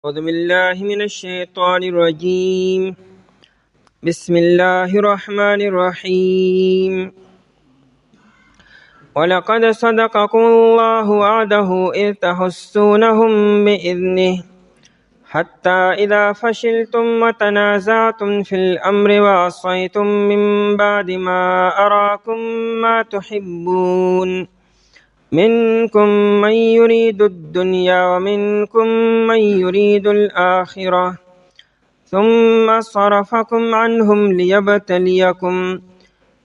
أعوذ بالله من الشيطان الرجيم. بسم الله الرحمن الرحيم. ولقد صدقكم الله وعده إذ تحسونهم بإذنه حتى إذا فشلتم وتنازعتم في الأمر وعصيتم من بعد ما أراكم ما تحبون منكم من يريد الدنيا ومنكم من يريد الآخرة ثم صرفكم عنهم ليبتليكم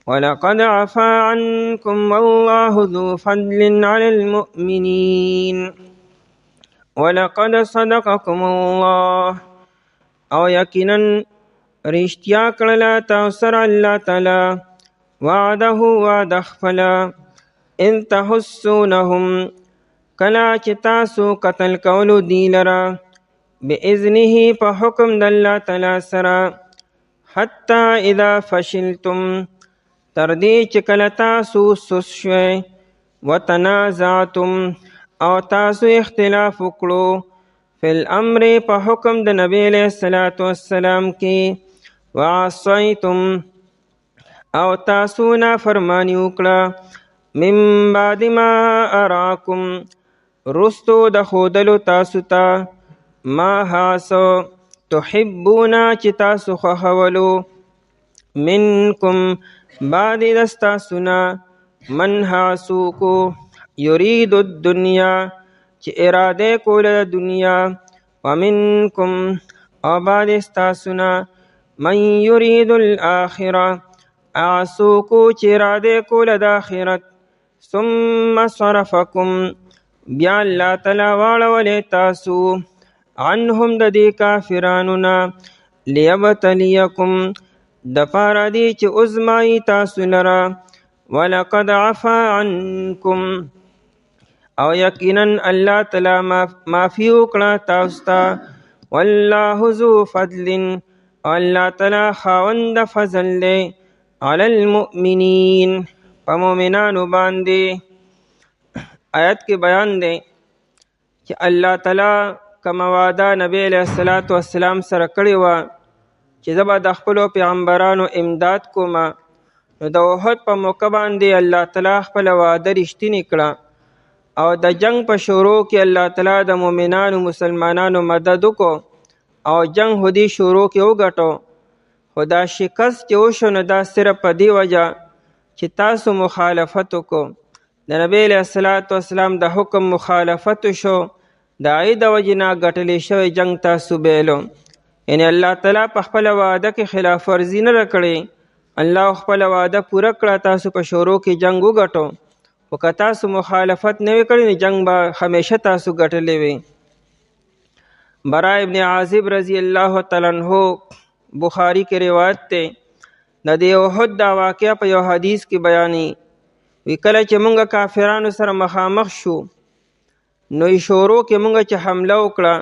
ولقد عفا عنكم والله ذو فضل على المؤمنين. ولقد صدقكم الله او یقینا رښتیا کړله تاسو سره الله تعالی وعده وعده خپله ان تحسونهم کله چې تاسو قتل کولو دی لره بإذنه په حکم د الله تعالی سره حتی اذا فشلتم تر دې چې کله تاسو سست شوئ وتنازعتم او تاسو اختلاف وکړو فی الامر په حکم د نبی علیه الصلاة والسلام کې وعصیتم او تاسو نافرمانی وکړه من بعد ما اراکم رستو د ښودلو تاسو ته ما هاسو تحبونا چې تاسو خوښولو منکم بعد دستاسونا من هاسوکو یرید الدنیا چې اراده کوله د دنیا ومنکم او بعد استاسونا من یرید الاخره آسوکو چې اراده کوله د آخرت ثم صرفکم بیا الله تعالی واړولې تاسو عنهم د دې کافرانو نه لیبتلیکم د پاره دی چې ازمایي تاسو لره ولقد عفا عنکم او یقینا الله تعالی معافي وکړه تاسو ته والله ذو فضل الله تعالی خاوند فضل دی علی المؤمنین په مؤمنانو باندې. آیت کې بیان دی چې الله تعالی کوم وعده نبی علیه الصلاة والسلام سره کړې وه چې زه به د خپلو پیغمبرانو امداد کوم، نو د احد په موقع باندې الله تعالی خپله وعده رښتینې کړه او د جنگ په شروع کې الله تعالی د مؤمنانو مسلمانانو مدد وکړو او جنگ هدي شروع کې وګټو. خو دا شکست چې وشو نو دا صرف په دې وجه چې تاسو مخالفت وکړو، د نبی علیه الصلاة والسلام د حکم مخالفت شو، د هغې د وجې نه ګټلی شوی جنگ تاسو بیلو. یعنی الله تعالی په خپله وعده کې خلاف ورزي نه ده کړې، الله خپله وعده پوره کړه، تاسو په شروع کې جنگ وګټو، خو که تاسو مخالفت نه وي کړی نو جنگ به همیشه تاسو ګټلی وي. برا ابن عازب رضی الله تعالی عنہ بخاری کې روایت دی، د دې احد دا واقعه په یو حدیث کې بیانې وی کله چې مونږ کافرانو سره مخامخ شو نو شروع کې مونږ چې حمله وکړه،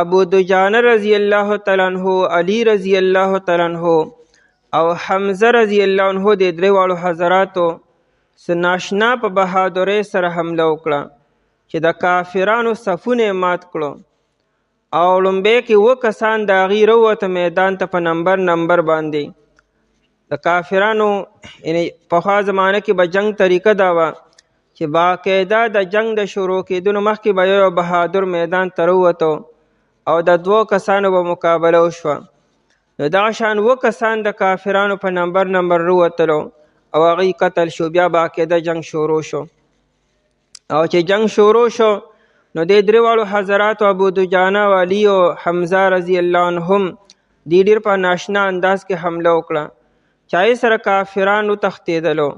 ابو دجانه رضی الله تعالی عنہ، علی رضی الله تعالی عنہ او حمزه رضی الله عنہ د درې واړو حضراتو ناشنا په بهادرۍ سره حمله وکړه چې د کافرانو صفونه مات کړو او لومبۍ کې 2 کسان د هغې راووته میدان ته په نمبر باندې. د کافرانو یعنی پخوا زمانه کې به جنگ طریقه دا وه چې باقاعده د جنگ د شروع کېدلو مخکې به یو بهادر میدان ته راووتو او د 2 کسانو به مقابله وشوه. نو دغه شان 2 کسان د کافرانو په نمبر راووتلو او هغوی قتل شو. بیا باقاعده جنگ شروع شو او چې جنگ شروع شو نو د درې واړو حضراتو ابو دجانه او علی او حمزه رضی الله عنهم دې ډېر په ناشنا انداز کې حمله وکړه چې هغې سره کافرانو تښتېدلو.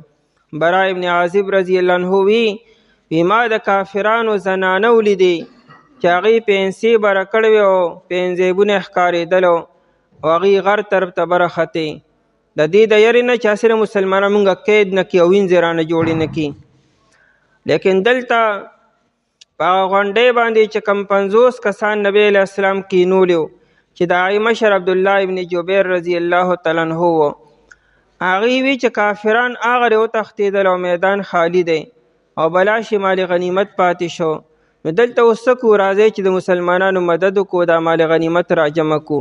برا ابن عازب رضی الله عنه وی ما د کافرانو زنانه ولیدې چې هغې پنسې بره کړې وې او پنځیبونه یې ښکارېدلو او هغې غر طرف ته برختې د دې د یرې نه چې هسې مسلمانان مونږ قید نه کړي او وینځې رانه جوړې نه کړي. لیکن دلته په هغه غونډۍ باندې چې کم 50 کسان نبی علیه السلام کینولي وو چې د هغې مشر عبدالله ابن جبیر رضی الله تعالی عنه و، هغې وی چې کافران هغه وتښتېدل او میدان خالی دی او بلا شمال غنیمت پاتې شو. نو دلته اوس څه کو، راځئ چې د مسلمانانو مدد وکړو، دا مال غنیمت را جمع کو.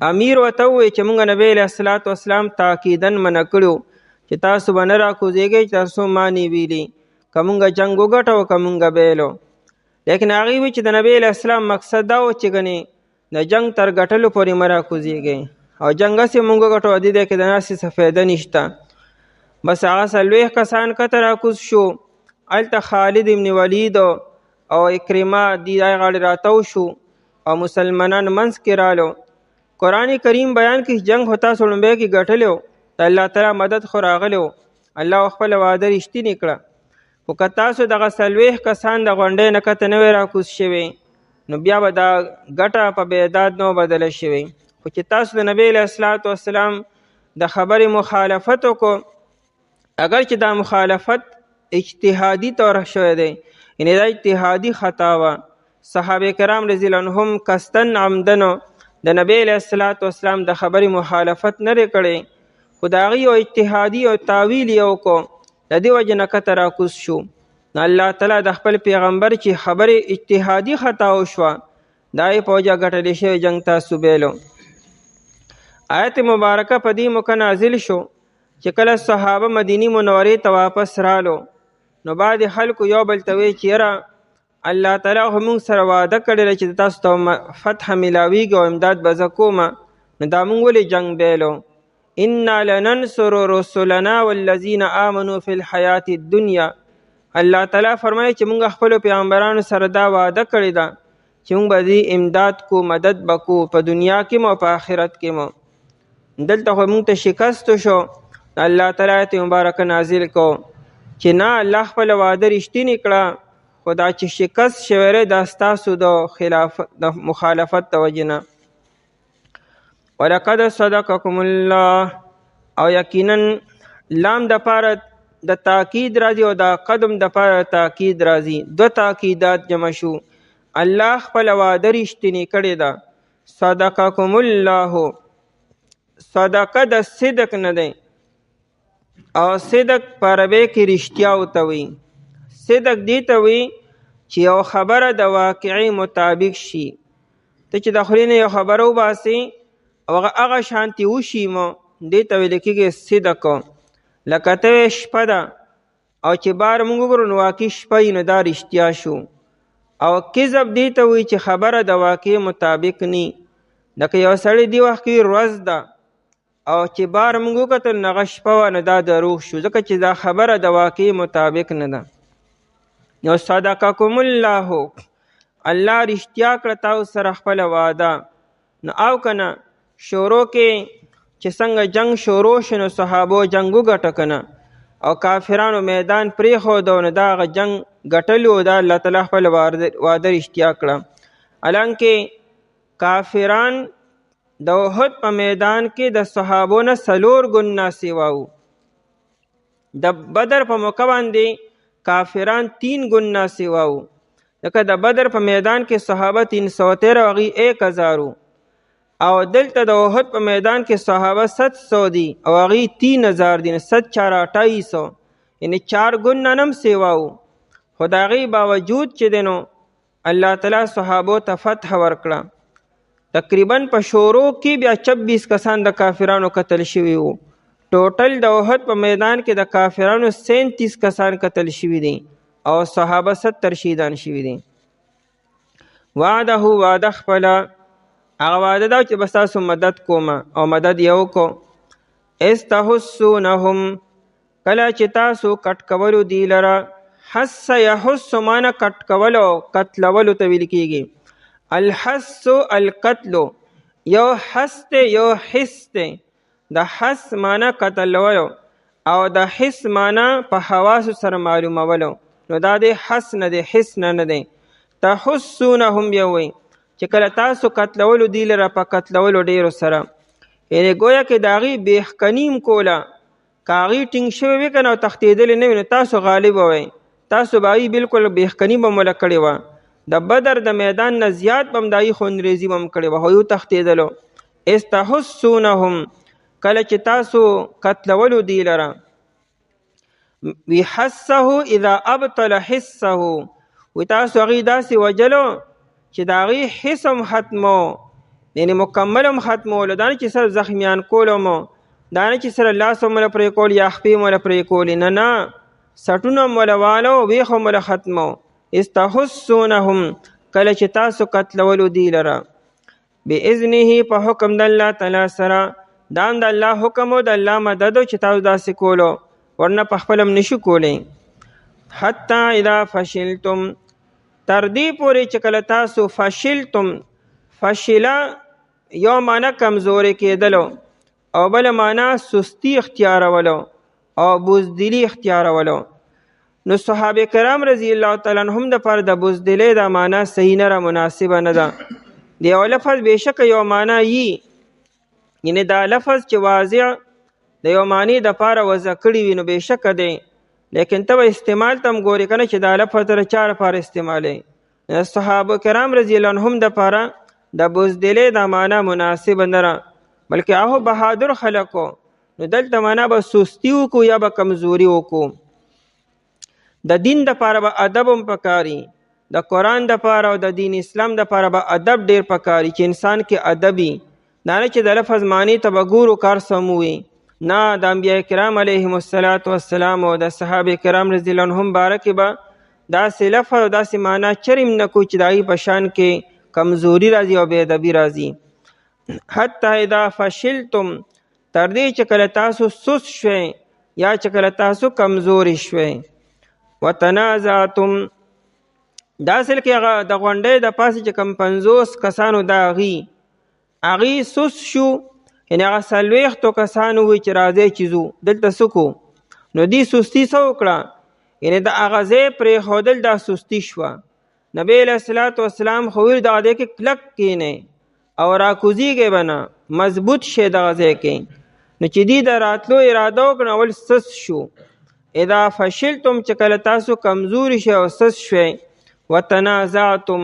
امیر ورته ووایي چې موږ نبی علیه الصلاة والسلام تاکیداً منع کړو چې تاسو به نه راکوزېږئ تاسو ما نه ویلي، که موږ جنګ وګټو که موږ بیلو. لیکن هغې وایي چې د نبی علیه السلام مقصد دا و چې ګنې د جنګ تر ګټلو پورې مه راکوزېږئ، او جنګ هسې موږ وګټو دې دی کې د ناستې څه فایده نشته. بس هغه 40 کسان کته راکوز شو. هلته خالد ابن ولید او اکرمه دی غاړې راتاو شو او مسلمانان منځ کې رالو. قرآن کریم بیان کې جنگ هو تاسو لومبۍ کې ګټلی و، د الله تعالی مدد خو راغلی و، الله خپله وعده رښتینې کړه. خو که تاسو دغه 40 کسان د غونډۍ نه کته نه وی راکوز شوي نو بیا به دا ګټه په بیداد نه بدله شوي. خو چې تاسو د نبی علیه الصلاة والسلام د خبرې مخالفت وکړو، اگر چې دا مخالفت اجتهادي طور شوی دی، یعنی دا اجتهادي خطا وه، صحابه کرام رضی الله عنهم قصدن عمدن د نبی علیه الصلاة والسلام د خبرې مخالفت نه دی کړی، خو د هغې یو اجتهادي او تاویل یې وکړو، د دې وجې نه کته راکوز شو. نو الله تعالی د خپل پیغمبر چې خبرې اجتهادي خطا وشوه دا یې په وجه ګټلی شوی جنګ تاسو بیلو. آیت مبارکه په دې موقع نازل شو چې کله صحابه مدینی منورې ته واپس رالو نو بعد خلکو یو بل ته وایي چې یاره الله تعالی خو موږ سره وعده کړې چې تاسو ته فتح میلاویږي او امداد به زه کومه، نو دا موږ ولې جنګ بیلو؟ انا لننصر رسلنا والذین آمنوا فی الحیات الدنیا. الله تعالی فرمایي چې موږ خپلو پیغمبرانو سره دا وعده کړې ده چې موږ به دې امداد کو، مدد به کو، په دنیا کې مو په آخرت کې مو. دلته خو موږ ته شکست شو. الله تعالی آیت مبارکه نازل کو چې نه الله خپل وعده رښتینې کړه، خو دا چې شکست شوی دی دا ستاسو د مخالفت د وجې نه. ولقد صدقکم الله، او یقینا لام د پاره د تاکید راځي او دا قدم د پاره تاکید راځي، دو تاکیدات جمع شو. الله خپل وعده رښتینې کړې ده. صدقکم الله، صدقه د صدق نه دی، او صدق په عربی کې رښتیا ورته وایي. صدق دې ته وایي چې یو خبره د واقعي مطابق شي. ته چې د خولې نه یو خبره وباسې او هغه شانتې وشي مو، دې ته ویل کېږي صدق. لکه ته وایې شپه ده او چې بار موږ وګورو نو واقعي شپه وي، نو دا رښتیا شو. او کذب دې ته وایي چې خبره د واقعي مطابق نی. لکه یو سړی دې وخت کې ورځ ده او چې بار موږ وکتل نو هغه شپه وه، نو دا دروغ شو، ځکه چې دا خبره د واقعي مطابق نه ده. نو صدقکم الله، الله رښتیا کړه تاسو سره خپله وعده. نو او که نه شروع کې چې څنګه جنگ شروع شو نو صحابو جنگ وګټه که نه، او کافرانو میدان پرېښود نو دا هغه جنگ ګټلي و، دا الله تعالی خپله وعده رښتیا کړه. حالانکې کافران د احد په میدان کې د صحابو نه 4 ګنا سوا وو. د بدر په موقع باندې کافران 3 ګنا سوا وو، لکه د بدر په میدان کې صحابه 313 او هغوی 1000 وو، او دلته د احد په میدان کې صحابه 700 دي او هغوی 3000 دي، 7/4 یعنی 4 ګنا نم سوا وو. خو د هغوی باوجود چې دی نو الله تعالی صحابو ته فتح ورکړه. تقریبا په شروع کې بیا 26 کسان د کافرانو قتل شوي وو. ټوټل د احد په میدان کې د کافرانو 37 کسان قتل شوي دي او صحابه 70 شهیدان شوي دي. وعده، وعده خپله هغه وعده ده چې بس تاسو مدد کومه، او مدد یې وکړو. استحسونهم، کله چې تاسو کټ کولو دی لره. حس یحس معنی کټ کولو، قتلولو ته ویل کېږي. الحس القتل، یو حس دی یو حس دی. د حس معنی قتلولو او د حس معنی په حواسو سره معلومولو، نو دا دی حس نه دی، حس نه دی. تحسونهم یو وی چې کله تاسو قتلولو دی لره په قتلولو ډیرو سره، یعنی گویا کې د هغې بېخکنیم کوله. که هغې ټینګ شوی وي که نه او تښتېدلې نه وي نو تاسو غالب وئ، تاسو به هغې بلکل بېخکني به موله کړې وه. د بدر د میدان نه زیات به هم د هغې خونریزي به هم کړې وه، خو یو تښتېدلو. استحسونهم، کله چې تاسو قتلولو دی لره. وحسه اذا ابطل حسه، وی تاسو هغې داسې وجلو چې د هغې حس هم ختمو، یعنې مکمل هم ختمولو، دا نه چې صرف زخمیان کولو مو، دا نه چې سره لاس هم وله پرې کول یا خپې هم وله پرې کولې، نه سټونه هم وله والو، ویښ هم وله ختمو. استحسونهم کله چې تاسو قتلولو دی لره، باذنه په حکم د الله تعالی سره، دا هم د الله حکم او د الله مدد چې تاسو داسې کولو، ورنه په خپل هم نشو کولی. حتی اذا فشلتم تر دې پورې چې کله تاسو فشلتم، فشله یو معنی کمزوري کېدلو او بل معنی سستی اختیارولو او بزدلی اختیارولو. نو صحابه کرام رضی الله تعالی عنهم د پر د بزدلی دا معنی صحیح نه مناسبه نه ده. د یو لفظ بېشکه یو معنی یي، یعنی دا لفظ چې واضح د یو معنی د پاره وضع کړي وي نو بېشکه دی، لیکن ته به استعمال ته هم ګورې که نه چې دا لفظ د چا لپاره استعمالی. صحابه کرام رضی الله عنهم د پاره د بزدلی دا معنی مناسبه نه ده، بلکې هغه بهادر خلکو، نو دلته معنا به سستی وکړو یا به کمزوري وکړو. د دین د پاره به ادب هم پکاري، د قرآن د پاره او د دین اسلام د پاره به ادب ډیر پکاري چې انسان کې ادبي، دا نه چې د لفظ معنی ته به ګورو کار سم وي، نه د انبیاء کرام علیهم السلام او د صحابه کرام رضی الله عنهم باره کې به داسې لفظ او داسې معنا چرم نه کو چې د هغې په شان کې کمزوري راځي او بې ادبي راځي. حتی اذا فشلتم تر دې چې کله تاسو سست شوئ یا چې کله تاسو کمزوري شوئ. وتنازعتم دا اصل کې هغه د غونډۍ د پاسې چې کم 50 کسانو دا هغې سست شو، یعنې هغه 40 کسانو وي چې راځئ چې ځو دلته څه کو، نو دې سستي څه وکړه، یعنې د هغه ځای پرېښودل دا سستي شوه. نبی علیه الصلاة والسلام خو ویل دغه ځای کې کلک کښېنئ او راکوزیږئ به نه، مضبوط شئ دغه ځای کې. نو چې دې د راتلو اراده وکړه اول سست شو. اذا فشلتم چې کله تاسو کمزوري شئ او سست شئ. وتنازعتم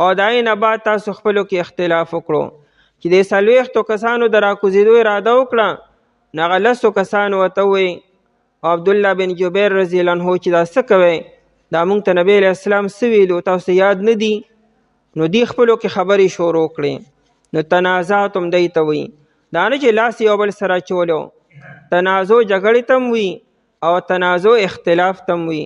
او د هغې نه بعد تاسو خپلو کې اختلاف وکړو، چې د 40 کسانو د راکوزېدو اراده وکړه، نو هغه 10 کسانو ورته ووایي او عبدالله بن جبیر رضی الله عنه چې دا څه کوئ، دا موږ ته نبی علیه السلام څه ویلو تاسو یاد نه دي، نو دی خپلو کې خبرې شروع کړې. نو تنازعتم دی ته وایي، دا نه چې لاس یو بل سره اچولو، تنازع جګړې ته هم وي او تنازع اختلاف ته هم وي.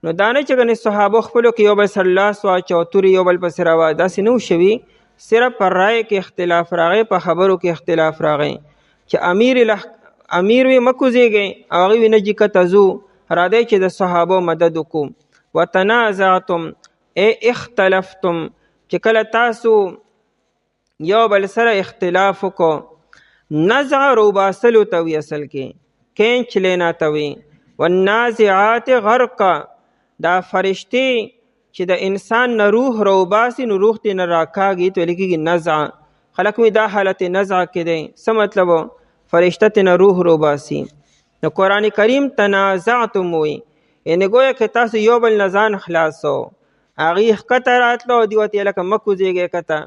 نو دا نه چې ګنې صحابو خپلو کې یو بل سره لاس واچو، تورې یو بل پسې راوړه، داسې نه شوي، صرف پر رایې کې اختلاف راغی، په خبرو کې اختلاف راغی چې امیر وي مه کوزېږئ او هغې وي نه جي کته ځو، راځئ چې د صحابو مدد وکړو. وتنازعتم ای اختلفتم چې کله تاسو یو بل سره اختلاف وکړو، نزع روباسلو ته وي اصل کې، کینچ لینا ته وي. والنازعات غرقا دا فرشتې چې د انسان نه روح روباسي نو روح ترې نه راکاږي ته ویل کېږي نزع. خلک وایي دا حالت نزع کې دی، څه مطلب فرشته ترې نه روح روباسي. نو قرآن کریم تنازعتم وایي، یعنې گویا که تاسو یو بل نه ځان خلاصو، هغې ښکته راتلو او دې ورته یې لکه مه کوزېږئ کته،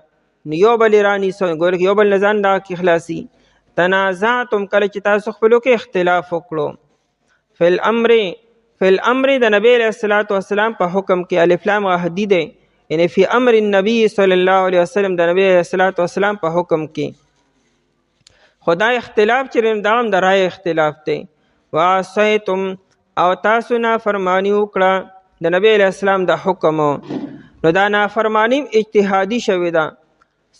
نو یو بل یې رانیسو، گویا که یو بل نه ځان دغه کې خلاصي. تنازعتم کله چې تاسو خپلو کې اختلاف وکړو. فی الامر د نبی علیه الصلاة والسلام په حکم کې الف لام غهدي دی، یعنی فی امر النبی صلی الله علیه وسلم د نبی علیه الصلاة والسلام په حکم کې. خدا اختلاف چې دا هم د رای اختلاف دی. وعصیتم او تاسو نافرمانی وکړه د نبی علیه السلام د حکم، نو دا نافرمانی اجتهادي شوې ده.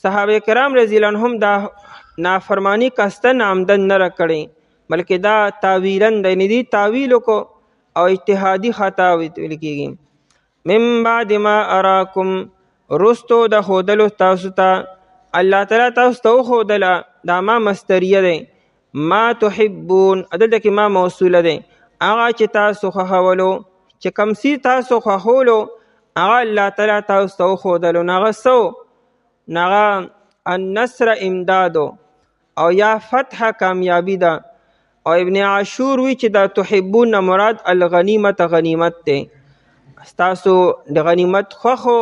صحابه کرام رضی الله عنهم دا نافرمانی قصدن عمدن نه کړې، بلکې دا تاویلن دی، یعنې دې تاویل وکړو او اجتهادي خطا ویل کېږي. من بعد ما اراکم رستو د ښودلو تاسو ته، الله تعالی تاسو ته وښودله، دا ما مستریه دی، ما تحبون دلته کې ما موصوله دی، هغه چې تاسو خوښولو، چې کوم څیز تاسو خوښولو هغه الله تعالی تاسو ته وښودلو، نو هغه څه، نو هغه النصر امدادو او یا فتح کامیابی ده. او ابن عاشور وی چې دا تحبون مراد الغنیمت غنیمت دی، ستاسو د غنیمت خوښو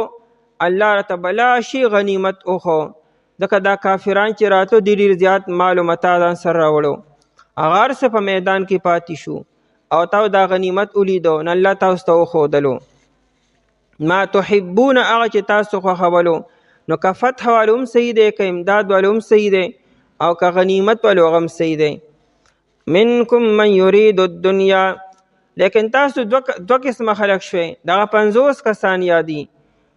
الله راته بلا شي غنیمت اوخو، ځکه دا کافران چې راتلو ډېر زیات مال و متاع ځان سره راوړو، هغه هر څه په میدان کې پاتې شو او تاسو دا غنیمت ولیدو، نو الله تاسو ته وښودلو. ما تحبون هغه چې تاسو خوښولو. نو که فتح والو هم صحیح دی، که امداد والو هم صحیح دی، او که غنیمت والو هم صحیح دی. منکم من یرید الدنیا، لیکن تاسو دو قسمه خلق شوي، دغه 50 کسان یادي.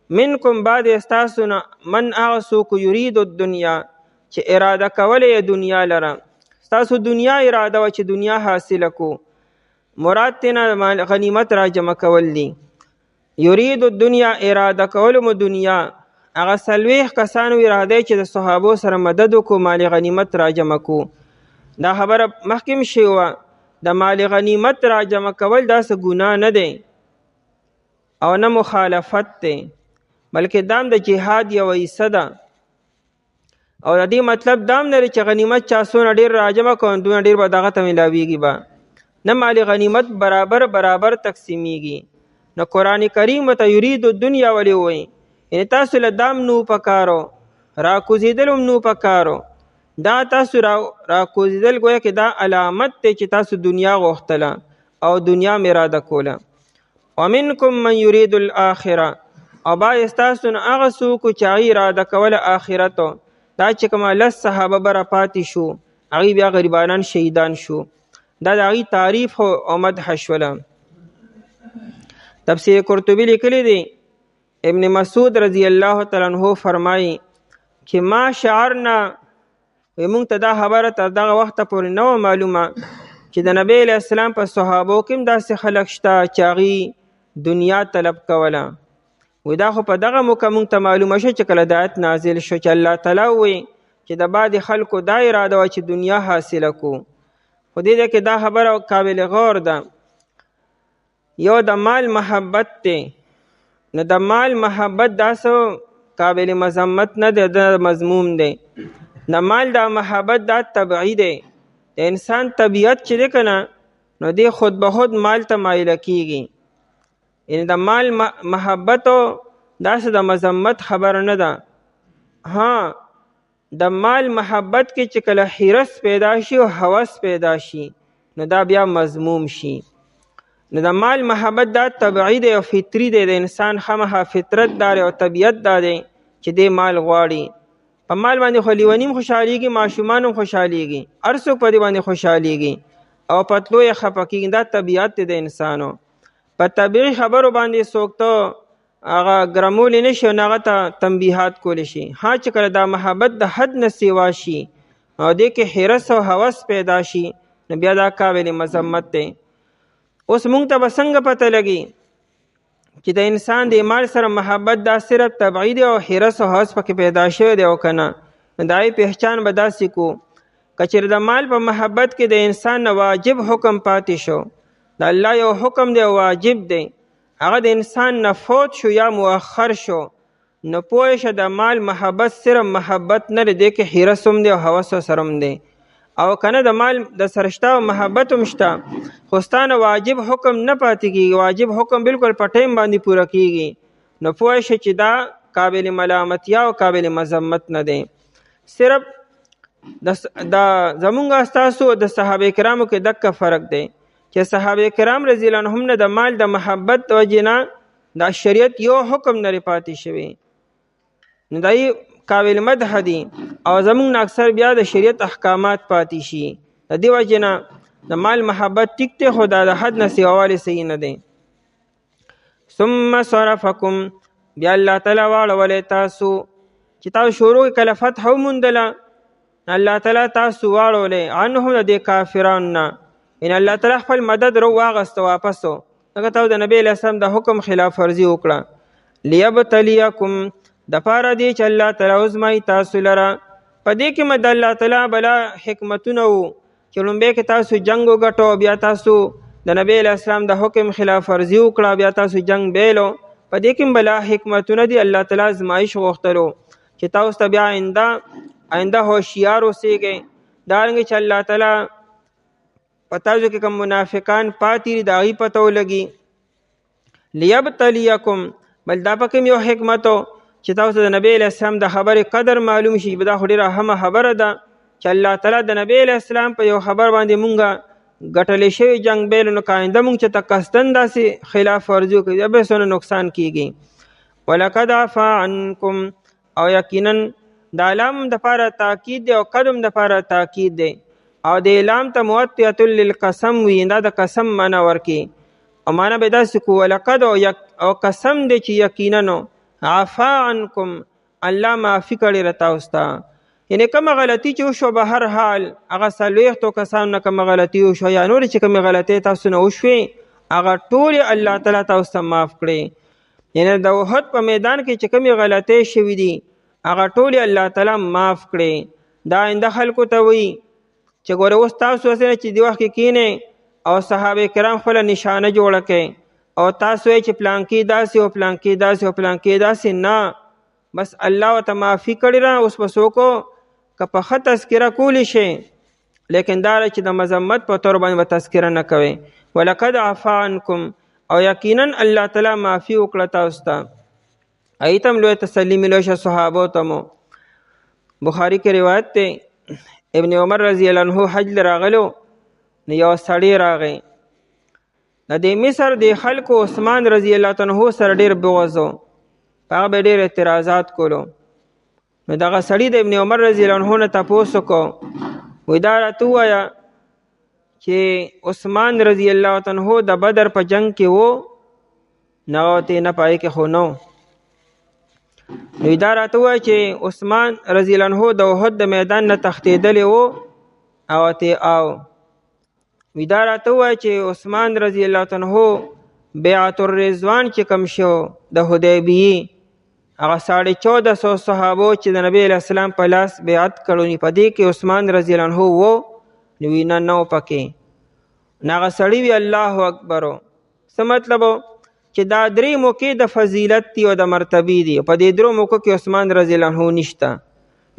منکم بعد استاسو نه من هغه څوک یرید الدنیا چې اراده کوله دنیا لره، تاسو دنیا اراده و چې دنیا حاصله کو، مراد تینا غنیمت را جمع کول دي. یرید الدنیا اراده کول مو دنیا، هغه 40 کسانو اراده چې د صحابو سره مدد وکړو، مال غنیمت را جمع کو. دا خبره مخکې شوې وه، د مال غنیمت را جمع کول دا څه ګناه نه دی او نه مخالفت دی، بلکې دام د جهاد یو حصه ده. او د دې مطلب دام نه چې غنیمت چا څونه ډېر را جمع کړو دونه ډېر به دغه ته میلاویږي به نه، مال غنیمت برابر تقسیمیږي. نو قرآن کریم ته یرید الدنیا ولې وایي؟ یعنې تاسو له دام نو پکارو، را کوزېدل هم نو پکارو. دا تاسو را کوزېدل گویا کې دا علامت دی چې تاسو دنیا غوښتله او دنیا مې اراده کوله. ومنکم من یرید الاخره، او بعض ستاسو نه هغه څوک چې هغوی اراده کوله آخرتو. دا چې کومه 10 صحابه به راپاتې شو، هغوی بیا غریبانان شهیدان شو. دا د هغوی تعریف او مدح شوله. تفسیر قرطبي لیکلی دی، ابن مسعود رضی الله تعالی عنہ فرمایي چې ما شعرنا، موږ ته دا خبره تر دغه وخته پورې نه وه معلومه چې د نبی علیه السلام په صحابو کې هم داسې خلک شته چې هغوی دنیا طلب کوله. وی دا خو په دغه موقع موږ ته معلومه شو چې کله د آیت نازل شو چې الله تعالی وی چې د بعضې خلکو دا اراده وه چې دنیا حاصله کو. خو دې کې دا خبره قابل غور ده. یو د مال محبت دی، نو د مال محبت دا څه قابل مذمت نه دی، دا مذموم دی. د مال دا محبت دا طبعی دی، د انسان طبیعت چې دی که نه نو دی خود به خود مال ته مایله کیږي. یعنی د مال محبتو داسې د مذمت خبر نه ده. ها د مال محبت کې چې کله حرص پیدا شي او هوس پیدا شي نو دا بیا مذموم شي. نو د مال محبت دا طبعی دی او فطری دی، د انسان خامخا فطرت دار او طبیعت دا دی چې دی مال غواړي. په مال باندې خو لیونیم خوشحالیږي، ماشومان هم خوشحالیږي، هر څوک په دې باندې خوشحالیږي او پتلو یې خفه کېږي. دا طبیعت دی د انسانو. په طبیعي خبرو باندې څوک ته هغه ګرمولی نه شي او هغه ته تنبیحات کولی شي. ها چې کله دا محبت د حد نه سیوا شي او دې کې حرص او هوس پیدا شي نو بیا دا قابل مذمت دی. اوس موږ ته به څنګه پته لګي چې د انسان د مال سره محبت دا صرف طبعی دی او حرص او هوس پکې پیدا شوی دی او که نه؟ نو د هغې پهچان به داسې کو که چېرې د مال په محبت کې د انسان نه واجب حکم پاتې شو، د الله یو حکم دی واجب دی، هغه د انسان نه فوت شو یا مؤخر شو، نو پوه شه د مال محبت صرف محبت نه دی، دې کې حرص هم دی او هوس سره هم دی. او کنه د مال د سره شته او محبت هم شته، خو ستا نه واجب حکم نه پاتې کېږي، واجب حکم بالکل په ټایم باندې پوره کېږي، نو پوه شه چې دا قابل ملامتیا او قابل مذمت نه دی. صرف زمونږ ستاسو د صحابه کرامو کې دقه فرق دی چې صحابه کرام رضی الله عنهم نه د مال د محبت د وجې نه دا شریعت یو حکم نه پاتې شوی، نو دا قابل مدح دي. او زمونږ نه اکثر بیا د شریعت احکامات پاتې شي، د دې وجې نه د مال محبت ټیک دی، خو دا د حد نه سیواوالی صحیح نه دی. ثم صرفکم، بیا الله تعالی واړولی تاسو چې تاسو شروع کله فتح وموندله، الله تعالی تاسو واړولی عنهم د دې کافرانو نه، ان الله تعالی خپل مدد رو واغسته واپسو، لکه تاسو د نبی علیه السلام د حکم خلاف ورزي وکړه. لیبتلیکم، د پاره دی چې الله تعالی ازمایي تاسو لره. په دې کې مد الله تعالی بلا حکمتونه وو چې لومبی کې تاسو جنگ وګټو، بیا تاسو د نبی علیه السلام د حکم خلاف ورزي وکړه، بیا تاسو جنگ بیلو. په دې کې بلا حکمتونه دي، الله تعالی ازمایش غوښتلو چې تاسو ته بیا آینده هوښیار اوسیږئ. دارنګې چې الله تعالی په تاسو کې کوم منافقان پاتې دي د هغوی پته ولګي. لیبتلیکم، بل دا پکې یو حکمت چې تاسو د نبی علیه السلام د خبرې قدر معلوم شي. دا خو ډېره اهمه خبره ده چې الله تعالی د نبی علیه السلام په یو خبر باندې مونږه ګټلی شوي جنګ بیلو، نو که آینده مونږ چې ته قصدن داسې خلاف ورزي وکړي بیا به څونه نقصان کېږي. ولقد عفا عنکم او یقینا دا لام د پاره تاکید دی او قدم د پاره تاکید دی او د لام ته موطئه للقسم وی دا د قسم معنا ورکی او معنا به داسې کو ولقد او قسم دی چې یقینا عفا عنکم الله معافي کړی رتا اوستا یعنی کومه غلطي چې وشو به هر حال هغه څلوېښتو کسانو نه کومه غلطي وشو یا نورې چې کومې غلطۍ تاسو نه وشوې هغه ټولې الله تعالی تاسو ته معاف کړې یعنی د احد په میدان کې چې کومې غلطۍ شوي دي هغه ټولې الله تعالی معاف کړې دا آینده خلکو ته وایي چې ګوره اوس تاسو هسې نه چې دې وخت کې کښېنئ او صحابه کرام خپله نشانه جوړه کړئ او تاسو وایئ چې پلانکي داسې او پلانکي داسې او پلانکي داسې نه بس الله ورته معافي کړې ده اوس به څوک که په ښه تذکره کولی شي لیکن دا چې د مذمت په طور باندې به تذکره نه کوئ ولقد عفا عنکم او یقینا الله تعالی معافي وکړه تاسو ته ایت هم لوی تسلی ملو شه صحابو ته مو بخاری کې روایت دی ابن عمر رضی الله عنه حج راغلو نو یو سړی راغی د دې مصر د خلکو عثمان رضی الله عنه سره ډېر بغض و هغه به ډېر اعتراضات کولو نو دغه سړي د ابن عمر رضی الله عنه نه تپوس وکړو وایي دا راته ووایه چې عثمان رضی الله عنه د بدر په جنگ کې و نه ته نه پای کې خو نو نو دا راته ووایه چې عثمان رضی الله عنه د احد د میدان نه تښتېدلی و او ته آو وی دا راته ووایه چې عثمان رضی الله عنه بیعت الرضوان چې کم شو د حدیبیې هغه 1450 صحابو چې د نبی علیه السلام په لاس بیعت کړو په دې کې عثمان رضی الله عنه و نو وی نه نو پکې نو هغه سړي وی الله اکبر څه مطلب چې دا درې موقع د فضیلت دي او د مرتبې دي په دې درو موقع کې عثمان رضی الله عنه نشته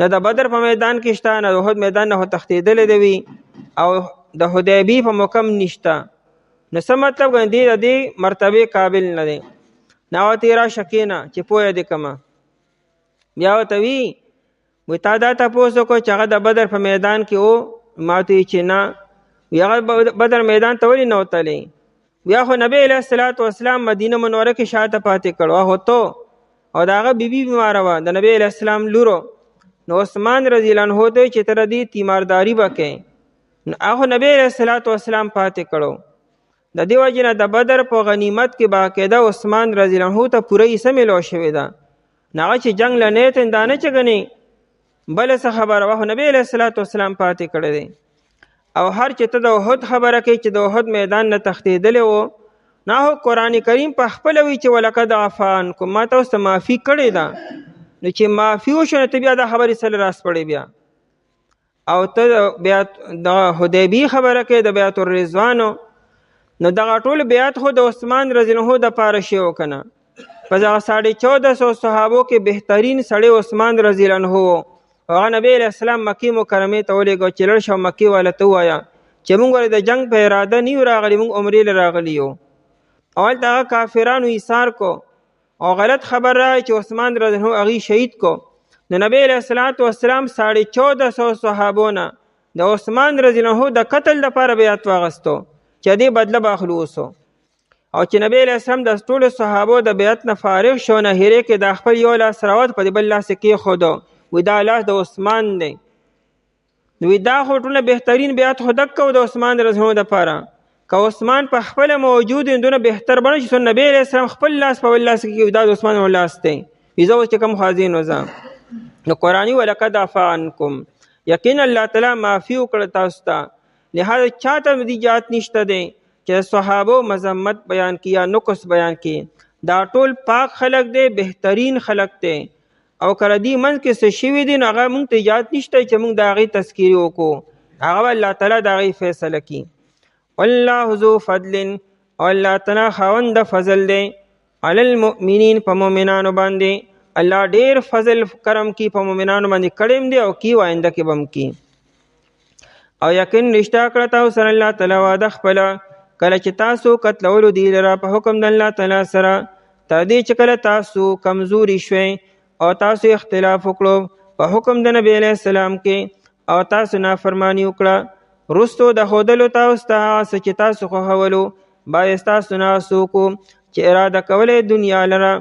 نه د بدر په میدان کې شته نه د احد میدان نه تښتېدلی دی او د حدیبیې په موقع هم نشته نو څه مطلب دی د دې مرتبې قابل نه دی نو ورته راشه کښېنه چې پوهه دې کړمه بیا ورته وي تا دا تپوس وکړو چې هغه د بدر په میدان کې و ما ته چې نه وي هغه بدر میدان ته ولې نه وتلی بیا خو نبی علیه السلام مدینه منوره کې شاته پاتې کړو هغه تو او د هغه بیبي بیماره وه د نبی علیه السلام لورو نو عثمان رضی الله عنه ته چې تر دې تیمارداري به کوې نو هغه نبی علیه السلام پاتې کړو د دې وجې نه د بدر په غنیمت کې باقاعده عثمان رضی الله عنه ته پوره حصه میلو شوې ده نو هغه چې جنګ له نیت دا نه چې ګنې بله څه خبره وه نبی علیه السلام پاتې کړی دی او هر چې ته د احد خبره کوي چې د احد میدان نه تښتېدلی و نه هو قرآن کریم په خپله وایي چې ولقد عفا عنکم ما ته اوس ته معافي کړې ده نو چې معافي وشو نو ته بیا دا خبرې سره راسپړې بیا او ته د حدیبیې خبره کوي د بیعت الرضوانو نو دغه ټول بیعت خو د عثمان رضی الله عنه دپاره شوی و که نه په دغه 1450 صحابو کې بهترین سړی عثمان رضی الله عنه و هغه نبی علیه السلام مکې مکرمې ته ولېږو چې لړ شه مکې والا ته ووایه چې موږ ولې د جنګ په اراده نه یو راغلي موږ عمرې له راغلي یو اول ته هغه کافرانو ایثار کو او غلط خبر راغی چې عثمان رضی الله عنه هغې شهید کو نو نبی علیه السلام 1450 صحابو نه د عثمان رضی الله عنه د قتل لپاره بیعت واغستو چې دې بدله به اخلو اوسو او چې نبی علیه السلام د ټولو صحابو د بیعت نه فارغ شو نه هیرې کې د خپل یو لاس راوت په دې بل لاس یې کېښودو وی دا لاس د عثمان دی وی دا خو ټولو بهترین بیعت خو دک کو د عثمان رضی الله عنه دپاره که عثمان په خپله موجود دونه بهتر بڼه چې نبی علیه السلام خپل لاس په بل لاس کې دا د عثمان لاس دی وی زه اوس چې کوم خازین وځم نو قرآني ولقد عفا عنکم یقینا الله تعالی معافي وکړه تاسو ته لہذا چاته دې جات نشته دی چې صحابو مذمت بیان کی یا نقص بیان کی دا ټول پاک خلق دی بهترین خلق دی او کله دې منځ کې څه شوي دي نو هغه موږ ته جات نشته چې موږ د هغې تذکیرې وکړو هغه الله تعالی د هغې فیصله کړي والله ذو فضل او الله تعالی خاوند د فضل دی علی المؤمنین په مؤمنانو باندې الله ډیر فضل کرم کی په مؤمنانو باندې کړی دی او کی آینده کې به هم کی او یقین رشتہ کړه تاسو سره الله تعالی وعده خپله کله چې تاسو قتلولو دی لره په حکم د الله تعالی سره تر دې چې کله تاسو کمزوري شوئ او تاسو اختلاف وکړو په حکم د نبی علیه السلام کې او تاسو نافرمانی وکړه رستو د ښودلو تاسو ته هغه څه چې تاسو خوښولو باید ستاسو نه څوک چې اراده کولی دنیا لره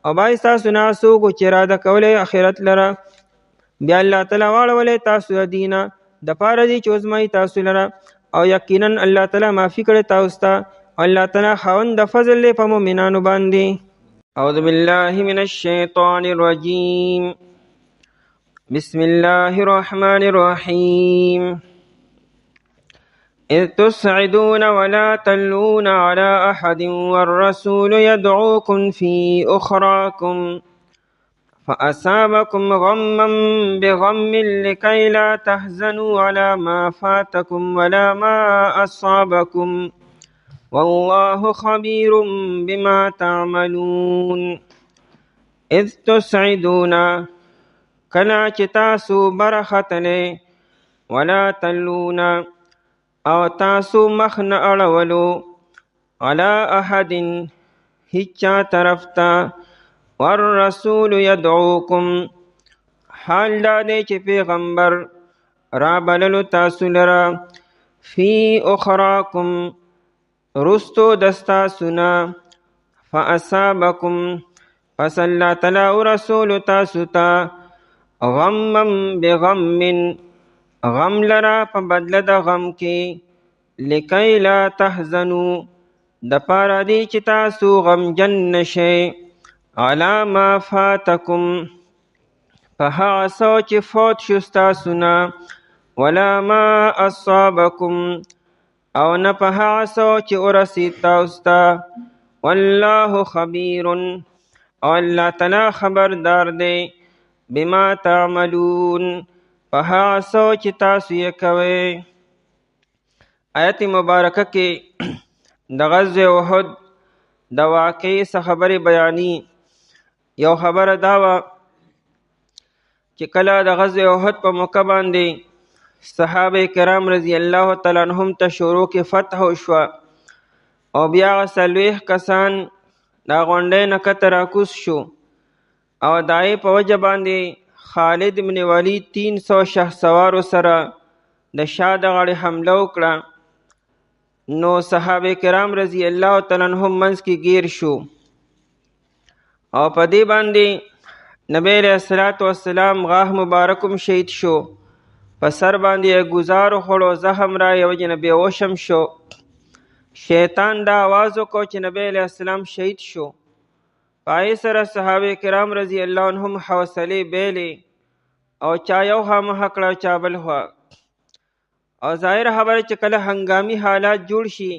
او باید ستاسو نه څوک چې اراده کولی آخرت لره بیا الله تعالی واړولی تاسو د دینه دپاره دی چې وزمایي تاسو لره او یقینا الله تعالی معافي کړی تاسو ته الله تعالی خاوند د فضل دی په مؤمنانو باندې. اعوذ بالله من الشیطان الرجیم بسم الله الرحمن الرحیم إذ تسعدون ولا تلون على أحد والرسول يدعوكم في أخراكم فأصابكم غما بغم لكي لا تحزنوا على ما فاتكم ولا ما أصابكم والله خبير بما تعملون. إذ تسعدون کله چې تاسو برختلې ولا تلون او تاسو مخ نه اړولو علی احد هیچا طرف ته والرسول يدعوكم حال دا دی چې پیغمبر را بللو تاسو لره فی اخراکم رستو دستاسو نه فاصابکم پس الله تعالی او رسول تاسو ته غما بغم غم لرا په بدله د غم کې لکی لا تحزنو د پاره دی چې تاسو غمجن نشئ علی ما فاتکم په هغه څه چې فوت شو ستاسو نه ولا ما اصابکم او نه په هغه څه چې ورسید تاسو ته والله خبیر او الله تعالی خبردار دی بما تعملون په هغه څه چې تاسو یې کوئ. آیت مبارکه کې د غزوه احد د واقعې څه خبرې بیاني. یو خبره دا وه چې کله د غزوه احد په موقع باندې صحابه کرام رضی الله تعالی عنهم ته شروع کې فتح وشوه او بیا هغه 40 کسان دا غونډۍ نه کته راکوز شو او د هغې په وجه باندې خالد بن ولید 300 شهسوارو سره د شا د غاړې حمله وکړه نو صحابه کرام رضی الله تعالی عنهم منځ کې گیر شو او په دې باندې نبی علیہ الصلوۃ والسلام غاښ مبارکم شهید شو په سر باندې گزار خوړو زخم را یو جن بیهوشم شو. شیطان دا आवाज وکړو چې نبی علیہ السلام شهید شو. پای سره صحابه کرام رضی الله عنهم حوصله بیلې او چا یو خامخ کړه چا بل خوا او ظاهر خبره چې کله هنګامي حالات جوړ شي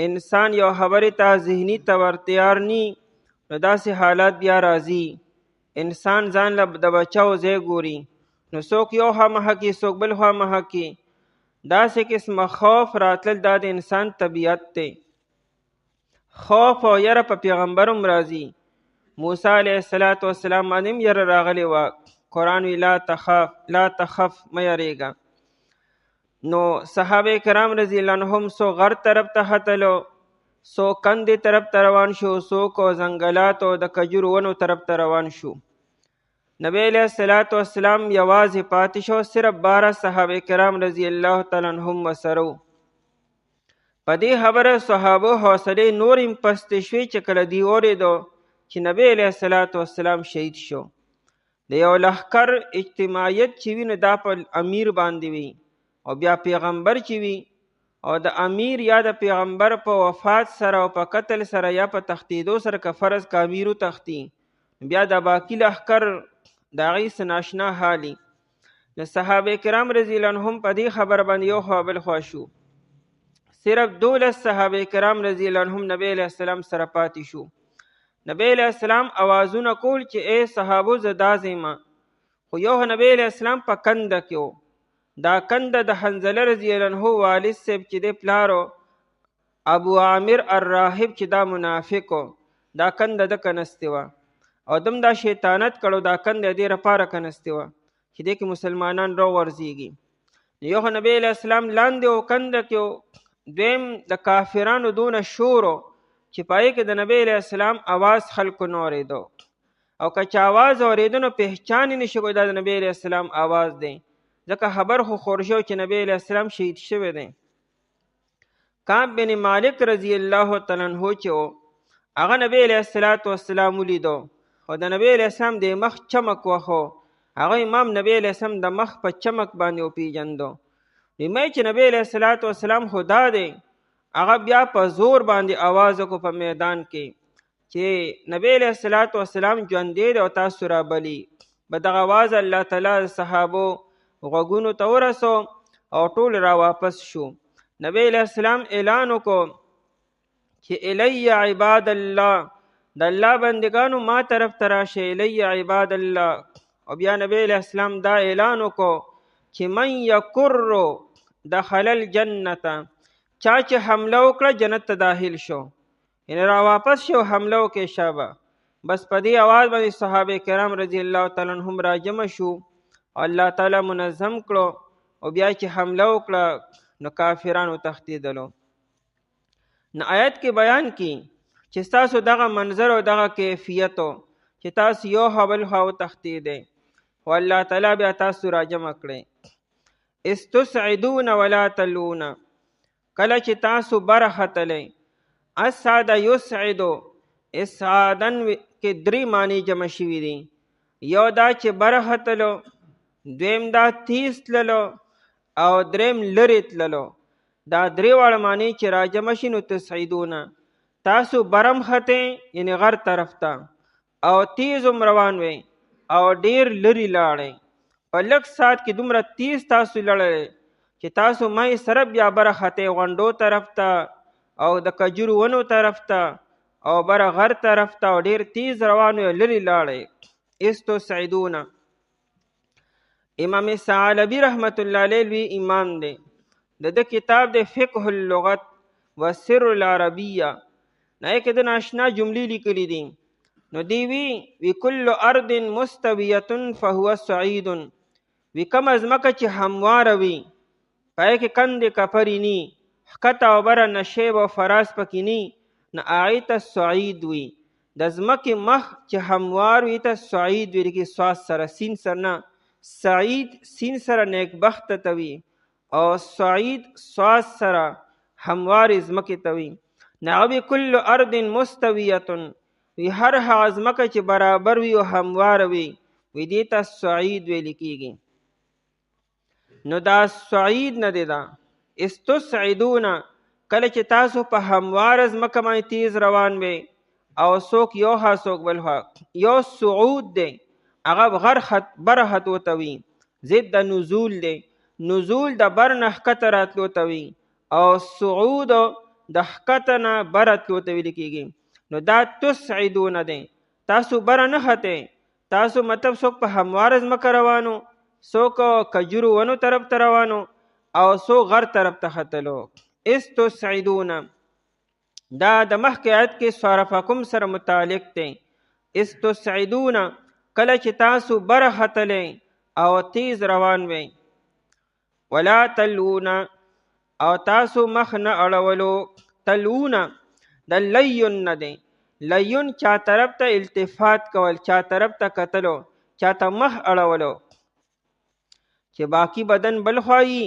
انسان یو خبرې ته ذهني تیار نی نو داسې حالات بیا راځي. انسان ځان له د بچاو ځای ګوري نو څوک یو خامخ کې څوک بل خامخ کې داسې قسمه خوف راتلل دا د انسان طبیعت دی. خوف او یره په پیغمبر هم راځي. موسی علیه السلام باندې یره راغلی وه. قرآن وی لا تخف مه یریږه. نو صحابه کرام رضی الله عنهم سو غر طرف ته ختلو سو کندې طرف ته روان شو څوک ځنګلات او د کجورو ونو طرف ته روان شو. نبی علیہ الصلوۃ والسلام یوازې پاتې شو صرف 12 صحابه کرام رضی الله تعالی عنهم وسرو. په دې خبره صحابه حوصله نورم پستې شوې چې کله دی اورېدو چې نبی علیہ الصلوۃ والسلام شهید شو. د یو لښکر اجتماعیت چې وي نو دا په امیر باندې وي او بیا پیغمبر چې وي او د امیر یا د پیغمبر په وفات سره او په قتل سره یا په تختیدو سره که فرض که امیرو تختی بیا د باقی لښکر د هغې څه ناشنا حالي. د صحابه کرام رضی الله عنهم په دې خبر باندې یو خوا بل خوا شو. صرف 12 صحابه کرام رضی الله عنهم نبی علیہ السلام سره پاتې شو. نبی علیہ السلام اوازونه کول چې ای صحابو زه دا ځیمه خو یو نبی علیہ السلام په کنده کې و. دا کنده د حنظله رضی الله عنه والد صاحب چې دی پلارو ابو عامر الراهب چې دا منافق دا کنده د کنستې وه او دم دا شیطانت کړو دا کنده دې لپاره کنستې وه چې دې کې مسلمانان رو ورځېږي. یو نبی علیہ السلام لاندې و کنده کې دویم د کافرانو دونه شورو چې پای کې د نبی علیہ السلام आवाज خلکو نه اورېدو او که چا आवाज اورېده نو پہچان یې نشي کوی دا د نبی علیہ السلام आवाज دی ځکه خبر خو خور شو چې نبی علیہ السلام شهید شوی دی. کعب بن مالک رضی الله تعالی عنہ چې هغه نبی علیه السلام ولیدو او د نبی علیه السلام د مخ چمک وخو. هغه امام نبی علیه السلام د مخ په چمک باندې وپیژندو. ویمه چې نبی علیه السلام خدا دی. هغه بیا په زور باندې آواز وکړو په میدان کې چې نبی علیه السلام ژوندی دی او تاسو رابلي. په دغه آواز الله تعالی صحابو غوږونو ته ورسو او ټول را واپس شو. نبی علیه السلام اعلان وکړو چې الی عباد الله، د الله بندگانو ما طرف ته راشه، الی عباد الله. او بیا نبی علیه السلام دا اعلان وکړو چې من یکر دخل الجنة، چا چې حمله وکړه جنت ته داخل شو، یعنی را واپس شو حمله وکړې شابه. بس په دې اواز باندې صحابه کرام رضی الله تعالی عنهم را جمع شو. الله تعالی منظم کړو او بیا چې حمله وکړه نو کافرانو تښتېدلو. نو آیت کې بیان کی چې تاسو دغه منظر او دغه کیفیت چې تاسو یو حبل خواو تښتېدئ او الله تعالی بیا تاسو را جمع کړئ. استسعدون ولا تلون، کله چې تاسو بره ختلی. اسعد یسعدو، اسعادن کې درې معنی جمع شوي دي. یو دا چې بره ختلو، دویم دا تیز تللو او دریم لرې تللو. دا درې واړه معنی چې را جمع شي نو تسعدونه. تاسو برم خطې یعنی غر طرف ته او تیز هم روان وئ او ډیر لرې لاړئ. په لږ ساعت کې دومره تیز تاسو لړئ چې تاسو مای سره بیا بره خطې غونډو طرف ته او د کجورو ونو طرف ته او بره غر طرف ته او ډیر تیز روان وئ، لرې لاړئ. استسعدونه. امام ثعلبی رحمت الله علیه لوی امام دی. د کتاب د فقه اللغت و سر العربیه نه کې د ناشنا جملې لیکلي دي. نو دی وی کل ارض مستویه فهو سعید، وی کوم ځمکه چې همواره وي، پای کې کندې کپرې ني، ښکته او بره نشیب او فراز پکې ني، نو هغې ته سعید وي. د ځمکې مخ چې هموار وي ته سعید وي، کې سواد سره سین سره نه، سعید سین سره نیکبخته ته وي او سعید سواد سره هموار ځمکې ته وي. نو کل ارض مستویه، وی هر هغه ځمکه چې برابر وي او همواره وي، وی دې ته سعید ویل کېږي. نو دا سعید نه دی. دا استسعدونه کله چې تاسو په همواره ځمکه باندې تیز روان وي او څوک یو خوا څوک بل خوا. یو صعود دی، هغه غر بره ختو ته وي، ضد د نزول دی. نزول د بر نه ښکته راتلو ته وي او صعود د ښکته نه بره تلو ته ویل کېږي. نو دا تسعدونه دی. تاسو بره نه ختئ، تاسو مطلب څوک په همواره ځمکه روانو، څوک کجورو ونو طرف ته روانو او څوک غر طرف ته ختلو. استسعدونه دا د مخکې آیت کې صرفکم سره متعلق دی. استسعدونه کله چې تاسو بره ختلی او تیز روان وئ. ولا تلونه او تاسو مخ نه اړولو. تلونه د لیون نه دی. لیون چا طرف ته التفات کول، چا طرف ته کتلو، چا ته مخ اړولو چې باقی بدن بل خوایي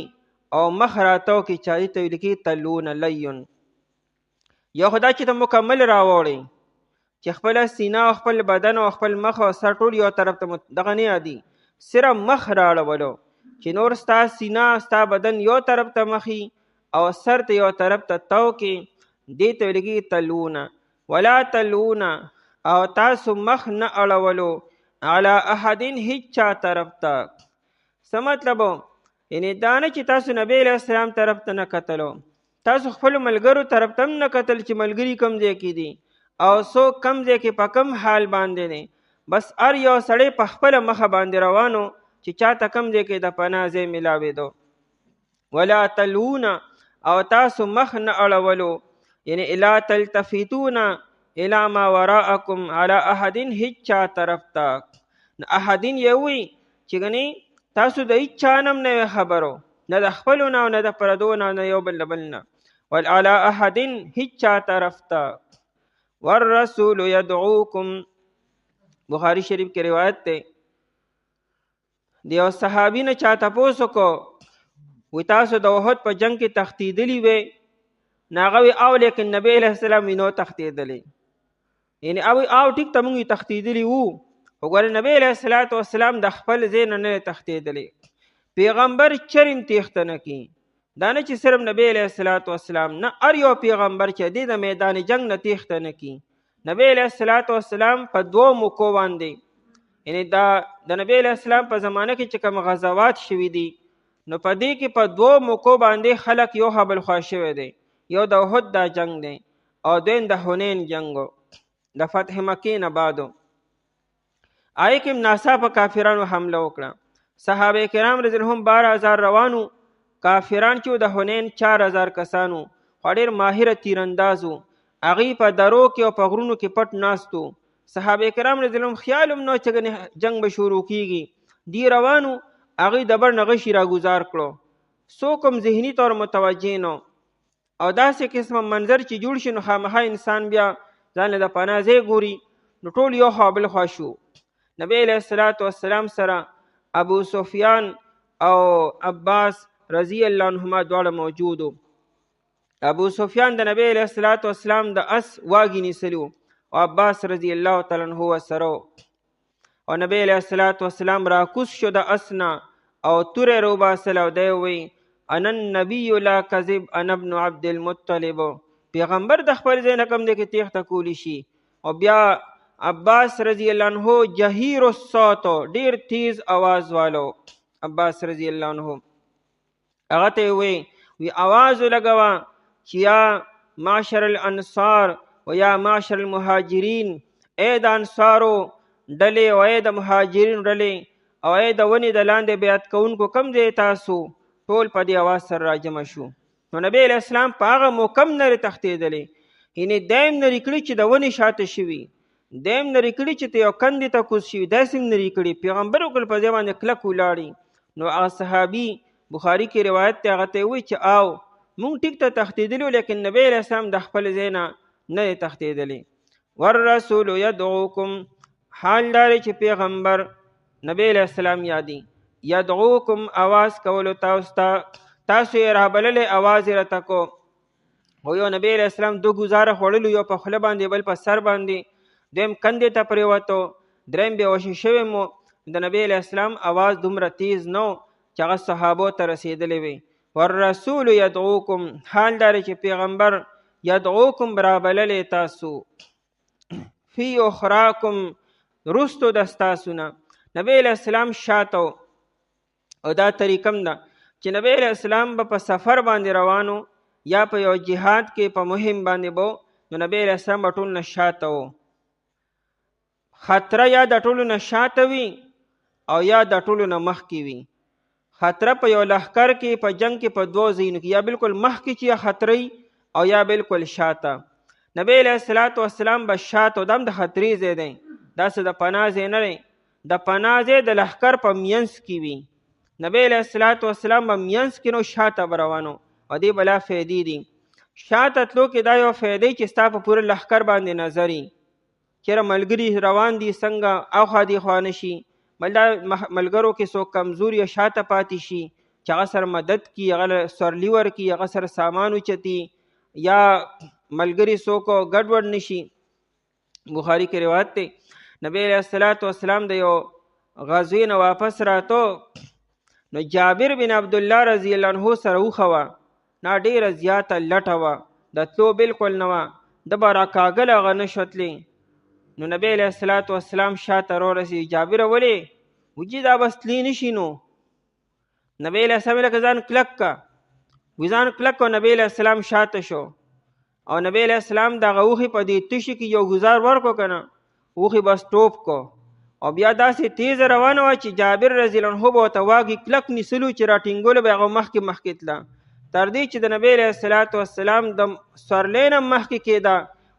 او مخ راتاو کې چا ته ویل کېږي تلونه لیون. یو خدا چې ته مکمل راوړئ چې خپله سینه او خپل بدن او خپل مخ او سر ټول یو طرف ته دغه نه یادي، صرف مخ راړولو چې نور ستا سینه ستا بدن یو طرف ته مخي او سر ته یو طرف ته تاو کې، دې ته ویل کېږي تلونه. ولا تلونه او تاسو مخ نه اړولو علی احد هیڅ چا طرف ته. څه مطلب؟ یعنی دا نه چې تاسو نبی علیه السلام طرف ته نه کتلو، تاسو خپل ملګرو طرف ته هم نه کتل چې ملګري کم ځای کې دي او څوک کم ځای کې په کم حال باندې دی. بس هر یو سړی په خپله مخه باندې روانو چې چاته کم ځای کې د پناه ځای میلاوېدو. ولا تلونه او تاسو مخ نه اړولو یعنی الا تلتفتون الا ما وراءکم علی احد هیڅ چا طرف ته. احدین یوي چې ګنې تاسو د هیڅ چا نه نه خبرو، نه د خپلو نه او نه د پردو نه، نه یو بل بل نه. وعلى احد هیڅ چا طرف ته. والرسول يدعوکم، بخاری شریف کې روایت دی. د یو صحابي نه چا تپوس وکړو، وی تاسو د احد په جنگ کې تښتېدلي وی؟ نو هغه وی او لیکن نبی علیه السلام وی نو تښتېدلی. یعنی او ټیک ته موږ تښتېدلي وو، خو ګوره نبی علیه الصلاۃ والسلام د خپل ځای نه نه تښتېدلی. پیغمبر چرم تېښته نه کوي. دا نه چې صرف نبی علیه الصلاۃ والسلام، نه هر یو پیغمبر چې دی د میدان جنگ نه تېښته نه کوي. نبی علیه الصلاۃ والسلام په 2 موقعو باندې، یعنی دا د نبی علیه السلام په زمانه کې چې کوم غزوات شوي دي نو په دې کې په 2 موقعو باندې خلک یو ها بل خوا شوی دی. یو د احد دا جنگ دی او دویم د حنین جنګ د فتح مکې نه بعدو. آی کې ناڅاپه کافرانو حمله وکړه. صحابه کرام رضی الله عنهم 12,000 روانو، کافران چې د حنین 4,000 کسانو، خو ډېر ماهر تیراندازو. هغې په درو کې او په غرونو کې پټ ناستو. صحابه کرام رضی الله عنهم خیال هم نه چې جنگ به شروع کیږي. دی روانو، هغې د بر نه غشي راګزار کړو. څوک هم ذهني طور متوجه نه او داسې قسمه منظر چې جوړ شي نو خامخا انسان بیا ځان له د پناه ځای ګوري. نو ټول یو خوا بل خوا شو. نبی علیه الصلاۃ والسلام سره ابو سفیان او عباس رضی الله عنهما دواړه موجودو. ابو سفیان د نبی علیه الصلاۃ والسلام د اس واګې نیسلي وو او عباس رضی الله تعالی عنه ورسره او نبی علیه الصلاۃ والسلام راکوز شو د اس نه او توره روباسله او دی وی انا النبی لا کذب انا ابن عبد المطلب. پیغمبر د خپل ځای نه کوم دی کې تېښته کولی شي. او بیا عباس رضی الله عنه جهیر الصوت، ډیر تیز आवाज والو. عباس رضی الله عنه هغه ته وی आवाज لګوا چې یا معاشر الانصار و یا معاشر المهاجرین، اے د انصارو ډلې او اے د مهاجرین ډلې او اے د ونې د لاندې بیعت کوونکو کم دی تاسو؟ ټول په دې आवाज سره راجمع شو. نو نبی علیه السلام په هغه موکم نه تښتېدلی، یعنی دایم نری کړي چې د ونې شاته شوي، دایم نری کړي چې ته یو کندې ته کوز شوي، داسې هم نری کړي. پیغمبر وکړل په ځای باندې کلک ولاړي. نو هغه صحابي بخاري کې روایت دی، هغه ته وایي چې آو مونږ ټیک ته تښتېدلي، لیکن نبی علیه السلام د خپل ځای نه دی تښتېدلی. والرسول یدعوکم، حال دا دی چې پیغمبر نبی علیه السلام یادي، یدعوکم آواز کولو تاسو یې رابللی، آواز یې راته کو. او یو نبی علیه السلام 2 ګزاره خوړلو، یو په خوله باندې بل په سر باندې، دویم کندې ته پرېوتو، دریم بې وشي شوی مو. د نبی علیه السلام آواز دومره تیز نه چې هغه صحابو ته رسېدلی وي. والرسول یدعوکم، حال دا چې پیغمبر یدعوکم رابللی تاسو فی اخراکم، رستو د ستاسو نه. نبی علیه السلام شاته او دا طریقم ده چې نبی علیه السلام به په سفر باندې روانو یا په یو جهاد کې په مهم باندې بو، نو نبی علیه السلام به ټول نه شاته و. خطره یا د ټولو نه شاته وي او یا د ټولو نه مخکې وي. خطره په یو لښکر کې په جنگ کې په 2 ځایونو کې، یا بالکل مخکې چې یا خطرې او یا بالکل شاته. نبی علیه الصلاۃ والسلام به شاته، دم د خطرې ځای دی، داسې د پناه ځای نه دی، د پناه ځای د لښکر په منځ کې وي. نبی علیه الصلاۃ والسلام به منځ کې نو شاته به روانو او دې بلا فایدې دي. شاته تلو کې دا یو فایدې چې ستا په پوره لښکر باندې نظر وي، چېرې ملګري روان دي څنګه اخوا دې خوا نه شي، بل دا ملګرو کې څوک کمزور یا شاته پاتې شي چې هغه سره مدد کړي، هغه سورلي ورکړي، هغه سره سامان اوچتي، یا ملګري څوک ګډوډ نه شي. بخاري کې روایت دی، نبی علیه الصلاۃ والسلام د یو غزوې نه واپس راتو، نو جابر بن عبدالله رضی الله عنه سره وخوه، نا ډیره زیاته لټه وه، د تلو بالکل نه وه، د به راکاږل هغه نه شوتلی. نو نبی علیه الصلاۃ والسلام شاته رارسېد، جابره ولې وجي دا بس تلی نشي؟ نو نبی علیه السلام لکه ځان کلک کا، وی ځان کلک کو. نبی علیه السلام شاته شو او نبی علیه السلام دغه اوښې په دې تشي کې یو ګزار ورکو که نه، اوښې بس ټوپ کو او بیا داسې تیز روانه وه چې جابر رضی الله عنه به ورته واګې کلک نیسلو چې راټینګولو به هغه مخکې مخکې تله، تر دې چې د نبی علیه الصلاۃ والسلام د سورلی نه مخکې کېده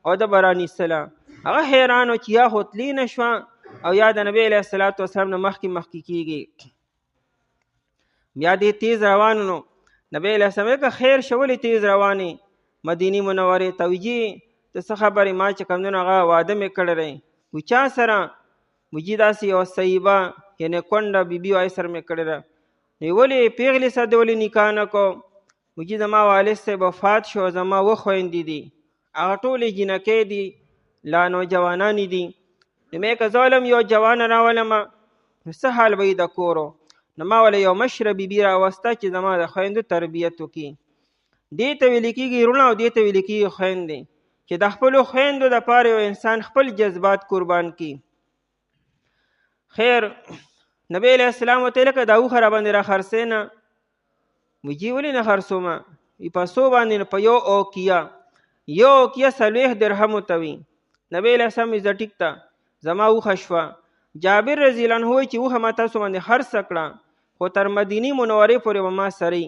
او د به رانیسله. هغه حیران و چې یا خو تلی نه شوه او یا د نبی علیه الصلاۃ والسلام نه مخکې مخکې کېږي. بیا دې تیز روانو، نو نبی علیه السلام که خیر شه ولې تیز روانې مدینې منورې ته؟ وجي ته څه خبرې، ما چې کوم دی نو هغه واده مې کړی دی. وي چا سره؟ وجي داسې یو صیبه یعنې کونډه بیبي وایي سره مې کړې ده. نو ولې پیغلې سره دې ولې نکاح نه کو؟ وجي زما والد صاحب وفات شو، زما 2 خویندې دي، هغه ټولې جنکۍ دي، لا نوجوانان دي. نو مې که زه ولم یو جوانه راولمه نو څه حال به د کورو. نو ما وله یو مشره بیبي راوسته چې زما د خویندو تربیت وکړي. دې ته ویل کېږي وروڼه او دې ته ویل کېږي خویندې، چې د خپلو خویندو دپاره یو انسان خپل جذبات قربان کړي. خیر نبی علیه السلام ورته لکه دا اوښه راباندې را خرڅې نه. وجي ولې نه خرڅومه؟ په څو باندې؟ په یو اوکیه. یو اوکیه 40 درهمو ته وي. نبی علیه السلام وایي زه ټیک ته زما اوښه شوه. جابر رضی الله عنه وایي چې اوښه ما تاسو باندې خرڅه کړه، خو تر مدینې منورې پورې به ما سره وي.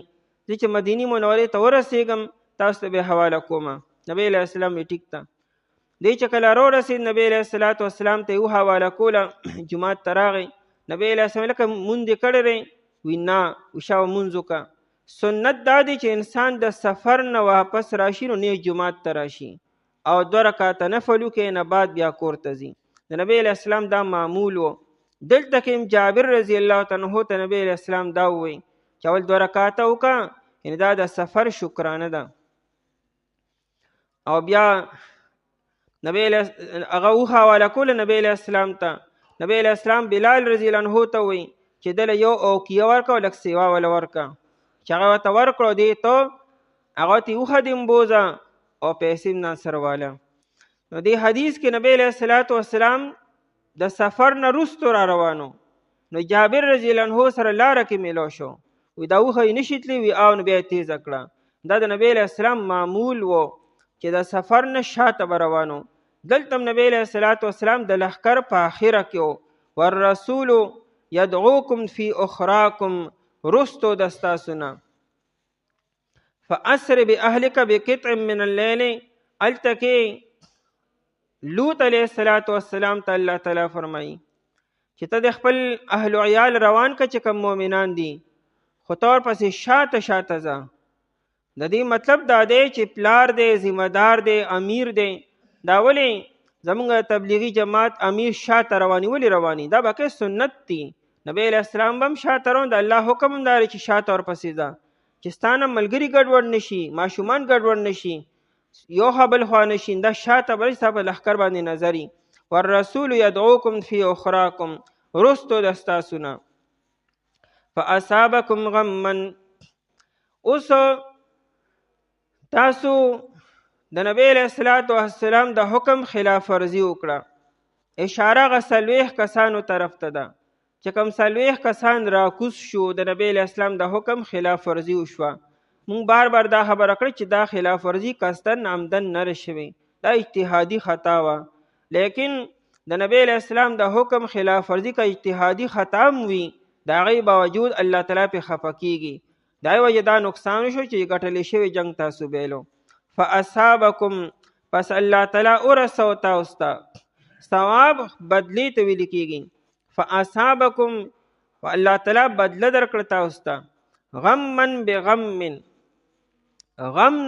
زه چې مدینې منورې ته ورسېږم تاسو ته به حواله کومه. نبی علیه السلام وایي ټیک ته. دی چې کله راورسېد نبی علیه السلام ته یې وحواله کوله، جومات ته راغی. نبی علیه السلام لکه مونځ دې کړی دی؟ وی نه. وي شا مونځ وکړه. سنت دا دی چې انسان د سفر نه واپس راشي نو نیک جومات ته راشي او 2 رکعاته نفل وکړي، نه بعد بیا کور ته ځي. د نبی علیه السلام دا معمول و. دلته کې جابر رضی الله عنه ته نبی علیه السلام دا ووایي چې اول 2 رکعاته وکړه، یعنې دا د سفر شکرانه ده. او بیا نبی هغه وحواله کوله نبی علیه السلام ته. نبی علیه السلام بلال رضی الله عنه ته وایي چې دله یو اوکیه ورکړه او لږ سیوا وله ورکړه. چې هغه ورته ورکړو دی ته هغه ته اوښه دې بوځه او پیسې هم سره واله. نو دې حدیث کې نبی علیه السلام د سفر نه وروستو را روانو. نو جابر رضی الله عنه سره لاره کې میلو شو. وی دا اوښه یې نشي تللی؟ وي او نو بیا یې تیزه کړه. دا د نبی علیه السلام معمول و چې د سفر نه شاته به روانو. دلته هم نبی علیه السلام د لښکر په آخره کې و. والرسول یدعوکم فی اخراکم، رستو دستاسونه. فاسر باهلک بقطع من اللیل. الته کې لوط علیه السلام ته الله تعالی فرمایي چې ته د خپل اهل و عیال روان که چې کوم مؤمنان دي، خو ته ورپسې شاته ځه. د دې مطلب دا دی چې پلار دی، ذمہ دار دی، امیر دی. دا ولې زمونږ تبلیغي جماعت امیر شاته رواني ولې رواني؟ دا بقیه سنت دی. نبی علیه السلام به هم شاته روان. د الله حکم هم دا دی چې شاته ورپسې ځه، چې ستا نه ملګري ګډوډ نشي، ماشومان ګډوډ نشي، یو خوا بل خوا نشي. دا شاته به ستا په لښکر باندې نظري. والرسول یدعوکم فی اخراکم، رستو دستاسونه. فاصابکم غما. اوس تاسو د نبی علیه السلام د حکم خلاف ورزي وکړه. اشاره هغه 40 کسانو طرف ته ده چې کوم 40 کسان راکوز شو د نبی علیه السلام د حکم خلاف ورزي وشوه. مونږ بار دا خبره کړې چې دا خلاف ورزي قصدن عمدن نه شوې، دا اجتهادي خطا وه. لیکن د نبی علیه السلام د حکم خلاف ورزي که اجتهادي خطا هم وي، د هغې باوجود الله تعالی پې خفه کېږي. د هغې وجې دا نقصان شو چې ګټلې شوی جنګ تاسو بیلو. فاصابکم، پس الله تعالی ورسو تاسو ته. ثواب بدلی ته ویل کېږي. فاصابکم، الله تعالی بدله درکړه تاسو ته. غمن بغم، غم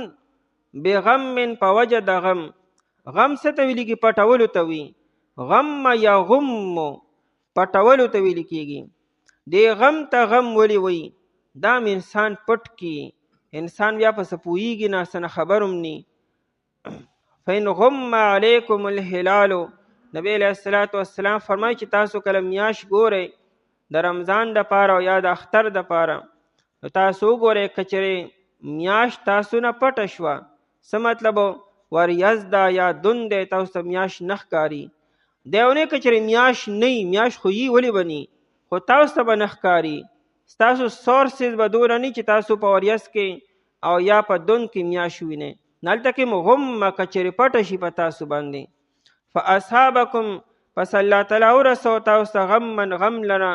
بغم په وجه د غم. غم څه ته ویل کېږي؟ پټولو ته وي. غم یغم، پټولو ته ویل کېږي. دې غم ته غم ولې وي؟ دا انسان پټ کی، انسان بیا پس پوهیږي نه، څه نه خبر هم نی. فین غم علیکم الهلال، نبی علیہ السلام فرمایي چې تاسو کله میاش ګورئ د رمضان دپاره او یا د اختر دپاره، نو تاسو وګورئ کچرې میاش تاسو نه پټه شوه، څه مطلب وریزده یا دون دی تاسو ته میاش نه ښکاري. دیونه کچرې میاش نه، میاش خو یي ولې بني، خو تاسو ته به نه ښکاري. ستاسو سورسز به دونه نه چې تاسو په وریځ کې او یا په دون کې میاش وینئ. هلته کې غمه کچرې پټه شي په تاسو باندې. فاصحابکم، پس الله تعالی ورسو تاسو ته غمن، غم لره.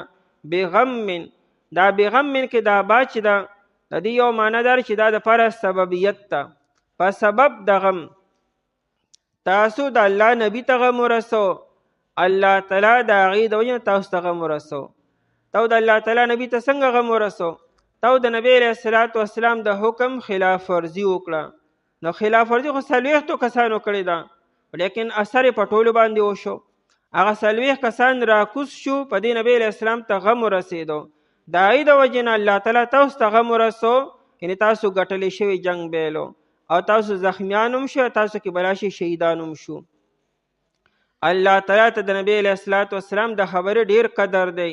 بغمن، دا بغمن کې دا با چې ده د دې یو معنی دار چې دا دپاره سببیت ده. په سبب د غم تاسو د الله نبي ته غم ورسو، الله تعالی د هغې د وجې نه تاسو ته غم ورسو. تو د الله تعالی نبی ته څنګه غم ورسو؟ تو د نبی علیه السلام د حکم خلاف ورزي وکړه. نو خلاف ورزي خو 40 کسانو کړې ده، لیکن اثر یې په ټولو باندې وشو. هغه 40 کسان راکوز شو، په دې نبی علیه السلام ته غم ورسېدو. د هغې د وجې نه الله تعالی تاسو ته غم ورسو، یعنې تاسو ګټلې شوي جنګ بیلو او تاسو زخمیان هم شو، تاسو کې بلا شي شهیدان هم شو. الله تعالی ته د نبی علیه السلام د خبرې ډیر قدر دی.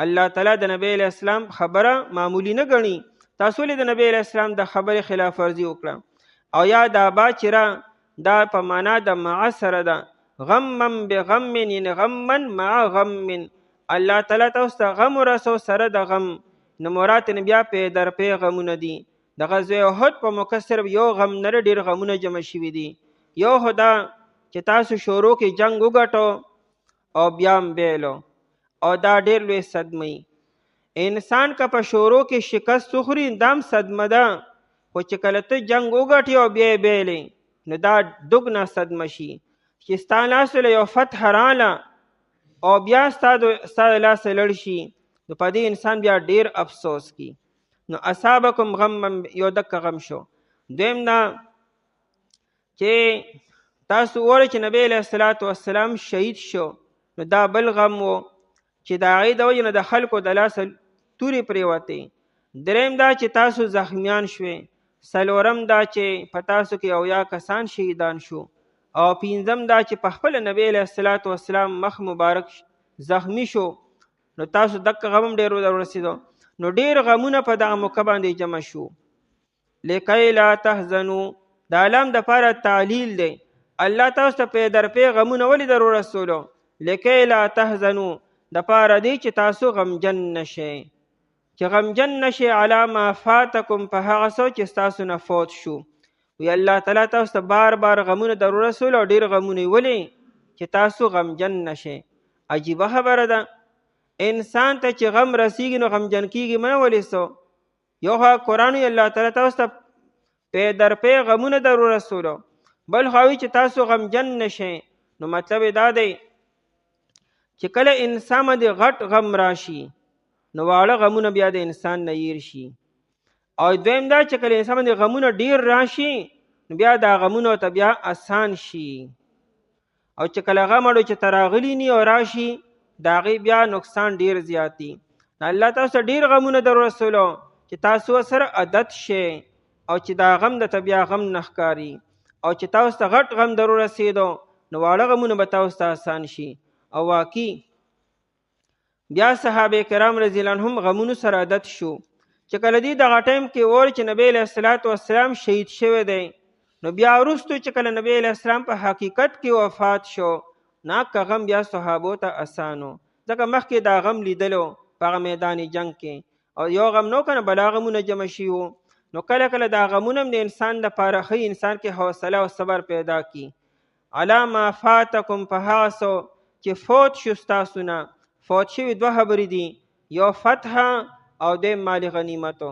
الله تعالی د نبی علیه السلام خبره معمولی نه ګڼي. تاسو ولې د نبی علیه السلام د خبرې خلاف ورزي وکړه؟ او یا دا با چې را دا په معنا د مع سره ده، غمم بغم، یعنی غمن مع غم. الله تعالی تاسو ته غم ورسو سره د غم، نو مراد نه بیا پی در پی غمونه دي. د غزوه احد په موقع صرف یو غم نه ډیر غمونه جمع شوي دي. یو خدا چې تاسو شروع کې جنگ وګټو او بیا هم بیلو، او دا ډیر لوی صدمه. انسان که په شروع کې شکست وخوري دام صدمه ده، خو چې کله ته جنگ وګټې او بیا یې بیلې نو دا دوګنه صدمه شي. چې ستا لاسه له یو فتح راله او بیا ستا د لاسه لړ شي، نو په دې انسان بیا ډیر افسوس کی. نو اصابکم غم، یو دکه غم شو. دویم دا چې تاسو وره چې نبی علیه السلام شهید شو، نو دا بل غم و چې د هغې د وجې نه د خلکو د لاسه تورې پرېوتې. دریم دا چې تاسو زخمیان شوې. څلورم دا چې په تاسو کې 90 کسان شهیدان شو. او پنځم دا چې په خپله نبی علیه السلام مخ مبارک زخمی شو، نو تاسو دکه غم هم ډېر ورسېدو. نو ډېر غمونه په دغه موقع باندې جمع شو. لکی لا تحزنو، دا لام د پاره تعلیل دی. الله تاسو ته پی در پی غمونه ولې در ورسولو؟ لکی لا تحزنو، د پاره دی چې تاسو غمجن نشئ. چې غمجن نشئ علی ما فاتکم، په هغه څه چې ستاسو نه فوت شو. وی الله تعالی تاسو ته بار بار غمونه در ورسولو، ډېر غمونه یې ولې چې تاسو غمجن نشئ. عجیبه خبره ده، انسان ته چې غم رسیږي نو غمجن کیږي منه ولې سو؟ یو خوا قرآن وی الله تعالی تاسو ته پی در پی غمونه در ورسولو، بل خوا وی چې تاسو غمجن نشئ. نو مطلب دا دی چې کله انسان باندې غټ غم راشي نو واړه غمونه بیا د انسان نه هیر شي. او دویم دا چې کله انسان باندې غمونه ډیر راشي نو بیا دا غمونه ته بیا آسان شي. او چې کله غم اړو چې تراغلی نی او راشي د هغې بیا نقصان ډیر زیات دي. الله تاسو ډیر غمونه در ورسولو چې تاسو سره عادت شئ، او چې دا غم د ته بیا غم نه ښکاري. او چې تاسو ته غټ غم در ورسېدو نو واړه غمونه به تاسو ته آسان شي. او واقعي بیا صحابه کرام رضی الله عنهم غمونو سره عادت شو. چې کله دی دغه ټایم کې اور چې نبی علیه السلام شهید شوی دی، نو بیا وروستو چې کله نبی علیه السلام په حقیقت کې وفات شو، ناکه غم بیا صحابو ته اسانو، ځکه مخکې دا غم لیدلو په هغه میدان جنگ کې. او یو غم نو کنه بلا غمونه جمع شي وو. نو کله کله دا غمونه هم د انسان دپاره ښه انسان کې حوصله او صبر پیدا کی. علی ما فاتکم، په هغه څه چې فوت شو ستاسو نه. فوت شوي دوه خبرې دي، یو فتح او د مال غنیمتو.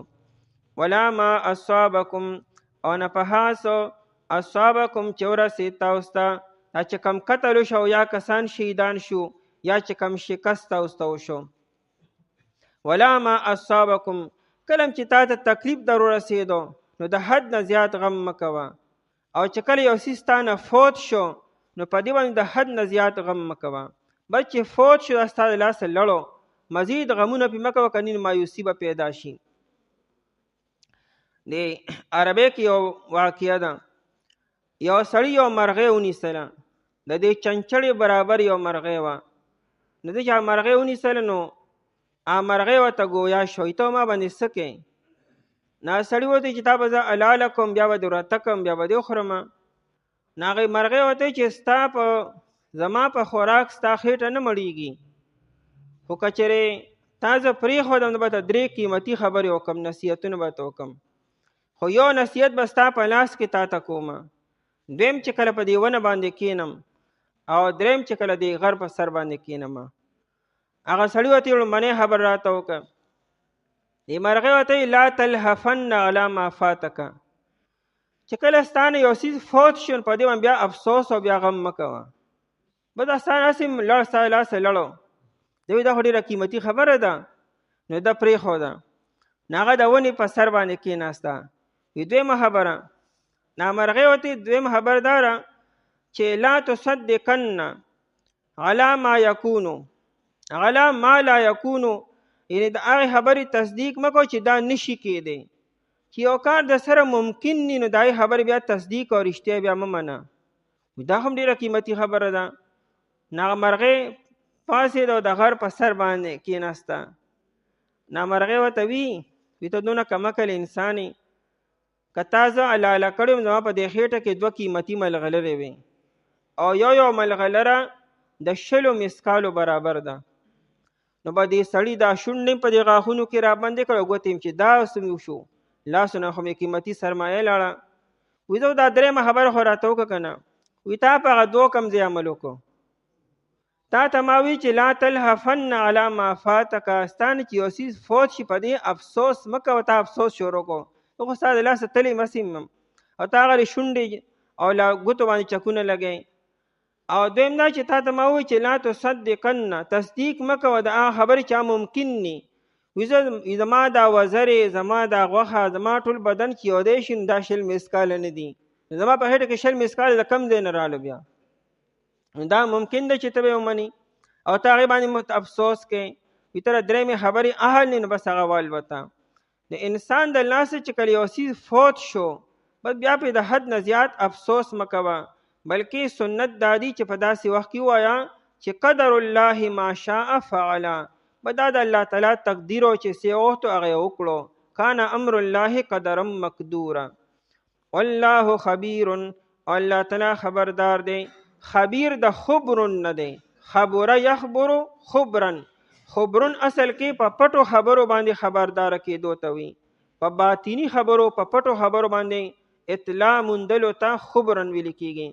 ولا ما اصابکم، او نه په هغه څه اصابکم چې ورسېد تاسو ته، دا چې کم قتل شو یا کسان شهیدان شو یا چې کم شکست تاسو ته وشو. ولا ما اصابکم، کله چې تا ته تکلیف در ورسېدو نو د حد نه زیات غم مه کوه. او چې کله یو څیز تا نه فوت شو نو په دې باندې د حد نه زیات غم مه کوه. بس چې فوت شو دا ستا د لاسه لړو، مزید غمونه پې مه کوه، که نه مایوسي به پیدا شي. د عربۍ کې یو واقعه ده، یو سړي یو مرغۍ ونیسله، د دې چنچړې برابر یو مرغۍ وه. نو ده چې مرغۍ ونیسله نو مرغۍ ورته ګویا شوی، ته ما باندې څه کوې؟ نو سړي ورته چې تا به زه حلاله کوم، بیا به دې ورته کړم، بیا به دې وخورم. نو هغې مرغۍ ورته چې ستا په زما په خوراک ستا خېټه نه مړېږي، خو که چېرې تا زه پرېښودم نو به ته 3 قیمتي خبرې وکړم، نصیحتونه به ته وکړم. خو یو نصیحت به ستا په لاس کې تا ته کوم، دویم چې کله په دې ونه باندې کښېنم، او دریم چې کله دې غر په سر باندې کښېنم. هغه سړي ورته لومړنۍ خبر راته وکړه. دې مرغۍ ورته لا تلهفن علی ما فاتک، چې کله ستا نه یو څیز فوت شو په دې باندې بیا افسوس او بیا غم مه کوه. بس دا ستا هسې لړ ستا لاسه لړو. دوی دا خو ډېره قیمتي خبره ده، نو ده پرېښوده. نو هغه د ونې په سر باندې کېناسته. وی دویمه خبره، مرغۍ ورته دویمه خبر دا ده چې لا تصدقن علی ما یکونو علی ما لا یکونو، یعنې د هغې خبرې تصدیق مه کوه چې دا نشي کېدی. چې یو کار د سره ممکن ني نو د هغې خبرې بیا تصدیق او رښتیا بیا مه منه. دا هم ډېره قیمتي خبره ده. نامرغۍ پاسېده او د غر په سر باندې کېناسته. نامرغۍ ورته وي ته دونه کمعقل انسان یې، که تا زه حلاله کړی یم زما په دې خېټه کې 2 قیمتي ملغلرې وي او یو ملغلره د 10 مسکالو برابر ده. نو به دې سړي دا شونډې په دې غاښونو کې رابندې کړ او ګوتې چې دا څه وشو، لاسونه خو مې قیمتي سرمایه لاړه. وي زه دا درېیمه خبره خو راته وکړه که نه. وي تا په هغه 2 کم ځای عمل وکړو. تا ته ما وی چې لا تلهفن علی ما فاتک، ستانه چې یو څیز فوت شي په دې افسوس مه کوه. تا افسوس شروع کړو، زه خو ستا د لاسه تلې مسیم او تا هغه شونډې او لا ګوتو باندې چکونه لګئ. او دویم دا چې تا ته ما وی چې لا تصدقن، تصدیق مه کوه د هغه خبرې چې ممکن ني. وي زما دا وزرې، زما دا غوښه، زما ټول بدن چې یو دی شي دا 10 مسکاله نه دي، زما په خېټه کې 10 مسکاله د کم ځای نه رالو. بیا دا ممکن ده چې ته به ومني او ته هغې باندې افسوس کوې. وي ته د درېیمې خبرې اهل نه، نو بس هغه والوته. د انسان د لاسه چې کله یو څیز فوت شو بس بیا پې د حد نه زیات افسوس مه کوه، بلکې سنت دا دی چې په داسې وخت کې ووایه چې قدر الله ما شاء فعل، به دا د الله تعالی تقدیر او چې څه وغوښتو هغه یې وکړو. کان امر الله قدرا مقدورا والله خبیر، او الله تعالی خبردار دی. خبیر د خبرن نه دی، خبره یخبرو خبرن. خبرن اصل کې په پټو خبرو باندې خبردار کېدو ته وي، په باطینی خبرو په پټو خبرو باندې اطلاع موندلو ته خبرن ویل کېږي.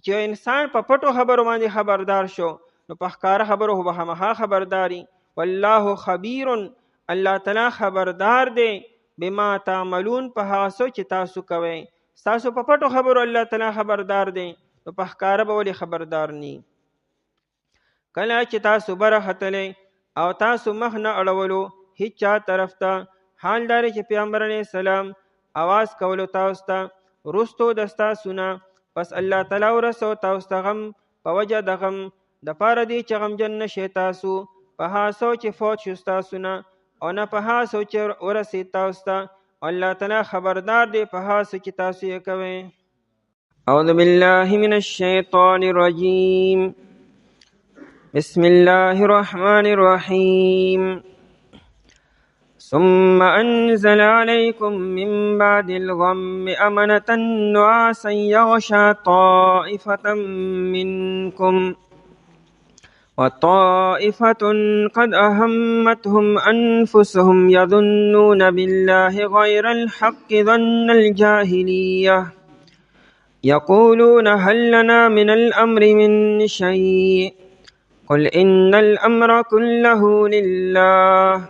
چې انسان په پټو خبرو باندې خبردار شو نو په ښکاره خبرو به خامخا خبرداري. والله خبیر، الله تعالی خبردار دی بما تعملون، په هغه څه چې تاسو کوئ. تاسو په پټو خبرو الله تعالی خبردار دی، نو په ښکاره به ولې خبردار ني. کله چې تاسو بره ختلی او تاسو مخ نه اړولو هیڅ چا طرف ته، حال دا چې پیغمبر علیه السلام आवाज کولو تاسو ته رستو د ستاسو نه، پس الله تعالی ورسو تاسو ته غم په وجه د غم د پاره دی چې غمجن نشئ تاسو په هغه څه چې فوت شو ستاسو نه، او نه په هغه څه چې ورسېد تاسو ته. الله تعالی خبردار دی په هغه څه چې تاسو یې کوئ. اعوذ بالله من الشیطان الرجیم، بسم الله الرحمن الرحیم. ثم أنزل عليكم من بعد الغم أمنة نعاسا يغشى طائفة منكم وطائفة قد أهمتهم أنفسهم يظنون بالله غير الحق ظن الجاهلية يقولون هل لنا من الأمر من شيء قل إن الأمر كله لله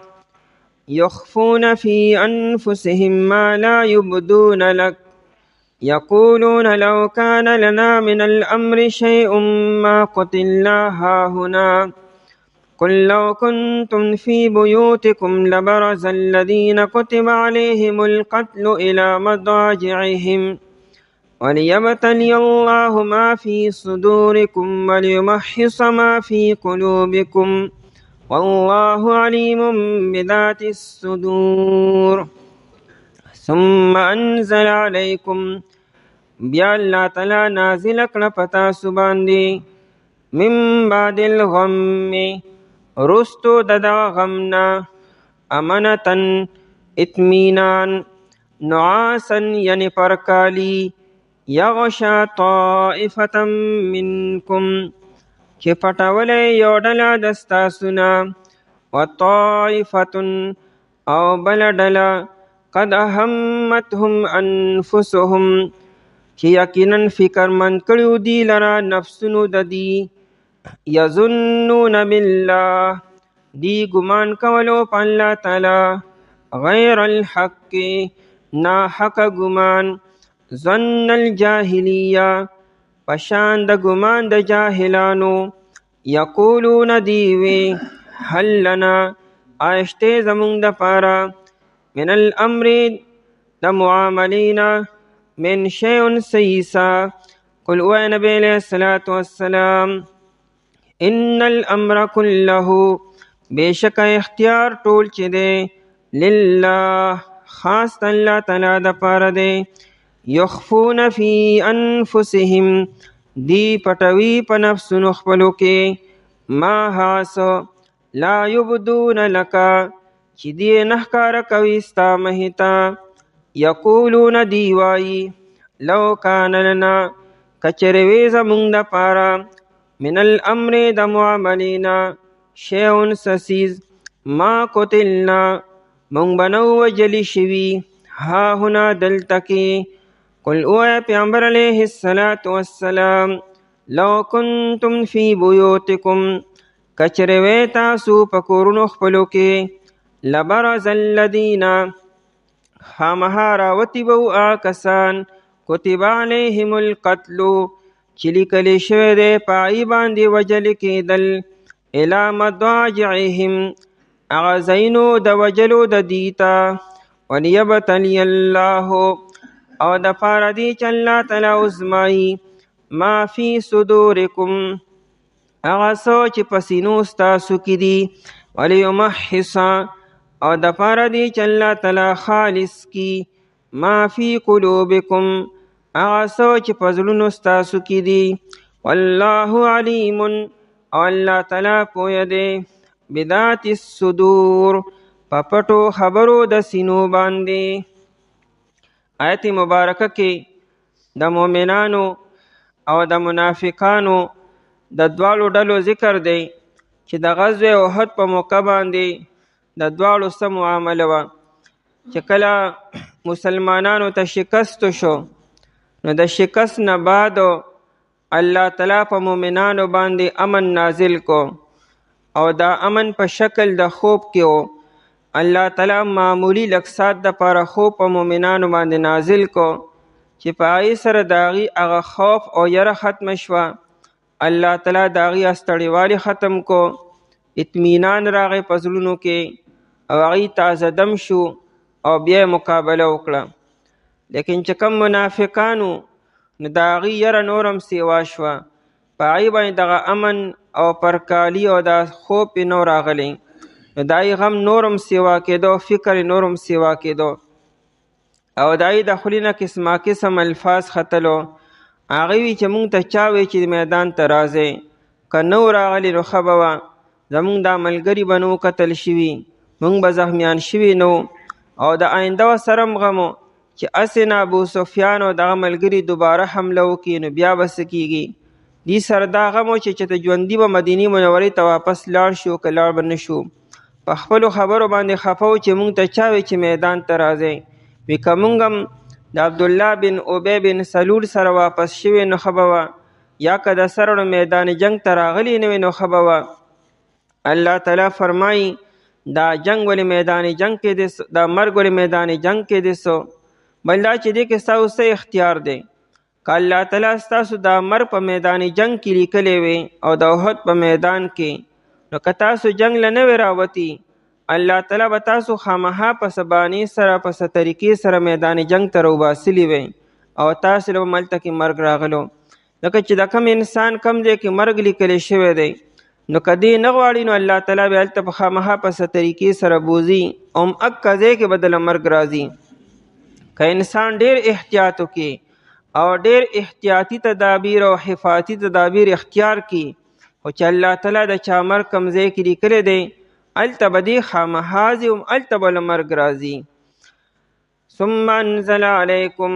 يخفون في أنفسهم ما لا يبدون لك يقولون لو كان لنا من الأمر شيء ما قتلنا هاهنا قل لو كنتم في بيوتكم لبرز الذين كتب عليهم القتل إلى مضاجعهم وليبتلي الله ما في صدوركم وليمحص ما في قلوبكم والله عليم بذات الصدور. ثم انزل عليكم، بیا الله تعالی نازل کړه پتا سو باندې من بعد الغم، رستو د غمنا، امنتن اطمینان، نعاسا یعنی پرکالی، یغشا طائفة منکم چې پټولی یو ډله د ستاسو نه، وطائفة او بله ډله قد اهمتهم انفسهم چې یقینا فکرمند کړي دي لره نفسونو د دي، یظنون بالله دی ګمان کولو په الله تعالی، غیر الحق ناحق ګمان، ظن الجاهلیه پشان د ګمان د جاهلانو، یقولون دیوی هل لنا آشته زمونږ د پاره، من الامر د معاملینا، من شیء سیسا، قل او نبی علیہ الصلاة والسلام ان الامر كله بیشک اختیار ټول چې دی لله خاص الله تعالی د پاره دی، یخفون فی انفسهم دی پټوي په نفسونو خپلو کې ما هاسو لا یبدون لکه چې دی نه ښکاره کوي ستا مخې ته یقولون دی وایي لو کان لنا کچرې وي زمونږ دپاره من الامر د معاملې نه شیون سسیز ما قتلنا مونږ به نه وژلي شوي ها هنا دلته کې قل اوه پیغمبر علیه الصلاة والسلام لو کنتم فی بیوتکم کچرې وی تاسو په کورونو خپلو کې لبرز الذین خامخا راوتي به هغه کسان کتب علیهم القتل چې لیکلی شوی دی په هغوی باندې وژلې کېدل الی مضاجعهم هغه ځایونو د وژلو د دوی ته ولیبتلی الله او د پاره دی چې الله تعالی ازمایي ما فی صدورکم هغه څه چې په سینو ستاسو کې دي ولیمحص او د پاره دی چې الله تعالی خالص کی ما فی قلوبکم هغه څه چې په زړونو ستاسو کې دي والله علیم او الله تعالی پوهه دی بذات الصدور په پټو خبرو د سینو باندې. آیت مبارکه کې د مؤمنانو او د منافقانو د دواړو ډلو ذکر دی چې د غزوه احد په موقع باندې د دواړو څه معامله وه چې کله مسلمانانو ته شکست شو نو د شکست نه بعد الله تعالی په مؤمنانو باندې امن نازل کو او دا امن په شکل د خوب کې و. الله تعالی معمولی لکسات د پاره خوب په مؤمنانو باندې نازل کو چې په هغې سره د هغې هغه خوف او یره ختمه شوه. الله تعالی د هغې استړیوالي ختم کو اطمینان راغی په زړونو کې او هغوی تازه دم شو او بیا مقابله وکړه. لیکن چې کم منافقانو نو د هغوی یره نورم سیوا شوه په هغوی باندې دغه امن او پرکالي او د خوب یې نو راغلی نو د هغوی غم نورم سیوا کېدو فکر یې نورم سیوا کېدو او د هغوی د خولې نه قسمه قسم الفاظ ختلو. هغوی وي چې مونږ ته چا وی چې میدان ته راځئ که نو راغلی نو ښه به وه زمونږ دا ملګري به نو قتل شوي مونږ به زخمیان شوي نو او د آینده سره هم غم چې هسې نه ابو سفیان او دغه ملګري دوباره حمله وکړي نو بیا به څه کېږي. دې سره دا غم و چې ته ژوندي به مدینې منورې ته واپس لاړ شو که لاړ به نه شو. په خپلو خبرو باندې خفه و چې مونږ ته چا وی چې میدان ته راځئ وي که مونږ هم د عبدالله بن ابی بن سلول سره واپس شوي نو ښه به وه یا که د سره میدان جنگ ته راغلی نه وي نو ښه به وه. الله تعالی فرمایي دا جنگ ولې میدان جنگ کې دی دا مرګ ولې میدان جنگ کې دی سو بل دا چې دې کې ستاسو څه اختیار دی که الله تعالی ستاسو دا مرګ په میدان جنگ کې لیکلی وي او د احد په میدان کې نو که تاسو جنگ له نه وی راوتي الله تعالی به تاسو خامخا په څه بانې سره په څه طریقې سره میدان جنگ ته راوباسلي وی او تاسو له به ملته کې مرګ راغلو. لکه چې د کم انسان کم ځای کې مرګ لیکلی شوی دی نو که دې نه غواړي نو الله تعالی به هلته په خامخا په څه طریقې سره بوځي او اکه ځای کې به دله مرګ راځي. که انسان ډیر احتیاط وکړي او ډیر احتیاطي تدابیر او حفاظتي تدابیر اختیار کړي خو چې الله تعالی د چا مرګ کوم ځای کې لیکلی دی هلته به دې خامخا ځي هلته به له مرګ راځي. ثم انزل علیکم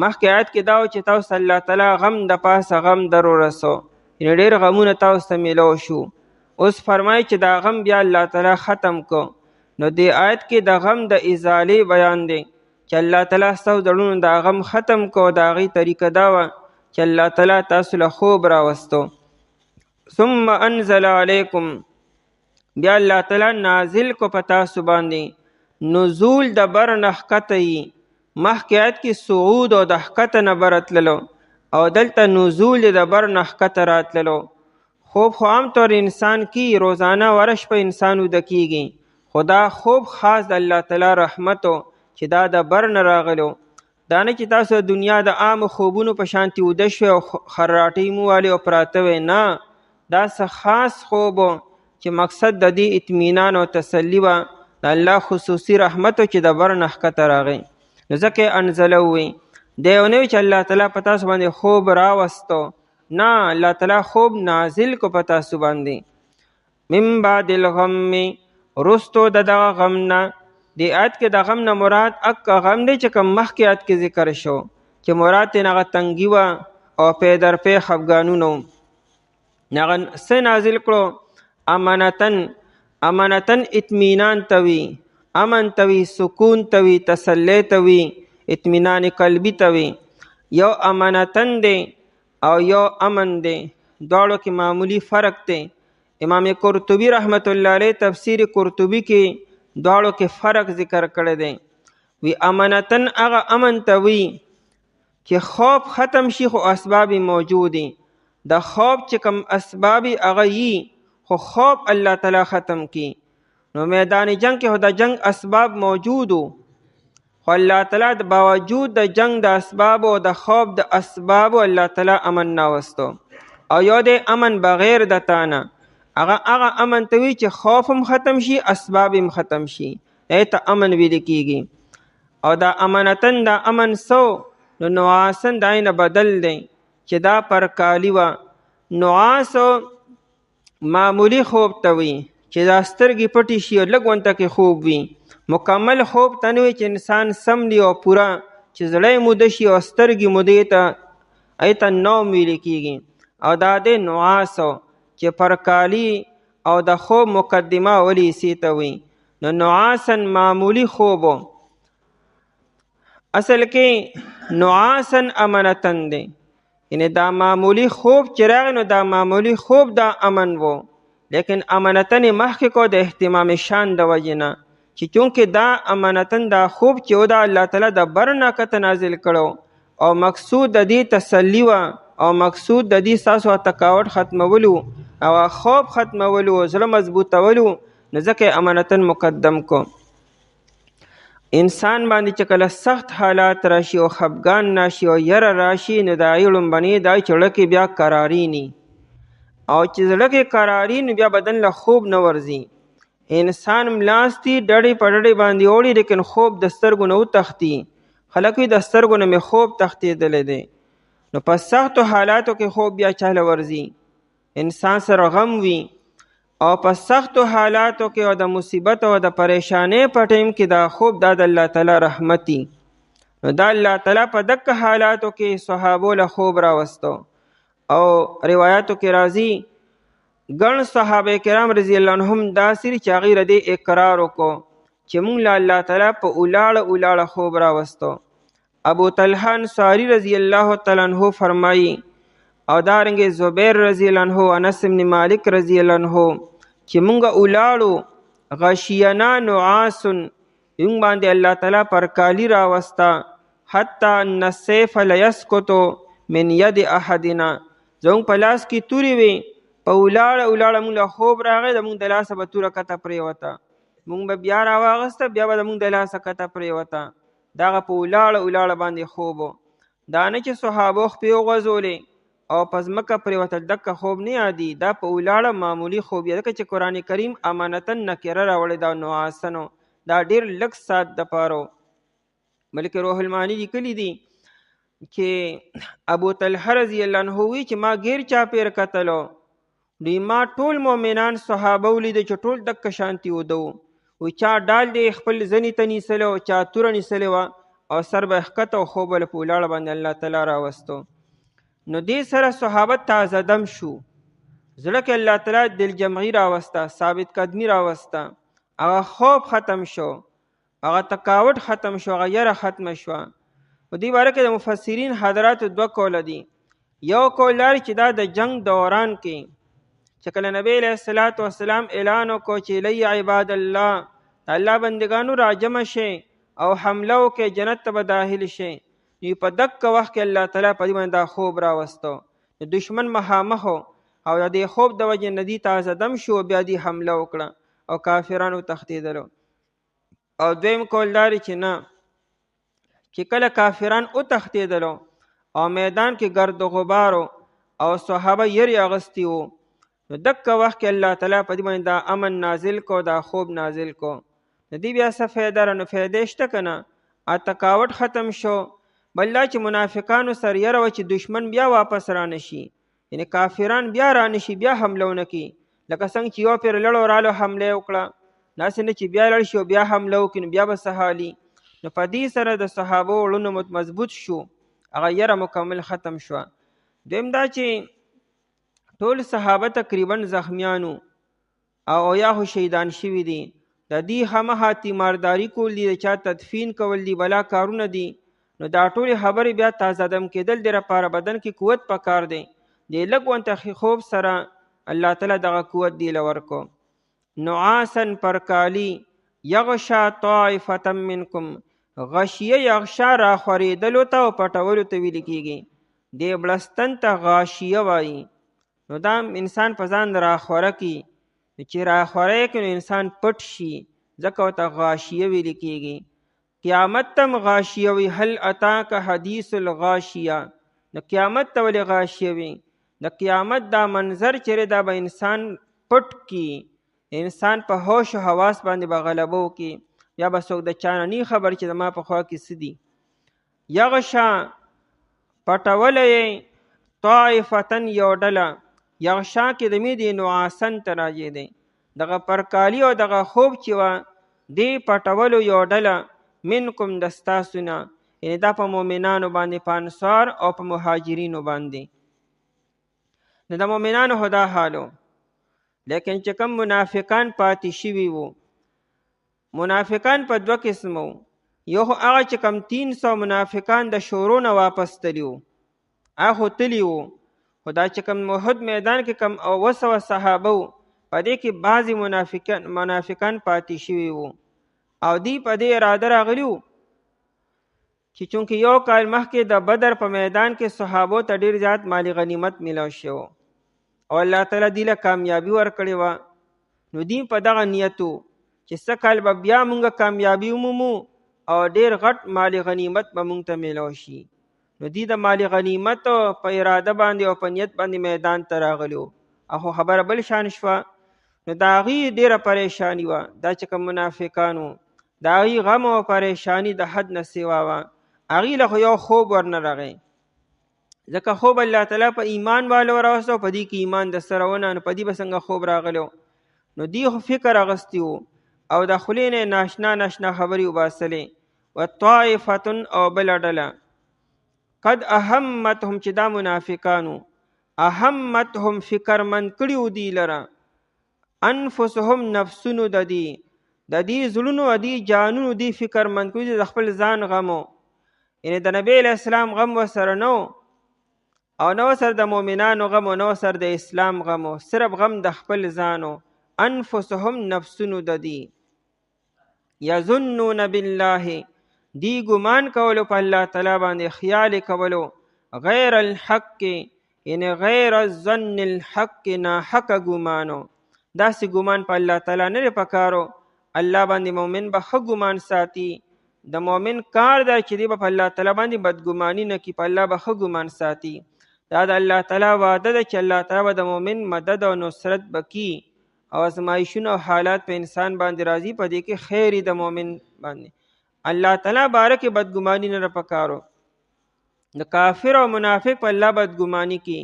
مخکې آیت کې دا و چې تاسو الله تعالی غم د پاسه غم در ورسو یعنې ډېر غمونه تاسو ته میلو شو. اوس فرمایي چې دا غم بیا الله تعالی ختم کو نو دې آیت کې د غم د ازالې بیان دی چې الله تعالی ستاسو دړونو دا غم ختم کو د هغې طریقه دا وه چې الله تعالی تاسو له خوب راوستو. ثم انزل علیکم بیا الله تعالی نازل کو په تاسو باندې نزول د بر نه ښکته یي. مخکې آیت کې صعود او د ښکته نه بره تللو او دلته نزول د بر نه ښکته راتللو. خوب خو عام طور انسان کی روزانه ورش په انسان وده کیږي خو دا خوب خاص د الله تعالی رحمتو چې دا د بر نه راغلو. دا نه چې تاسو دنیا د عام خوبونو په شانتي وده شوي او خراټۍ مو والي او پراته وی نه دا څه خاص خوب چې مقصد د دې اطمینان او تسلی وه د الله خصوصي رحمتو چې د بر نه ښکته راغی نو ځکه انزله ووی دی یو نه وي چې الله تعالی په تاسو باندې خوب راوستو نه الله تعالی خوب نازل کو په تاسو باندې من بعد الغم رستو د دغه غم نه. د آیت کې د غم نه مراد اک غم دی چې کوم مخکې آیت کې ذکر شو چې مراد یې هغه تنګي وه او پی در پی خفګانونه وو. هغه څه نازل کړو امانتن اطمینان ته وي، امن ته وي، سکون ته وي، تسلی ته وي، اطمینان قلبي ته وي. یو امانتن دی او یو امن دی، دواړو کې معمولی فرق دی. امام قرطبي رحمت الله علیه تفسیر قرطبي کې دواړو کې فرق ذکر کړی دی. وی امانتن هغه امن ته وي چې خوف ختم شي خو اسباب موجودي. د خوف چې کوم اسباب هغه یي خو خوف الله تعالی ختم کی. نو میدان جنگ کې د جنگ اسباب موجودو خو الله تعالی د باوجود د جنگ د اسباب او د خوف د اسباب الله تعالی امن ناوستو. او یو د امن بغیر د تانه هغه امن ته وي چې خوف هم ختم شي اسباب هم ختم شي، ایته امن ویل کیږي. او دا امانتن دا امن سو نو نعاسن دا نه بدل دی چې دا پر کالی و. نعاس معمولی خوب ته وي چې دا سترګې پټې شي او لږ ونته کې خوب وي. مکمل خوب ته نه وي چې انسان سم دی او پوره چې زړه موده شي او سترګې مودې ته ایته نوم ویل کیږي. او دا د نعاس چې پرکالی او د خوب مقدمه ولی سی ته وي. نو نعاسن معمولی خوب اصل کې نعاسن امانتن دی، یعنی دا معمولی خوب چې راغی نو دا معمولی خوب دا امن وو، لیکن امانتن مخکې کو د اهتمام شان د وجې نه چې چونکې دا امانتن دا خوب چې و دا الله تعالی د بر نه کته نازل کړو او مقصود د دې تسلی و او مقصود د دې ستاسو تکاوت ختمولو او خوب ختمولو او زړه مضبوطولو، نو ځکه امانتن مقدم کو. انسان باندې چې کله سخت حالات راشي او خفګان راشي او یره راشي نو د هغې لومبنۍ دا چې زړه کې بیا قراري ني، او چې زړه کې قراري نو بیا بدن له خوب نه ورځي. انسان ملاستي ډډې په ډډې باندې اوړي لیکن خوب د سترګو نه وتښتي. خلک وي د سترګو نه مې خوب تښتېدلی دی. نو په سختو حالاتو کې خوب بیا چاله ورځي، انسان سره غم وي او په سختو حالاتو کې او د مصیبت او د پریشانۍ په ټیم کې دا خوب دا د الله تعالی رحمتي. نو دا الله تعالی په دک حالاتو کې صحابو له خوب راوستو. او روایاتو کې راځي ګڼ صحابه کرام رضی الله عنهم داسې چې هغوی ردې اقرار وکړو چې موږ له الله تعالی په ولاړه خوب راوستو. ابو طلحه انصاري رضی الله تعالی عنہ فرمایي او دارنګه زبیر رضی الله عنه، انس بن مالک رضی الله عنه چې مونږ اولاړو غشینا نعاس یون باندې الله تعالی پر کالی راوستا حتی ان السيف ليسقط من يد احدنا. زموږ په لاس کې توري وي په اولاړه مونږ له خوب راغی د مونږ د لاسه به توره کته پرېوته، مونږ به بیا راواغسته بیا به د مونږ د لاسه کته پرېوته. دغه په اولاړه باندې خوب دا نه چې صحابو خپې وغځولې او په ځمکه پرېوتل، دکه خوب نه یادي، دا په اولاړه معمولی خوب یې. ځکه چې قرآن کریم امانتن نکره راوړی دا نعاسنو دا ډېر لږ ساعت دپاره. بلکې روح المعانی لیکلي دي چې ابو طلحه رضی الله عنه وی چې ما غیر چاپېر کتلو دوی ما ټول مؤمنان صحابه ولیده چې ټول دکه شانتي ودو، وی چا ډال دی خپل زنی ته نیسلی و، چا توره نیسلی وه او سر به ښکته و خوب به په ولاړه باندې الله تعالی راوستو. نو دې سره صحابه تازه دم شو، زړه کې الله تعالی دل جمعي راوسته، ثابت قدمي راوسته، هغه خوب ختم شو، هغه تکاوت ختم شو، هغه یره ختم شوه. په دې باره کې د مفسرین حضرات دوه قوله دي. یو قول لري چې دا د جنگ دوران کې چې کله نبی علیه الصلاۃ والسلام اعلان وکړو چې لی عباد الله الله بندگانو راجمع شي او حمله وکړي جنت ته به داخل شي، نو په دکه وخت کې الله تعالی په دې باندې دا خوب راوستو. د دشمن مخامخ او د دې خوب د وجې نه دي تازه دم شو، بیا دې حمله وکړه او کافرانو تښتېدلو. او دویم قول داري چې نه، چې کله کافران وتښتېدلو او میدان کې ګرد و غبارو او صحابه یری اغستی وو، نو دکه وخت کې الله تعالی په دې باندې دا امن نازل کو، دا خوب نازل کو. د دې بیا څه فایده را؟ نو فایده شته که نه؟ تکاوت ختم شو. بل دا چې منافقانو سر یره وه چې دشمن بیا واپس را نشي، یعنی کافران بیا رانشي، بیا حمله ونه کړي. لکه څنګه چې یو پیر لړو رالو حمله وکړه، داسې نه چې بیا لړ شي او بیا حمله وکړي، نو بیا به څه حالي. نو په دې سره د صحابو وړونه مضبوط شو، هغه یره مکمل ختم شوه. دویم دا چې ټول صحابه تقریبا زخمیانو او یا خو شهیدان شوي دي. د دې همه تیمارداري کول دي، د چا تدفین کول دي، بلا کارونه دي. نو دا ټولې خبرې بیا تازه دم کېدل د لپاره بدن کې قوت پکار دی. د لږ ونته خوب سره الله تعالی دغه قوت دی لورکو. نعاسا پرکالی یغشا طائفه منکم، غشیه یغشا را خوریدلو ته او پټولو ته ویل کېږي. د بړستن ته غاشیه وایي. نو دا انسان په ځان راخوره کی، چې راخوره کی نو انسان پټ شي، ځکه ورته غاشیه ویل کېږي. قیامت تم غاشیه وي، هل اتاک حدیث الغاشیه. نو قیامت ته ولې غاشیه وي؟ د قیامت دا منظر چې دا به انسان پټ کی، انسان په هوش و حواس باندې به غلبه وکړي، یا به څوک د چانه نی خبر چې زما په خوا کې څه دي. یغشا پټولی، طائفتن یو ډله، یغشا کې د مې د نعاسن ته راجع دی. دغه پرکالی او دغه خوب چې وه دې پټولو یو ډله منکم د ستاسو نه، یعنې دا په مؤمنانو باندې، په انصار او په مهاجرینو باندې. نو د مؤمنانو خو دا حالو. لیکن چې کوم منافقان پاتې شوي وو، منافقان په دوه قسم وو. یو خو هغه چې کوم 300 منافقان د شورو نه واپس تلي وو، هغه خو تلي وو. خو دا چې کوم احد میدان کې کوم 200 صحابه وو، په دې کې بعضې منافقان پاتې شوي وو. او دی په دې اراده راغلي وو چې چونکې یو کال مخکې د بدر په میدان کې صحابو ته ډېر زیات مالی غنیمت میلاو شو او الله تعالی دی له کامیابي ورکړې وه. نو دی په دغه نیت وو چې څه کال به بیا مونږ کامیابي ومومو او ډېر غټ مالی غنیمت به مونږ ته میلاو شي. نو دی د مالی غنیمت په اراده باندې او په نیت باندې میدان ته راغلي وو. او خبره بل شان شوه. نو د هغې ډېره پریشاني وه. دا چې کوم منافقان وو، د هغې غم او پریشاني د حد نه سوا وه. هغې له خو یو خوب ورنه راغی، ځکه خوب الله تعالی په ایمان والو راوستو، په دې کې ایمان د سره ونه، نو په دې به څنګه خوب راغلی. نو دی خو فکر اغستی وو او د خولې نه ناشنا ناشنا خبرې وباسلې. وطائفتن او بله ډله، قد اهمتهم، چې دا منافقانو، اهمتهم فکرمند کړي وو دی لره، انفسهم نفسونو د دې زړونو د دې جانونو دی فکرمند کړي د خپل ځان غمو. یعنې د نبی علیه السلام غم ورسره نه و او نه ورسره د مؤمنانو غم او نه ورسره د اسلام غم و، صرف غم د خپل ځانو. انفسهم نفسونو د دې. یظنون بالله، دی ګمان کولو په الله تعالی باندې، خیال کولو غیر الحق، یعنی غیر الظن الحق، ناحق ګمانو. داسې ګمان په الله تعالی نه دی پکارو. الله باندې مؤمن به ښه ګمان ساتي. د مؤمن کار دا چې دی به په الله تعالی باندې بدګماني نه کړي، په الله به ښه ګمان ساتي. دا د الله تعالی وعده ده چې الله تعالی به د مؤمن مدد او نصرت به کړي او ازمایښونه او حالات په انسان باندې راځي، په دې کې خیر د مؤمن باندې. الله تعالی باره کې بدګماني نه پکارو. د کافر او منافق په الله بدګماني کی،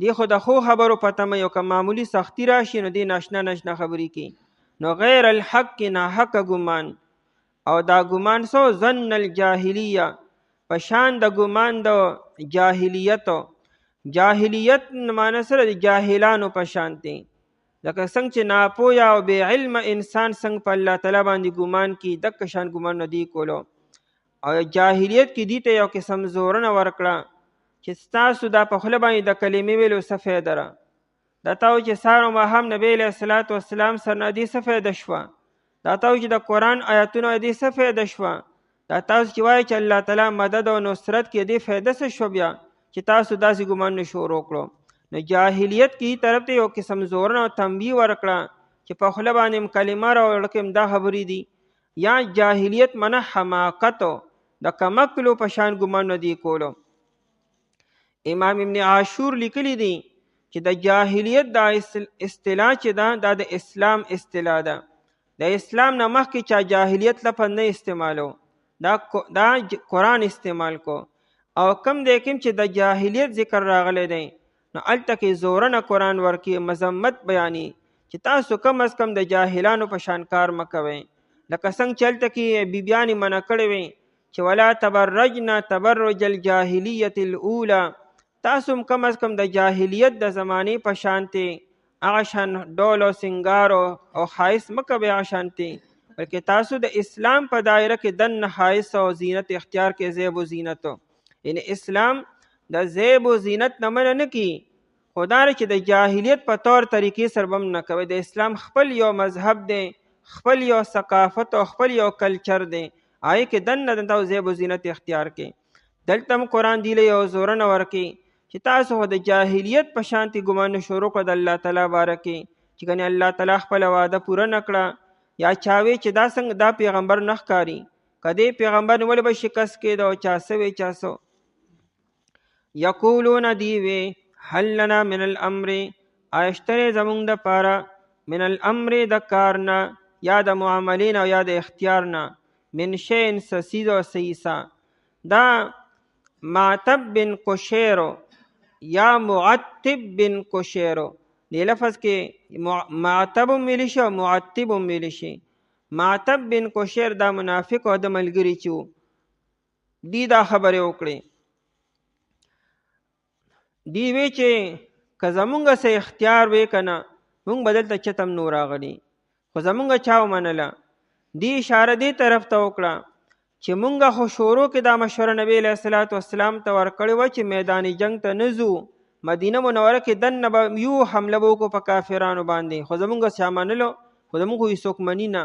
دی خو د خو خبرو په تمه یو که معمولی سختی راشي نو دی ناشنا ناشنا خبرې کی. نو غیر الحق، ناحق ګمان. او دا ګمان سو ظن الجاهلیه، په شان د ګمان د جاهلیت. جاهلیت معنی سره د جاهلانو په شان دی. لکه څنګه چې ناپوهه او بې علم انسان څنګه په الله تعالی باندې ګمان کی، دغه شان ګمان نه دی کولو. او جاهلیت کې دې ته یو قسم زورنه ورکړه چې ستاسو دا په خوله باندې د کلمې ویلو څه فایده ده. دا تاسو چې سهار او ماښام نبی علیه الصلاة والسلام سره نه دې څه فایده شوه. دا تاسو چې د قرآن آیاتونه دې څه فایده شوه. دا تاسو چې وایي چې الله تعالی مدد او نصرت کې دې فایده څه شو بیا چې تاسو داسې ګمان شروع کړو. نو جاهلیت کې طرف ته یو قسم زورنه او تنبیه ورکړه چې په خوله باندې کلمه راوړکم دا خبرې دي. یا جاهلیت منه حماقت د کمکلو په شان ګمان نه دی کولو. امام ابن عاشور لیکلی دی چې د جاهلیت دا اصطلاح چې ده دا د اسلام اصطلاح ده. د اسلام نه مخکې چا جاهلیت لفظ نه استعمالو، دا قرآن استعمال کو. او کم دی کوم چې د جاهلیت ذکر راغلی دی نو هلته کې زورنه قرآن ورکي، مذمت بیاني چې تاسو کم از کم د جاهلانو په شان کار مه کوئ. لکه څنګه چې هلته کې بیبیانې منع کړې وې چې ولا تبرجنا تبرج الجاهلیت الاولی، تاسو هم کم از کم د جاهلیت د زمانې په شانتې هغه شان ډول او سنګار او ښایست مه کوئ هغه شانتې، بلکې تاسو د اسلام په دایره کې دننه ښایست او زینت اختیار کې، زیب و زینت. یعنی اسلام د زیب و زینت نه منع نه کي، خو دا چې د جاهلیت په طور طریقې سره به هم نه کوئ. د اسلام خپل یو مذهب دی، خپل یو ثقافت او خپل یو کلچر دی، هغې کې دننه د زیب و زینت اختیار کې. دلته هم قرآن دی له یو زورنه ورکي چې تاسو د جاهلیت په شانتې ګمان شروع کړه د الله تعالی باره کې، چې ګنې الله تعالی خپله وعده پوره نه کړه، یا چاوي چې دا څنګه دا پیغمبر نه ښکاري، که دې پیغمبر ولې به شکست کېده او چا سوی چا سو. یقولون دیوی هل لنا من الامر، آیشتره زمونږ د پاره من الامر د کارنا یا د معاملین او یا د اختیارنا، من شین سسید و سیسا. دا معتب بن قشیرو یا معتب بن قشیرو، دی لفظ کې معتب ویلی شي او معتب ویلی شي. معتب بن قشیر دا منافق او د ملګري چې وو، دی دا خبرې وکړې، دی وی چې که زمونږ څه اختیار وی که نه مونږ به دلته چتم نو راغلي، خو زمونږ چا ومنله. دی اشاره دې طرف ته وکړه چې مونږ خو شروع کې دا مشوره نبی علیه الصلاۃ والسلام ته ورکړې وه چې میدان جنگ ته نه ځو، مدینه منوره کې دننه به یو حمله به وکړو په کافرانو باندې، خو زمونږ چا منلو، خو زمونږ خو هېڅوک مني نه.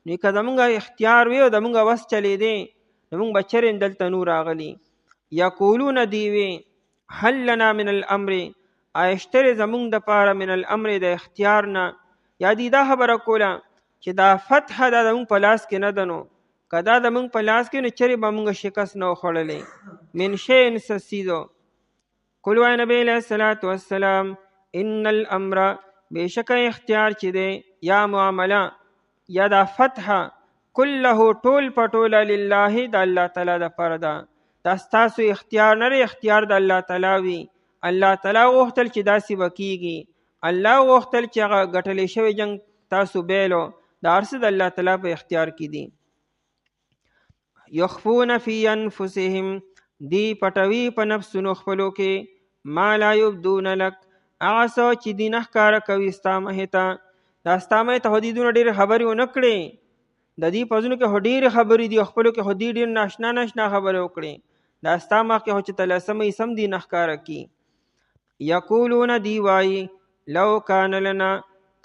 نو که زمونږ اختیار وي او زمونږ وس چلېدی نو مونږ به چرې دلته نو راغلي. یقولون دیوی هل لنا من الامر، آیشترې زمونږ د پاره من الامر د اختیار نه، یا دی دا خبره کوله چې دا فتح دا زمونږ په لاس کې نه ده، نو که دا زمونږ په لاس کې نو چرې به مونږ شکست نه وخوړلی. من شین سسیدو، قل وای نبی علیہ الصلوۃ والسلام ان الامر، بېشکه اختیار چې دی یا معامله یا دا فتح کله ټول پټوله لله د الله تعالی دپاره ده. دا ستاسو اختیار نه دی، اختیار د الله تعالی وي. الله تعالی غوښتل چې داسې به کېږي، الله غوښتل چې هغه ګټلی شوی جنګ تاسو بیلو، دا هر څه د الله تعالی په اختیار کې دي. یخفون فی انفسهم، دی پټوي په نفسونو خپلو کې، ما لا یبدون لک، هغه څه چې دی نه ښکاره کوي ستا مخې ته. دا ستا مخې ته خو دې دونه ډېرې خبرې ونه کړې، د دې په ځینو کې خو ډېرې خبرې دي، خپلو کې خو دې ډېر ناشنا ناشنا خبرې وکړې، دا ستا مخ کې خو چې تلسمه سم دي نه ښکاره کي. یقولون دی وایي لو کان لنا،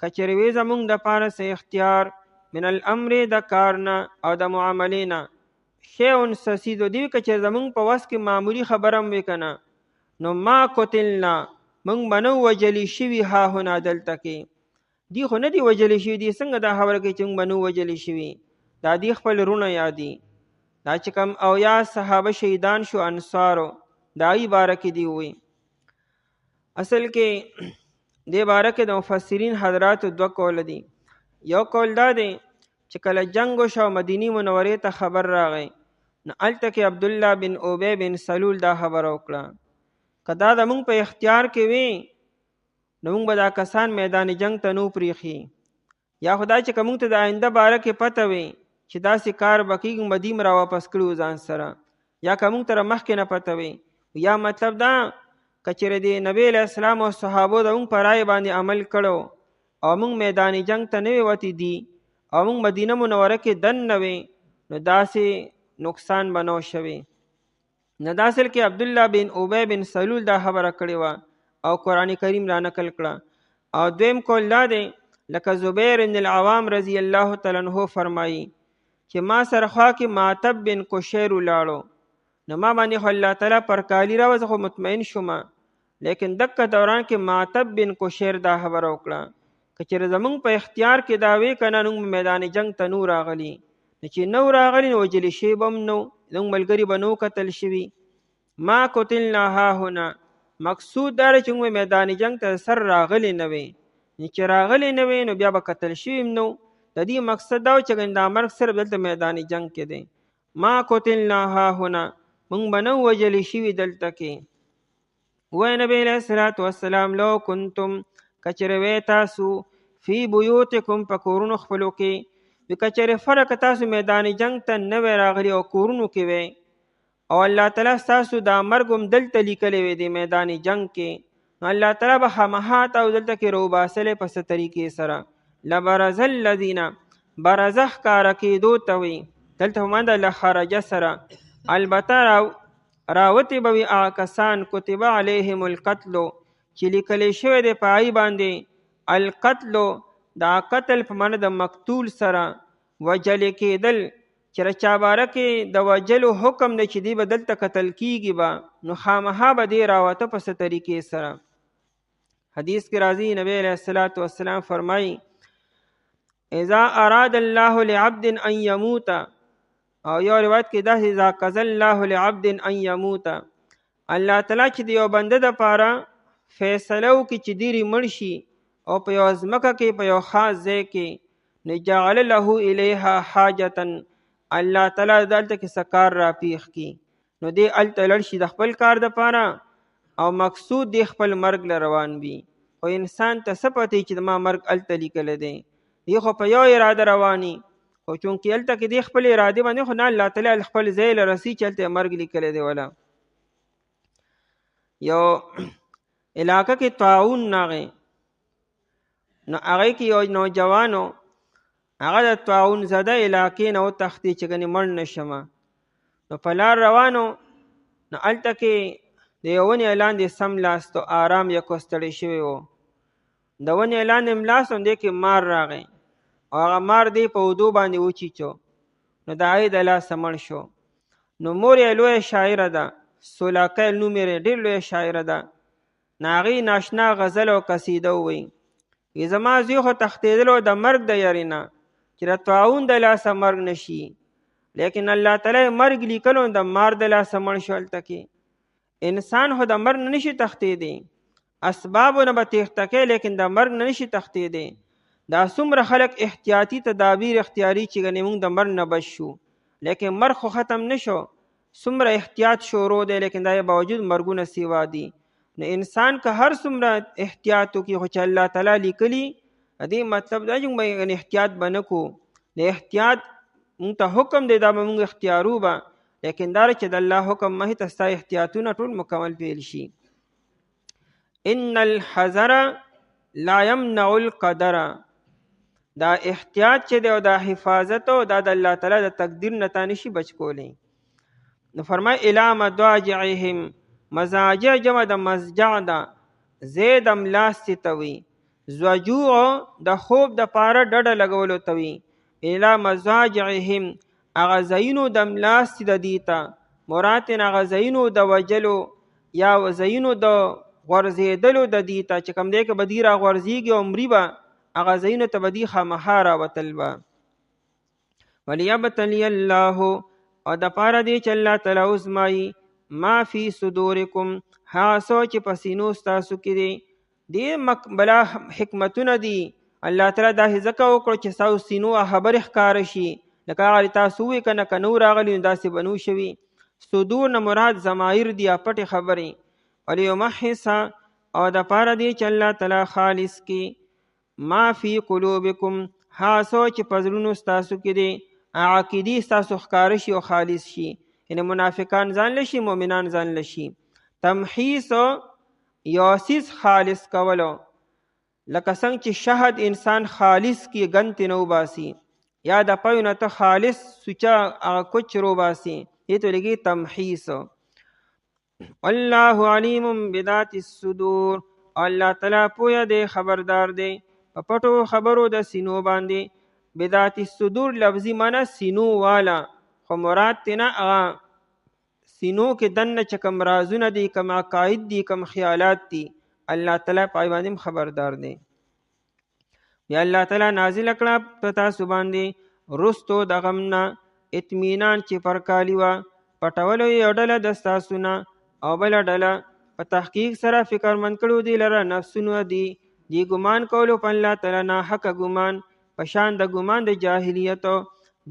کچرې وي زمونږ دپاره څه اختیار، من الامر د کارنا او د معاملې نه، شیون سسیدو، دی کچرې زمونږ په وس کې معمولي خبره هم وي که نه، نو ما قتلنا، مونږ به نه وجلي شوي ها هنا دلته کې. دی خو نه دی وجلی شوي، دی څنګه دا خبره کوي چې موږ به نه وجلی شوي، دا دی خپل رونه یادي. دا چې کوم اویا صحابه شهیدان شو انصارو، دا ای باره کې دی وی. اصل کې دې باره کې د مفسرین حضراتو دوه قول دي. یو قول دا دی چې کله جنګ وشو مدینې منورې ته خبر راغی، نو هلته کې عبدالله بن ابی بن سلول دا خبره وکړه، که دا د موږ په اختیار کې وي نو موږ به دا کسان میدان جنگ ته نو پریښي، یا خدای چې که موږ ته د آینده باره کې پته وي چې داسې کار به کېږي موږ به دیم را واپس کړي ځان سره، یا که موږ ته مخکې نه پته وي، یا مطلب دا که چېرې د نبی علیه السلام او صحابو د موږ په رایې باندې عمل کړو او موږ میدان جنگ ته نه وي وتې دي او موږ مدینه منوره کې دننه وي، نو داسې نقصان به نه شوی. نو دا اصل کې عبدالله بن ابی بن سلول دا خبره کړې وه او قرآن کریم را نقل کړه. او دویم قول دا دی لکه زبیر بن العوام رضی الله تعالی عنہ فرمایي چې ما سره خوا کې معتب بن قشیر ولاړو، نو ما باندې خو الله تعالی پر کالی را وزه خو مطمئن شوم، لیکن دغه دوران کې معتب بن قشیر دا خبره وکړه که چېرې زمونږ په اختیار کې دا وی که نه نو میدان جنگ ته نو راغلي، نو چې نو راغلي نو وجلي شوي به هم نو، زموږ ملګري به نو قتل شوي. ما قتلنا ها هنا، مقصود دا چې موږ میدان جنگ ته سر راغلی نه وي، چې راغلی نه وي نو بیا به قتل شوي هم نو. د دې مقصد دا و چې دا مرګ صرف دلته میدان جنگ کې دی. ما قتلنا ها هنا، موږ به نه وجلی شوي دلته کې. وای نبی علیہ الصلوۃ والسلام لو کنتم کچروی تاسو فی بیوتکم په کورونو خپلو کې کچره فرق تاسو میدان جنگ ته نه وی راغلی او کورونو کې وی او الله تعالی تاسو دا مرګم دلته لیکلی وی دی میدان جنگ کې الله تعالی به خامخا او دلته کې روباسلې په ست طریقې سره لبرز الذین برزخ کار کېدو ته وی دلته هم د لخرج سره البته راوتی بوی آکسان کتب علیهم القتل چې لیکلی شوی دی په ای باندې القتل دا قتل په معنی د مقتول سره وجل کېدل چې رچا باره کې د وجلو حکم دی چې دی به دلته قتل کیږي به نو خامخا به دی راوته په څه طریقې سره حدیث کې راځي نبی علیہ الصلوۃ والسلام فرمایي اذا اراد الله لعبد ان يموت او یو روایت کې دا اذا قضى الله لعبد ان يموت الله تعالی چې د یو بنده د پاره فیصله وکړي چې دیری مړ شي او په یو ځمکه کې په یو خاص ځای کې نجعل له الیها حاجتا الله تعالی دلته کې سکار را پیښ کی نو دی الته لړ شي د خپل کار د پاره او مقصود دی خپل مرګ ل روان وي او انسان ته سپتی چې ما مرګ الته لیکل دی دی خو په یو اراده رواني او چونکې الته کې دی خپل اراده باندې خو نه الله تعالی خپل ځای ل رسی چلته مرګ لیکل دی ولا یو علاقه کې طاعون ناغه نو هغه کې یو نوجوانو هغه د طاعون زده علاقې نه تختی چې غني مړ نشم نو په لار روانو نو الته کې د یو ونې اعلان دي سم لاستو آرام یې کوستړی شوی وو د ونې اعلان املاسون دی کې مار راغی او هغه مار دی په ودو باندې وچیچو نو د هغې د لاسه مړ شو نو مور یې لویه شاعره ده سولاقی نوم یې ډېر لویه شاعره ده نو هغې ناشنا غزل او قصیده ووایي زما زوی خو تښتېدلو د مرګ د یارې نه چې د طاعون د لاسه مرګ نشي لیکن الله تعالی مرګ لیکلو د مار د لاسه مړ شو هلته کې انسان خو د مرګ نه نشي تښتېدی اسبابونه به تېښته کوي لیکن د مرګ نه نشي تښتېدی دا څومره خلک احتیاطي تدابیر اختیاري چې ګنې موږ د مرګ نه بچ شو لیکن مرګ خو ختم نشو څومره احتیاط شروع دی لیکن دا باوجود مرګونه سیوا دي نو انسان که هر څومره احتیاط وکړي خو چې الله تعالی لیکلي دې مطلب دا چې موږ احتیاط به نه کوو د احتیاط موږ ته حکم دی دا به موږ اختیارو به لیکن دا چې د الله حکم مخې ته ستا احتیاطونه ټول مکمل پیل شي ان الحذر لا يمنع القدر دا احتیاط چې دی او دا حفاظت او دا د الله تعالی د تقدیر نه تا نشي بچ کولی نو فرمای الی مضاجعهم مضاجع جمع د مضجع ده زید املاستې ته وي زوجوع د خوب د پاره ډډه لګولو ته وي الی مضاجعهم هغه ځایونو د املاستې د دي ته مراد یې هغه ځایونو د وجلو یا ځایونو د غورځېدلو د دي ته چې کوم دی که به دي راغورځېږي او مري به هغه ځایونو ته به دي خامخا راوتل به ولیبتلی الله او د پاره دی چې الله تعالی ازمایي ما فی صدورکم هغه څه چې په سینو ستاسو کې دی دې بلا حکمتونه دي الله تعالی دا ځکه وکړو چې ستاسو سینو خبرې ښکاره شي لکه هغه تاسو ووایئ که نه که نو راغلي نو داسې به نو شوي صدور نه مراد ضمایر دي پټې خبرې ولیمحص او د پاره دی چې الله تعالی خالص کې ما فی قلوبکم ها سو چې پزړونو ستاسو کې دی عقیدی ستاسو ښکاره شي او خالص شي یعنی منافقان ځان لشي مؤمنان ځان لشي تمحیص یو څیز خالص کولو لکه څنګه چې شهد انسان خالص کی ګنتې نه وباسي یا د پایونه ته خالص سوچا کوچ رو باسي دې ته لګي تمحیص الله علیم بذات الصدور الله تعالی پوهه دی خبردار دی په پټو خبرو د سینو باندې بذات الصدور لفظي معنی سینو والا خو مراد تینا سینو کې دنه چې کوم رازونه دي کوم عقاید دي کوم خیالات دي الله تعالی پای باندې خبردار دی بیا الله تعالی نازل کړه په تاسو باندې رستو د غمنا اطمینان چې پرکالی وا پټولو یو ډله د تاسو نه او بل ډله په تحقیق سره فکر من کړو دی لره نفسونو دی ګمان کولو په الله تعالی نه حق ګمان په شان د ګمان د جاهلیت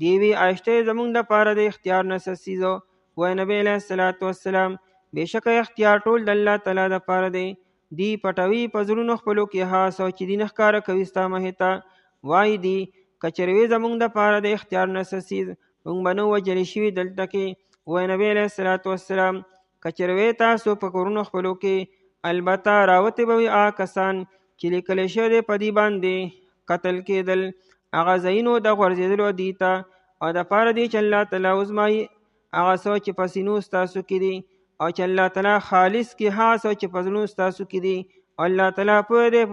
دیوی آشته زمونږ د پاره د اختیار نه سسیزو وای نبی علیہ الصلوۃ والسلام بېشکه اختیار ټول د الله تعالی دپاره دی. دی پټوي په زړونو خپلو کې هغه څه چې دین ښکاره کوي ستا مخې ته. وایي دی که چېرې وي زموږ دپاره د اختیار نه څه څیز موږ به نه وجلې شوي دلته کې. وایي نبي علیه الصلاة وسلام که چېرې وی تاسو په کورونو خپلو کې البته راوتې به وي هغه کسان چې لیکلی شوی دی په دې باندې قتل کېدل هغه ځایونو د غورځېدلو دي ته او دپاره دی چې الله تعالی وزمایي هغه څه چې په سینو ستاسو کې دي او چې الله تعالی خالص کې هغه څه چې په زړونو ستاسو کې دي او الله تعالی پوه دی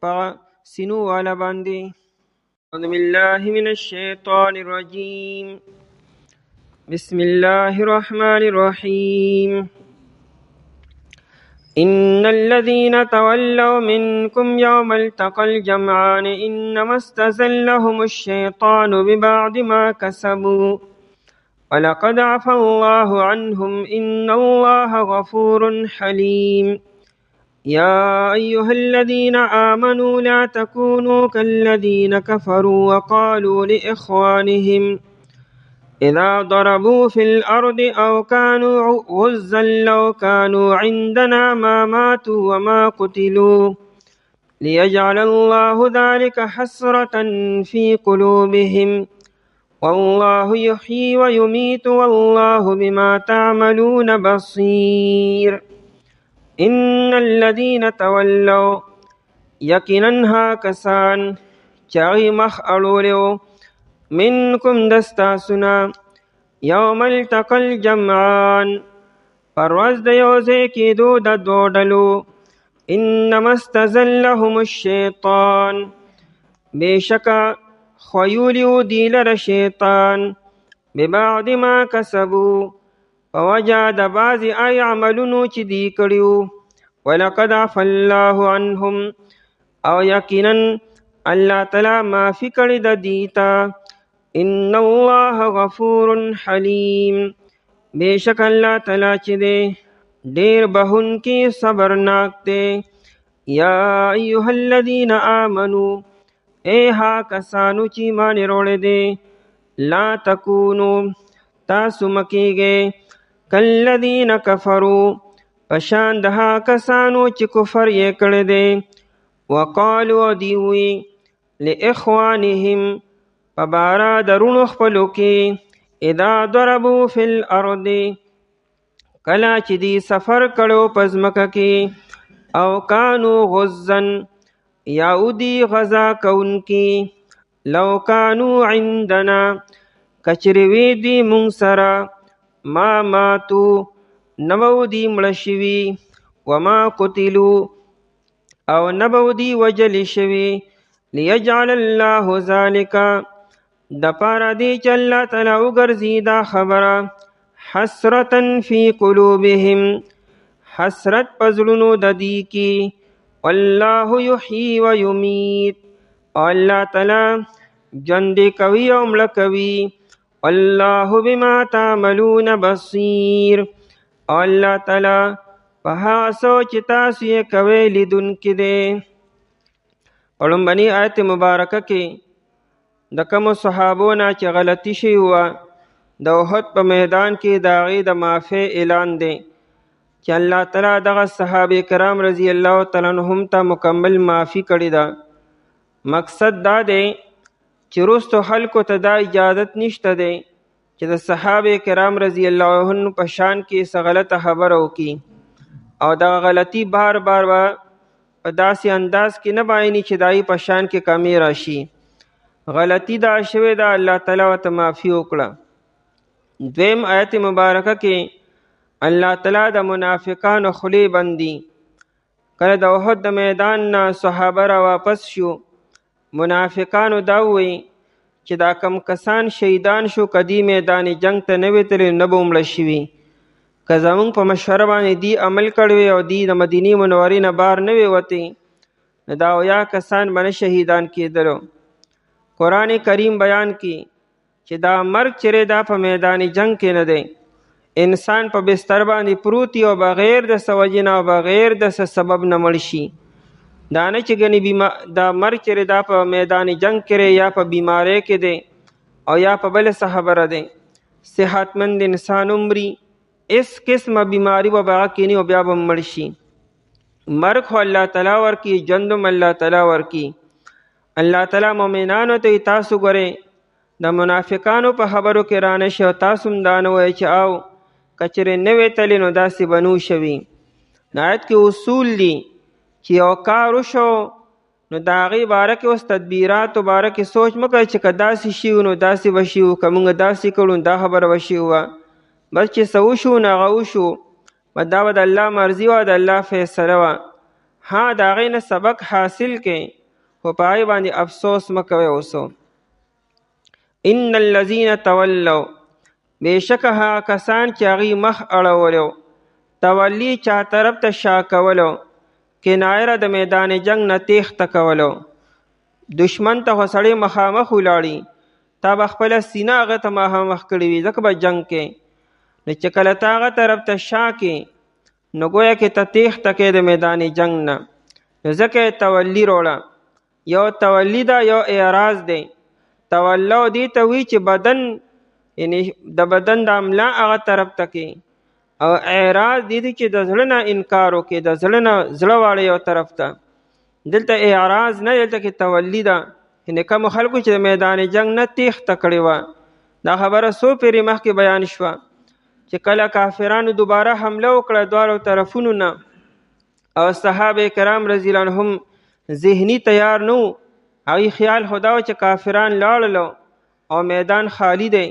په سینو والا باندې. اعوذ بالله من الشیطان الرجیم. بسم الله الرحمن الرحیم. إن الذين تولوا منكم يوم التقى الجمعان إنما استزلهم الشيطان ببعض ما كسبوا ولقد عفى الله عنهم إن الله غفور حليم. يا أيها الذين آمنوا لا تكونوا كالذين كفروا وقالوا لإخوانهم إذا ضربوا في الأرض أو كانوا غزا لو كانوا عندنا ما ماتوا وما قتلوا ليجعل الله ذلك حسرة في قلوبهم والله يحيي ويميت والله بما تعملون بصير. إن الذين تولوا يقيناً کسان چاغي مخ اړولیو منکم دستاسنا یوم التقى الجمعان پرواز د یو ځای کېدو د دوو ډلو انما استزلهم الشیطان بېشکه خویولیو دی لره شیطان ببعض ما کسبو په وجه د بعضې عملونو چې دی کړي ولقد عفى الله عنهم او یقینا الله تعالی معافي کړې د دیتا. ان الله غفور حلیم بېشک الله تعالی چې دی ډېر بخښونکی صبرناک دی. یا ایها الذین آمنو ای ها کسانو چې ایمان یې راوړی دی لا تکونو تاسو مه کېږئ کالذین کفروا په شان د هغه کسانو چې کفر یې کړی دی وقالو دی وی لاخوانهم په باره د رونو خپلو کې اذا ضربوا فی الارض کله چې دی سفر کړو په ځمکه کې او کانو غزن یا دی غزا کوونکي لو کانو عندنا کچرې وی دی مونږ سره ما ماتو نبو دی مړه شوي وما قتلو او نبو دی وجل شوي لیجعل الله ذلک د پاره دی چې الله تعالی وګرځي دا خبره حسرتا فی قلوبهم حسرت په زړونو د دی کې والله یحیی و یمیت او الله تعالی ژوندی کوي او مړه کوي والله بما تعملون بصیر او الله تعالی په هغه څه چې تاسو یې کوئ لیدونکی دی. په لومبني آیت مبارکه کې د کومو صحابو نه چې غلطي شوې وه د احد په میدان کې د هغې د معافۍ اعلان دی چې الله تعالی دغه صحابه کرام رضی الله تعالی عنهم ته مکمل معافي کړې ده. مقصد دا دی چې وروستو خلکو ته دا اجازت نشته دی چې د صحابه کرام رضی الله عنهم په شان کې څه غلطه خبره وکړي او دغه غلطي بار بار په داسې انداز کې نه بیاني چې دای په شان کې کمی راشي. غلطي دا شوې ده الله تعالی ورته معافي وکړه. دویم آیت مبارکه کې الله تعالی د منافقانو خولې بندي. کله د احد د میدان نه صحابه را واپس شو منافقانو دا ووی چې دا کم کسان شهیدان شو کدی میدان جنگ ته نه وی تللی نه به مړه شوي که زمونږ په مشوره باندې دی عمل کړی او دی د مدینې منورې نه بار نه وی وتی نو دا اویا کسان به نه شهیدان کېدلو. قرآن کریم بیان کی چې دا مرګ چیرې دا په میدان جنگ کې نه دی انسان په بستر باندې پروتی او بغیر د څه وجې نه او بغیر د څه سبب نه مړ شي. دا نه چې ګنې دا مرګ چیرې دا په میدان جنگ کې یا په بیماری کې دی او یا په بله څه خبره دی. صحتمند انسان عمري اس قسمه بیماری به هغه کې نه او بیا به مړ شي. مرګ خو الله تعالی ورکي، ژوند هم الله تعالی ورکي. الله تعالی مؤمنانو ته تاسو ګورئ د منافقانو په خبرو کې رانه شي او تاسو هم دا نه وایئ چې او کچرې نه وې تلې نو داسې به نه شوي. آیت کې اصول دي چې یو کار وشو نو د هغې باره کې اوس تدبیراتو باره کې سوچ مه کوئ چې که داسې شي نو داسې به شي که موږ داسې کړو نو دا خبره به شي وه. بس چې څه وشو نو هغه وشو، دا به د الله مرضي وه، د الله فیصله وه. ها د هغې نه سبق حاصل کړئ خو په هغې باندې افسوس مه کوئ اوسو. ان الذین تولوا بېشکه هغه کسان چې هغوی مخ اړولو، تولی چا طرف ته شا کولو، کنایه د میدان جنگ نه تیښته کولو. دشمن ته خو سړی مخامخ ولاړي، تا به خپله سینه هغه ته مخامخ کړې وي ځکه به جنګ کې. نو چې کله ته هغه طرف ته شا کې نو ګویا کې ته تیښته کې د میدان جنگ نه، نو ځکه یې تولی روړه. یو تولی ده یو اعراض دی. تولو دې ته وي چې بدن یعنی د بدن د املا هغه طرف ته کې، او اعراض دې چې د زړه نه انکار وکړي، د زړه نه زړه واړی یو طرف ته. دلته اعراض نه، دلته کې تولی ده. یعنې کومو خلکو چې د میدان جنگ نه تیښته کړې وه، دا خبره څو پیرې مخکې بیان شوه چې کله کافرانو دوباره حمله وکړه دواړو طرفونو نه، او صحابه کرام رضی الله عنهم ذهني تیار نه وو. هغوی خیال خو دا و چې کافران لاړلو او میدان خالی دی،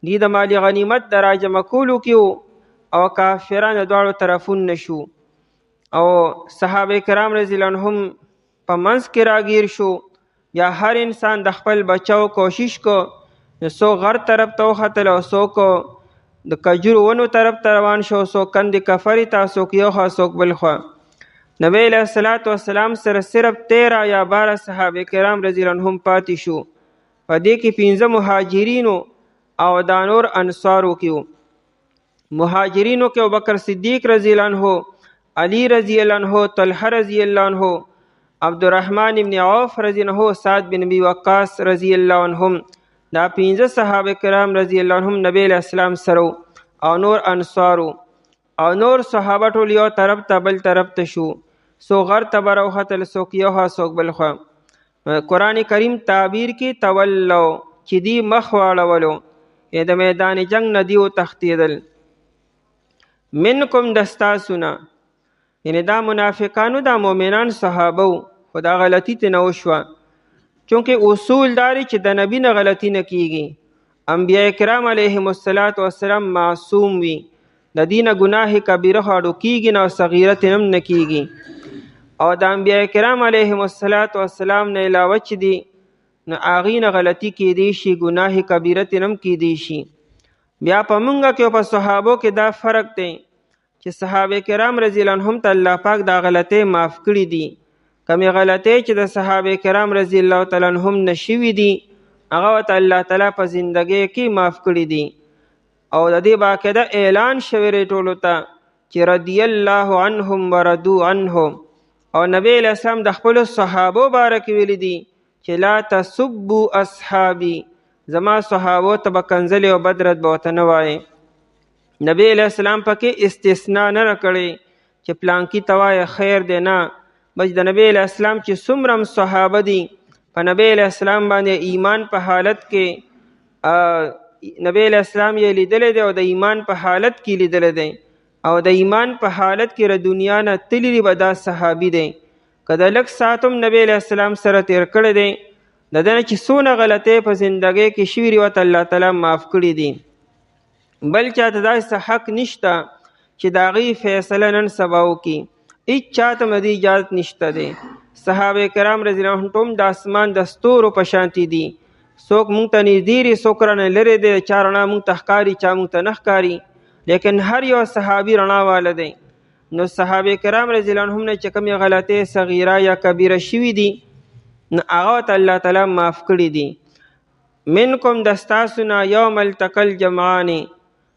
دی د مال غنیمت د راجمع کولو کې وو او کافران د دواړو طرفون نشو. او صحابه کرام رضی الله عنهم په منځ کې راګیر شو. یا هر انسان د خپل بچاو کوشش کو، څوک غر طرف ته وختل او څوک د کجورو ونو طرف ته روان شو، څوک کندې کفرې ته، څوک یو خوا څوک بل خوا. نبی علیه الصلاۃ والسلام سره صرف 13 یا 12 صحابه کرام رضی الله عنهم پاتې شو. په دې کې 15 مهاجرینو او دا نور انصارو کې وو. مهاجرینو کې ابوبکر صدیق رضی الله عنه، علی رضی الله عنه، طلحه رضی الله عنه، عبدالرحمن ابن عوف رضی الله عنه، سعد بن ابي وقاص رضی الله عنهم. دا 15 صحابه کرام رضی الله عنهم نبی علیہ السلام سره او نور انصارو. او نور صحابه ټول یو طرف ته بل طرف ته شو، څوک غر ته به راوختل، څوک یو خوا څوک بل خوا. قرآن کریم تعبیر کې تولو چې دی مخ واړولو، د میدان جنگ نه دی وتښتېدل. منکم دستاسو نه، یعنې دا منافقانو دا مؤمنان صحابه وو، خو دا غلطي ترې نه وشوه. چونکې اصول داري چې د نبي نه غلطي نه کیږي. انبیاء کرام علیهم السلام معصوم وي، د دې نه ګناه کبیره خو اډو کیږي نه او صغیره ترې هم نه کیږي. او د انبیاء کرام علیهم السلام نه علاوه چې دي نو هغې نه غلطي کیدی شي، ګناه کبیره ترې هم کیدی شي. بیا په مونږ کې او په صحابو کې دا فرق دی چې صحابه کرام رضی الله عنهم ته الله پاک دا غلطۍ معاف کړي دي. کمې غلطۍ چې د صحابه کرام رضی الله تعالی عنهم نه شوي دي هغه ورته الله تعالی په زندګۍ کې معاف کړي دي. او د دې باقاعده اعلان شوی دی ټولو ته چې رضی الله عنهم ورضوا عنه. او نبی علیہ السلام د خپلو صحابو باره کې ویلي دي چې لا تسبوا اصحابي، زما صحابو ته به کنځلې او بد رد به ورته نه وایې. نبی علیہ السلام پکې استثناء نه راکړی چې پلانکي ته وایې خیر دی، نه، بس د نبی علیہ السلام چې څومره صحابه دي په نبی علیہ السلام باندې ایمان په حالت کې نبی علیہ السلام یې لیدلی دی او د ایمان په حالت کې لیدلی دی، او د ایمان په حالت کې ر دنیا نه تللی به دا صحابي دی. که د لږ ساعت هم نبی علیہ السلام سره تیر کړی دی، د ده نه چې څونه غلطۍ په زندګۍ کې شوي دي ورته الله تعالی معاف کړي دي. بل چاته داسې حق نشته چې د هغې فیصله نن سبا وکړي، هېڅ چاته هم د دې اجازت نشته دی. صحابه کرام رضی الله عنهم د اسمان د ستورو په شانتي دي، څوک مونږ ته نږدې دي، څوک رانه لرې دی، چا رڼا مونږ ته ښکاري، چا مونږ ته نه ښکاري، لیکن هر یو صحابي رڼا واله دی. نو صحابه کرام رضی الله عنهم نه چې کومې غلطۍ صغیره یا کبیره شوي دي نو هغه ته الله تعالی معاف کړي دي. منکم دستاسو نه یوم التقى الجمعان،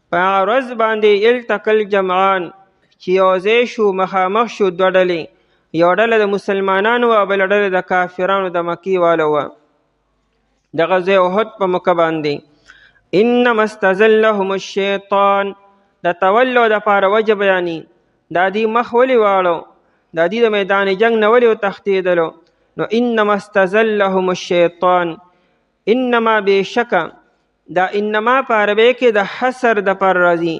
په هغه ورځ باندې التقى الجمعان چې یو ځای شو، مخامخ شو دوه ډلې، یو ډله د مسلمانانو وه، بله ډله د کافرانو د مکې والا وه، د غزوې احد په موقع باندې. انما استزلهم الشیطان، د تولو دپاره وجه بیاني دا دی مخ ولې واړو دا دی د میدان جنگ نه ولې وتښتېدلو نو انما استزلهم الشیطان انما بېشکه دا انما په عربی کې د حصر دپاره راځي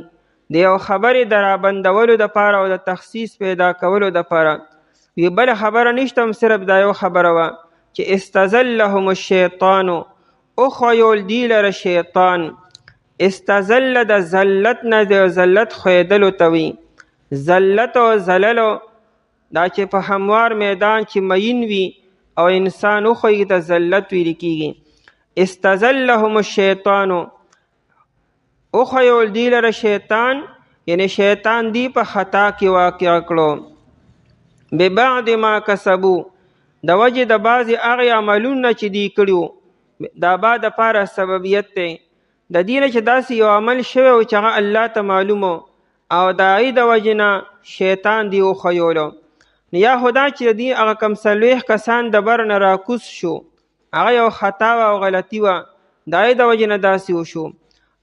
د یو خبرې د رابندولو دپاره او د تخصیص پیدا کولو دپاره وی بله خبره نشته صرف دا یو خبره وه چې استزلهم الشیطان اخویول دی لره شیطان استزل د زلت نه د زلت خویدلو ته وي زلت او زللو دا چې په هموار میدان چې مین وي او انسان وخویږي ته زلت ویل کېږي استزلهم الشیطان اخویول دی لره شیطان یعنی شیطان دی په خطا کې واقع کړو ببعد ما کسبو د وجې د بعضې هغې عملونه چې دی کړي دا با دپاره سببیت دی د دې نه چې داسې یو عمل شوی و چې هغه الله ته معلوم او د هغې د وجې نه شیطان دی وښیولو نو یا خو دا چې د دې هغه کم څلوېښت کسان د بر نه راکوز شو هغه یو خطا وه او غلطي وه د هغې د وجې نه داسې وشو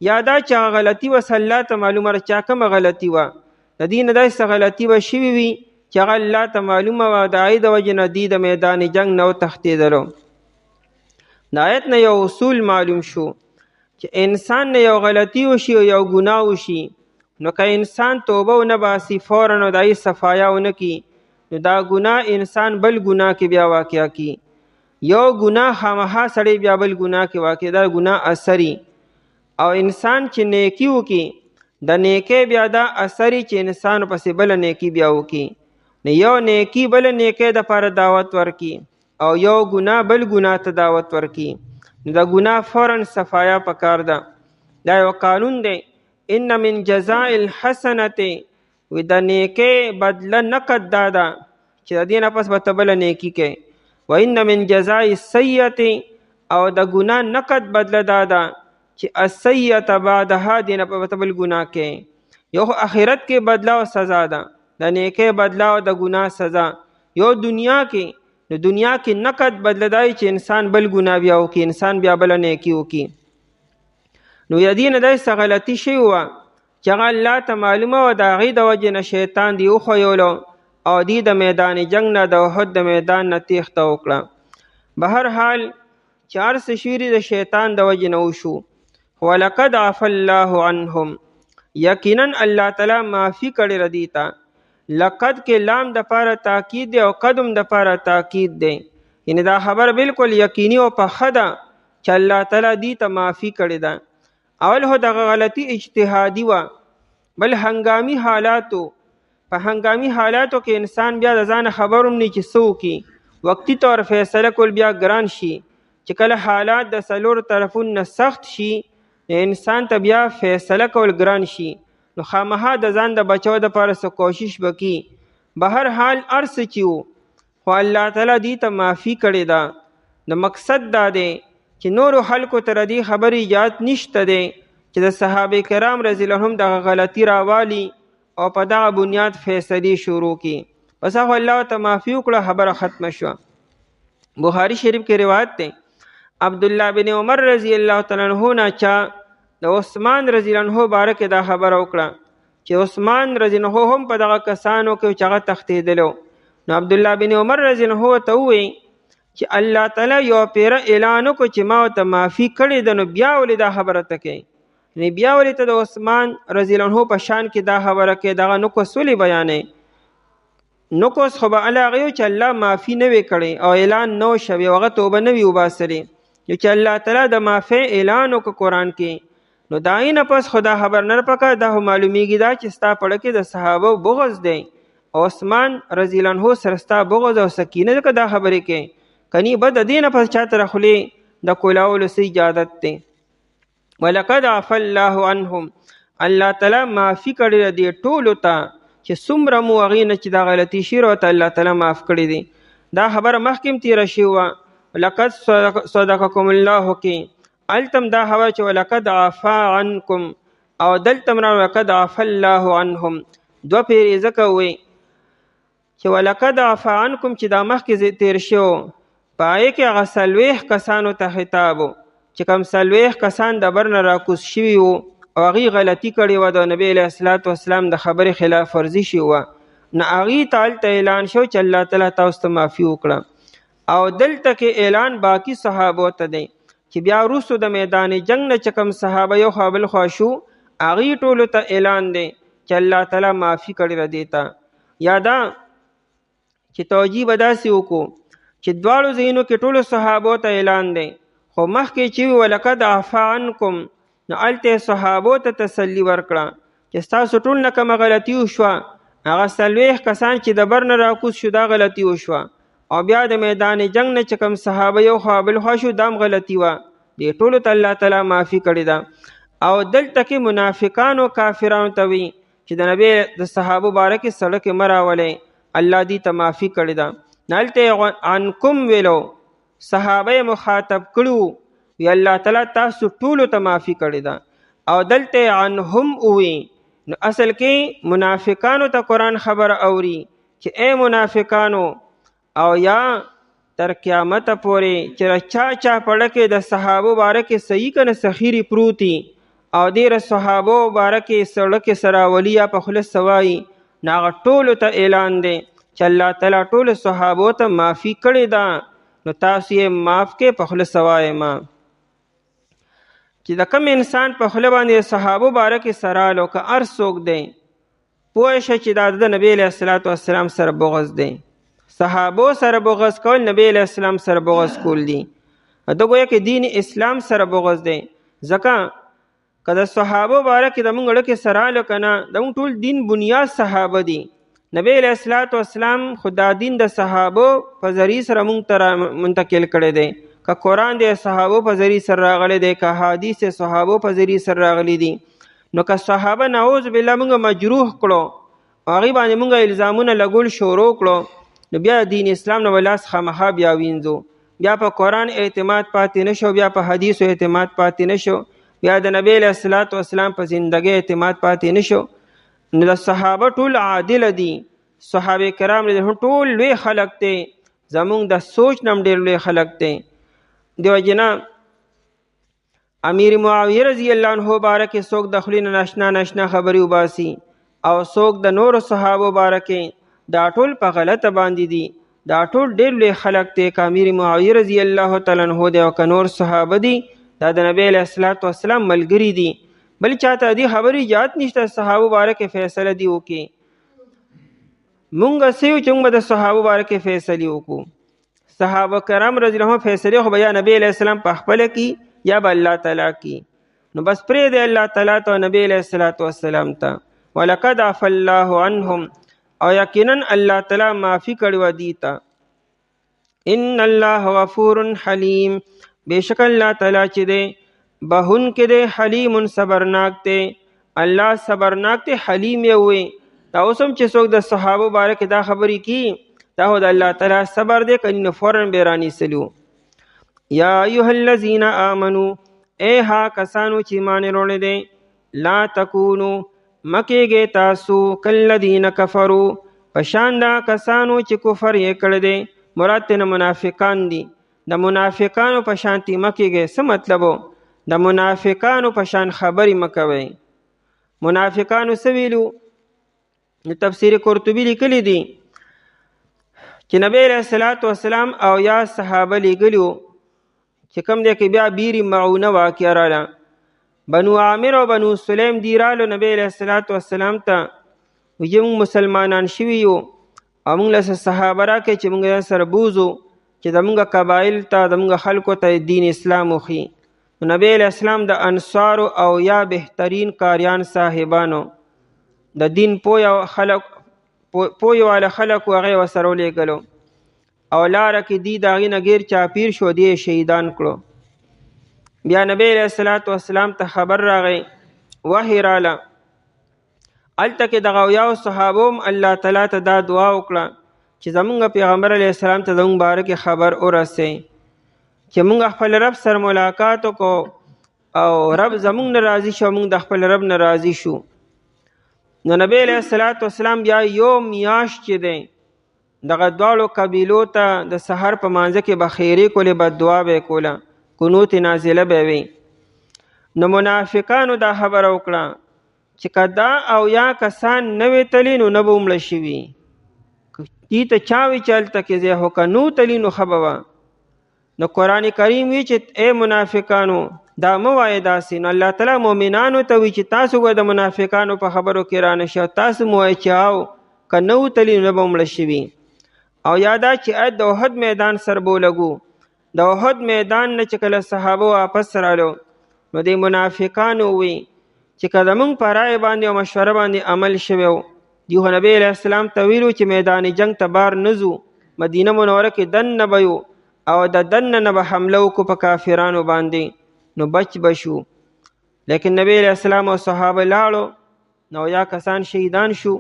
یا دا چې هغه غلطي وه الله ته معلومه ده چې کومه غلطي وه د دې نه داسې غلطي به شوي وي چې هغه الله ته معلومه وه د هغې د وجې نه دوی د میدان جنګ نه وتښتېدلو د آیت نه یو اصول معلوم شو چې انسان نه یو غلطي وشي او یو ګناه وشي نو که انسان توبه ونه باسي فورا او د هغې صفایه ونه کړي نو دا ګناه انسان بل ګناه کې بیا واقع کی یو ګناه خامخا سړی بیا بل ګناه کې واقع دا ګناه اثري او انسان چې نیکی وکړي د نیکی بیا دا اثري چې انسان پسې بله نیکی بیا وکړي نو یو نیکی بل نیکی دپاره دعوت ورکړي او یو ګناه بل ګناه ته دعوت ورکړي نو د ګناه فورا صفایه پکار ده دا یو قانون دی ان من جزاء الحسنة وی د نیکی بدله نقد دا ده چې د دې نه پس به ته بله نیکي کوي و ان من جزاء السیئة او د ګناه نقد بدله دا ده چې السیئة بعدها دې نه به ته بل ګناه کوي یو خو آخرت کې بدله او سزا ده د نیکی بدله او د ګناه سزا یو دنیا کې نو دنیا کې نقد بدله دی چې انسان بل ګناه بیا وکړي انسان بیا بله نیکي وکړي نو د دې نه داسې غلطي شوې وه چې هغه الله ته معلومه وه د هغې د وجې نه شیطان دی وښیولو او دی د میدان جنګ نه د احد د میدان نه تیښته وکړه به هر حال چې هر څه شوي د شیطان د وجې نه وشو ولقد عفا الله عنهم یقینا الله تعالی معافي کړې ردی ته لقد کې لام د پاره تاکید دی او قدم د پاره تاکید دی یعنی دا خبر بالکل یقیني او پخه ده چې الله تعالی دی ته معافي کړې ده اول هو دغه غلطي اجتهادي وه بل هنګامي حالاتو په هنګامي حالاتو کې انسان بیا د ځانه خبر هم نه چې څه وکړي وقتي طور فیصله کول بیا ګران شي چې کله حالات د څلورو طرفونو نه سخت شي انسان ته بیا فیصله کول ګران شي نو خامخا د ځان د بچو دپاره څه کوشش وکړي به هر حال هر څه چې و خو الله تعالی دې ته معافي کړې ده د مقصد دا دی چې نورو خلکو ته د دې خبرې ایجاد نشته دی چې د صحابه کرام رضی الله عنهم دغه غلطي راوالي او په دغه بنیاد فیصلې شروع کړي بس هغه الله ته معافي وکړه خبره ختمه شوه بخاري شریف کې روایت دی عبدالله بن عمر رضی الله تعالی عنه نه چا د عثمان رضی الله عنه باره کې دا خبره وکړه چې عثمان رضی الله عنه هم په دغه کسانو کې چې هغه تښتېدلو نو عبدالله بن عمر رضی الله عنه ته ووایي چې الله تعالی یو پیره اعلان وکړو چې ما ورته معافي کړې ده نو بیا ولې دا خبره ته کوي نو بیا ولې ته د عثمان رضی الله عنه په شان کې دا خبره کوي دغه نقص ولې بیانوي نقص خو به هغه یو چې الله معافي نه وي کړی او اعلان نه و شوی هغه توبه نه وي وباسلې یو چې الله تعالی د معافۍ اعلان وکړه قرآن کې نو د هغې نه پس خو دا خبر نه پکار دا خو معلومیږي دا چې ستا په کې د صحابه بغض دی عثمان رضی الله عنه سره ستا بغض او سکینه ځکه دا خبرې کوي کنی بد دین پس چاته رخلې د کولاولو سی اجازت ته ولقد عفا الله عنهم الله تعالی معافي کړی دی ټولو ته چې څومره مو هغې نه چې دا غلطي شي ورته الله تعالی معاف کړی دی دا خبره مخکې تیره شوې وه لقد صدقکم الله کې هلته دا خبره چې ولقد عفا عنکم او دلته هم ولقد عفا الله عنهم دوه پیرې ځکه ووایي چې ولقد عفا عنکم چې دا مخکې تیر شو پای کې هغه 40 کسانو ته خطاب چې کوم 40 کسان د بر نه راکوز شوي وو او هغې غلطي کړې وه د نبی علیه الصلاة والسلام د خبرې خلاف ورزي شوې وه، نو هغې ته هلته اعلان شو چې الله تعالی تاسو ته معافي وکړه. او دلته کې اعلان باقي صحابو ته دی چې بیا وروستو د میدان جنگ نه چې کوم صحابه یو خوا بل خوا شو، هغې ټولو ته اعلان دی چې الله تعالی معافي کړې ده دې ته. یا دا چې توجیه به داسې وکړو چې دواړو ځایونو کې ټولو صحابو ته اعلان دی، خو مخکې چې وي ولقد عفا عنکم، نو هلته صحابو ته تسلي ورکړه چې ستاسو ټول نه کومه غلطي وشوه، هغه 40 کسان چې د بر نه راکوز شو دا غلطي وشوه، او بیا د میدان جنگ نه چې کوم صحابه یو خوا بل خوا شو دام غلطي وه، دې ټولو ته الله تعالی معافي کړې ده. او دلته کې منافقانو کافرانو ته وي چې د نبی د صحابو باره کې سړک مه راولئ، الله دې ته معافي کړې ده. هلته عنکم ویلو، صحابه مخاطب کړو، وی الله تعالی تاسو ټولو ته معافي کړې ده. او دلته عنهم وی، نو اصل کې منافقانو ته قرآن خبر اوري چې اے منافقانو، او یا تر قیامت پورې چې چا پړه کې د صحابو باره کې صحیح کنه سخیری پروتی او دیر صحابو باره کې سړک سره ولی یا په خلص سوای، ناغه ټولو ته اعلان دی چې الله تعالی ټول صحابو ته معافي کړې ده، نو تاسو یې معاف کې په خلص سوای ما. چې د کم انسان په خله باندې صحابو باره کې سرالو که هر څوک دی پوه شه چې دا د نبی علیه الصلاة والسلام سره بغض دی. صحابو سره بغض کول نبی علیه السلام سره بغض کول دي. دا گویا کې دین اسلام سره بغض دی. ځکه که د صحابو باره کې د مونږ اړه کې سرالو که نه، د مونږ ټول دین بنیاد صحابه دي. نبی علیه الصلاة والسلام خو دا دین د صحابو په ذریعه سره مونږ ته منتقل کړی دی. که قرآن د صحابو په ذریعه سره راغلی دی، که حدیث صحابو په ذریعه سره راغلی دي، نو که صحابه نعوذ بالله مونږ مجروح کړو، هغې باندې مونږ الزامونه لګول شروع کړو، نو بیا دین اسلام نه ولاس خامخا بیا وینځو، بیا په قرآن اعتماد پاتې نشو، بیا په حدیثو اعتماد پاتې نشو، بیا د نبی علیه الصلاة والسلام په زندګۍ اعتماد پاتې نشو. نو د صحابه ټول عادل دي، صحابه کرام ټول لوی خلق دی، زمونږ د سوچ نم ډېر لوی خلق دی. دیو جنا امیر معاویه رضی الله عنه بارکه څوک د خولې نه ناشنا خبرې وباسي او څوک د نورو صحابو بارکه، دا ټول په غلطه باندې دي، دا ټول ډېر لوی خلق دی. که امیر معاویه رضی الله تعالی عنه دی او که نور صحابه دي، دا د نبی علیه الصلاة والسلام ملګري دي، بل چاته دې خبرې اجازت نشته صحابو بارکه فیصله دی وکړي. مونږ سیو چې مونږ د صحابو بارکه فیصلې وکړو، صحابه کرام رضی الله عنهم فیصله خو بیا نبی علیہ السلام په خپل کی یا به الله تعالی کی، نو بس پرې دی الله تعالی ته نبی علیہ الصلوۃ والسلام ته. ولقد عفا الله عنهم، او یقینا الله تعالی معافی کړو دی ته. ان الله غفور حلیم، بشک الله تعالی چې دی بهون کې دی، حلیم صبرناک دی. الله صبرناک دی، حلیم یې وي. دا اوسم چې څوک د صحابه باره کې دا خبرې کی، دا هو د الله تعالی صبر دی، کنی نو فوراً بیرانی سلو. یا ایها الذین آمنو، اے ها کسانو چې ایمان وروړی دی، لا تکونو مکیږئ تاسو کالذین کفروا، پشان دا کسانو چې کفر یې کړی دی، مراد ترنه منافقان دي. د منافقانو په شانتي مکیږئ. څه مطلب؟ د منافقانو په شان خبرې مکوئ. منافقانو څه ویلو؟ تفسیر قرطبی لیکلی دی چې نبی علیہ الصلوۃ والسلام او یا صحابه لګلیو چې کوم دی کې بیا بیری معونه واقع رااله، بنو عامر او بنو سلیم دی رالو نبی علیہ الصلوۃ والسلام ته، وی موږ مسلمانان شوي یو او موږ له صحابه راکړئ چې موږ سره بوزو چې زموږ قبایل ته زموږ خلکو ته دین اسلام وښي. نبی علیہ السلام د انصارو او یا بهترین کاریان صاحبانو د دین پویا خلک پوی والا خلق و هغې ورسره ولیږلو او لاره کې دی د هغې نه غیر چاپیر شو، دی شهیدان کړو. بیا نبی علیه الصلاة والسلام ته خبر راغی، وحی راله. هلته کې دغه اویاو صحابو هم الله تعالی ته دا دعا وکړه چې زمونږ پیغمبر علیه السلام ته زمونږ باره کې خبر ورسئ چې مونږ خپل رب سره ملاقات وکړو او رب زمونږ نه راضي شو، مونږ د خپل رب نه راضي شو. نو نبی علیہ الصلوۃ والسلام بیا یو میاشت چې دی دغه دواړو قبیلو ته د سحر په مانځه کې به خیرې کولې، بد دعا به یې کوله، قنوت نازله به وي. نو منافقانو دا خبره وکړه چې کدا او یا کسان نوې تلی نو نه به مړه شوي. دې ته چا وی چې هلته کې ځای خو که نو تلي نو ښه به وه. نو قرآن کریم وی چې ای منافقانو دا مه وایې داسې. نو الله تعالی مؤمنانو ته وی چې تاسو به د منافقانو په خبرو کې رانه شئ، تاسو مو وایئ چې او که نه وتلي نو به مړه شوي. او یادا چې آیت د احد میدان سر بولګو، د احد میدان نه چې کله صحابه واپس رالو نو د منافقانو وی چې که زمونږ په رای باندې او مشوره باندې عمل شوی و دیو نبی علیہ السلام ته ویلو چې میدان جنگ ته بار نزو، مدینه منوره کې دننه به یو او د دننه نه به حمله وکړو په کافرانو باندې نو بچ بشو. لیکن نبی علیہ السلام او صحابه لاړو نو یا کسان شهیدان شو.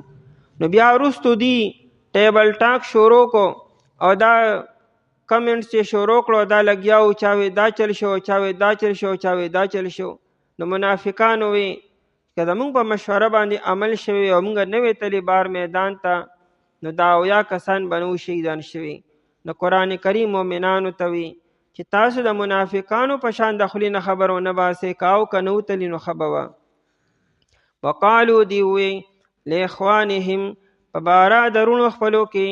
نو بیا وروستو دی ټیبل ټاک شروع کو او دا کمنټس چې شروع کړو دا لګیاو چاوي دا چل شو چاوي دا چل شو چاوي دا چل شو. نو منافقانو وی که زمونږ په مشوره باندې عمل شوی او موږ نوې تلې بار میدان ته نو دا اویا کسان به نو شهیدان شوي. نو قرآن کریم مؤمنانو ته وی چې تاسو د منافقانو په شان د خولې نه خبر ونه باسئ، که او که نه وتلي نو ښه به وه. وقالو دی وی لاخوانهم په باره د رونو خپلو کې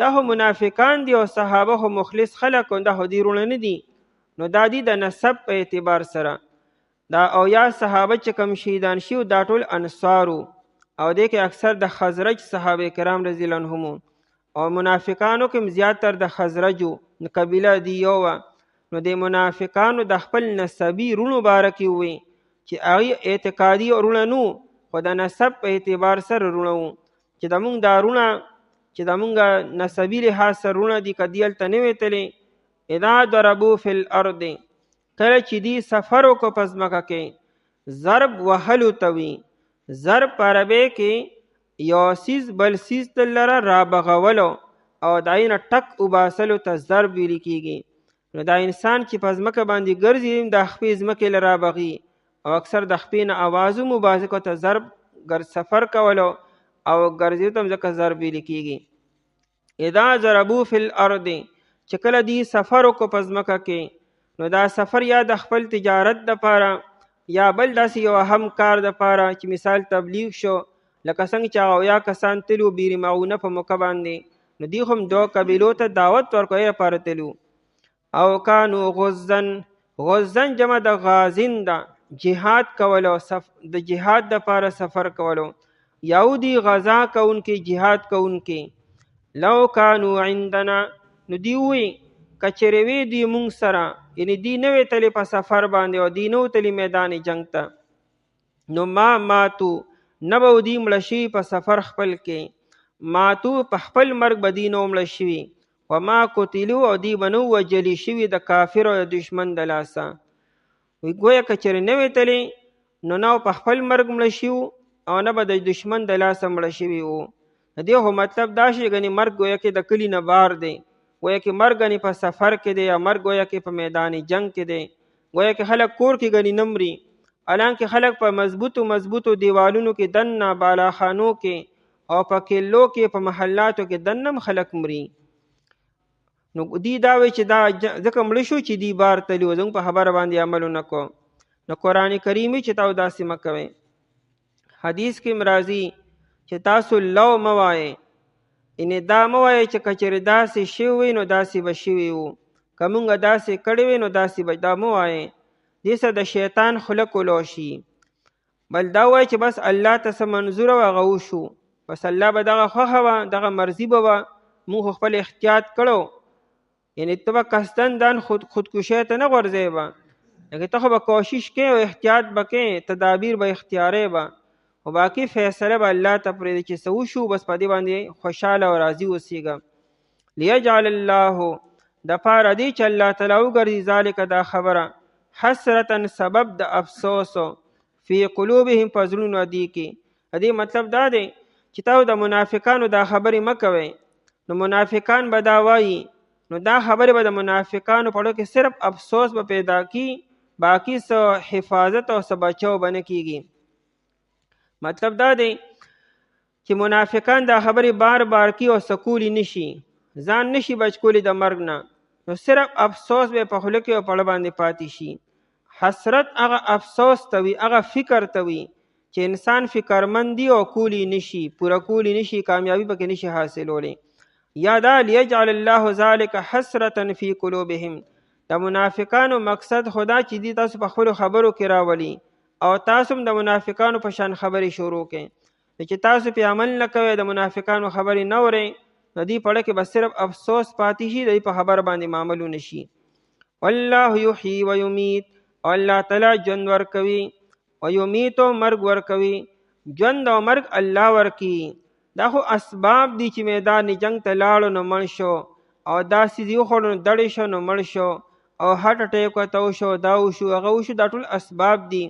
دا خو منافقان دي او صحابه خو مخلص خلک دا خو دي رونه نه دي. نو دا دي د نسب په اعتبار سره دا او یا صحابه چې کم شهیدان شي دا ټول انصارو او دې کې اکثر د خزرج صحابه کرام رضی الله عنهم او منافقانو کې زیاتر د خزرجو قبیله دی یو. نو د منافقانو د خپل نسبی رونو بارکی وي چې هغه اعتقادي رونه نو خو د نسب په اعتبار سره رونه وو چې زمونږ دا رونه چې زمونږ نسبی لحاظ سره رونه دي که دي هلته نه وتلې. اذا ضربو فی الارض کله چې دی سفر وکړو په ځمکه کې ضرب وهلو ته وي. ضرب په عربۍ کې یو سیز بل سیز ته لره رابغولو او د هغې نه ټک وباسلو ته ضرب ویل کېږي. نو دا انسان چې په ځمکه باندې ګرځي د خپې ځمکې له رابغي او اکثر د خپې نه اوازو مبازه کو ته ضرب سفر کولو او ګرځېدو ته ځکه ضرب ویل کېږي. اذا ضربو فی الارض چې کله دی سفر وکړو په ځمکه کې نو دا سفر یا د خپل تجارت دپاره یا بل داسې یو اهم کار دپاره چې مثال تبلیغ شو لکه څنګه چې هغه یا کسان تلو بیر معونه په موقع باندې نو دی هم دو قبیلو ته دعوت ورکوي لپاره تلو. او کانو غزن، غزن جمع د غازن ده جهاد کولو د جهاد دپاره سفر کولو یو دی غزا کوونکي جهاد کوونکي. لو کانو عندنا نو دی وی کچروی دی مونږ سره یعنی دی نوې تلی په سفر باندې او دی نو تلی میدان جنگ ته نو ما ماتو نبو دی مړه شوي په سفر خپل کې ماتو په خپل مرګ به دی نو مړه شوي وما قتلو او دی به نو وجلي شوي د کافر او د دشمن د لاسه. وی ګویا کچرې نوې تلی نو نو په خپل مرګ مړه شوي او نه به د دشمن د لاسه مړه شوي وو. د دې خو مطلب دا شي ګنې مرګ ګویا کې د کلي نه بار دی، گویا کہ مرگ گنی په سفر کې دی یا مرگ گویا کې په میدان جنگ کې دی. گویا کہ خلق کور کې گنی نمري الانکه خلق په مضبوطو دیوالونو کې دنه بالاخانو کې او په کلو کې په محلاتو کې دنم خلق مري. نو دی دا وی چې دا ځکه مړه شو چې دی بار تلو زموږ په خبره باندې عمل نکو. نو قرآن کریمي چې تاسو داسې مه کوئ. حدیث کې مرازي چې تاسو لو مه وایئ، یعنې دا مه وایئ چې کچرې داسې شوي وي نو داسې به شوي وو، که مونږ داسې کړی وي نو داسې به دا مه وایئ. دې سره د شیطان خوله کولو شي. بل دا وایي چې بس الله ته څه منظوره وه هغه وشو، بس الله به دغه خوښه وه دغه مرضي به وه مونږ خو خپل احتیاط کړو. یعنې ته به قصدن دان خودکشۍ ته نه غورځئ به، لکه ته خو به کوشش کوې او احتیاط به کوې، تدابیر به اختیارې به، او باقي فیصله به الله ته پرېږدي چې څه وشو بس په دې باندې خوشحاله او راضي اوسېږه. لیجعل الله دپاره دی چې الله تعالی وګرځي ذلک دا خبره حسرتا سبب د افسوسو فی قلوبهم په زړونو دي کې. دې مطلب دا دی چې تاسو د منافقانو دا خبرې مه کوئ. نو منافقان به دا وایي نو دا خبرې به د منافقانو په کې صرف افسوس به پیدا کی، باقی څه حفاظت او څه بچاو به نه کېږي. مطلب دا دی چې منافقان دا خبرې بار بار کی او سکولی نشي، ځان نشي بچ کولی د مرګ نه، نو صرف افسوس به په خوله کې او پړه باندې پاتې شي. حسرت هغه افسوس ته وي، هغه فکر ته وي چې انسان فکرمند دی او کولی نشي، پوره کولی نشي، کامیابی پکې نشي حاصلولی. یا دا لیجعل الله ذلک حسرة فی قلوبهم، د منافقانو مقصد خدا چې دی تاسو په خپلو خبرو کې راولي او تاسو هم د منافقانو په شان خبرې شروع کړئ، چې تاسو پې عمل نه کوئ، د منافقانو خبرې نه اورئ، د دې په اړه کې به صرف افسوس پاتې شي، د دې په خبره باندې معاملو نشي. والله یحیی و یمیت، او الله تعالی ژوند ورکوي، و یمیت او مرګ ورکوي. ژوند او مرګ الله ورکي. دا خو اسباب دي چې میدان جنگ ته لاړو نو مړ شو، او دا سیز وخوړو نو دړې شو نو مړ شو، او هارت اټیک ورته وشو، دا وشو هغه وشو، دا ټول اسباب دي.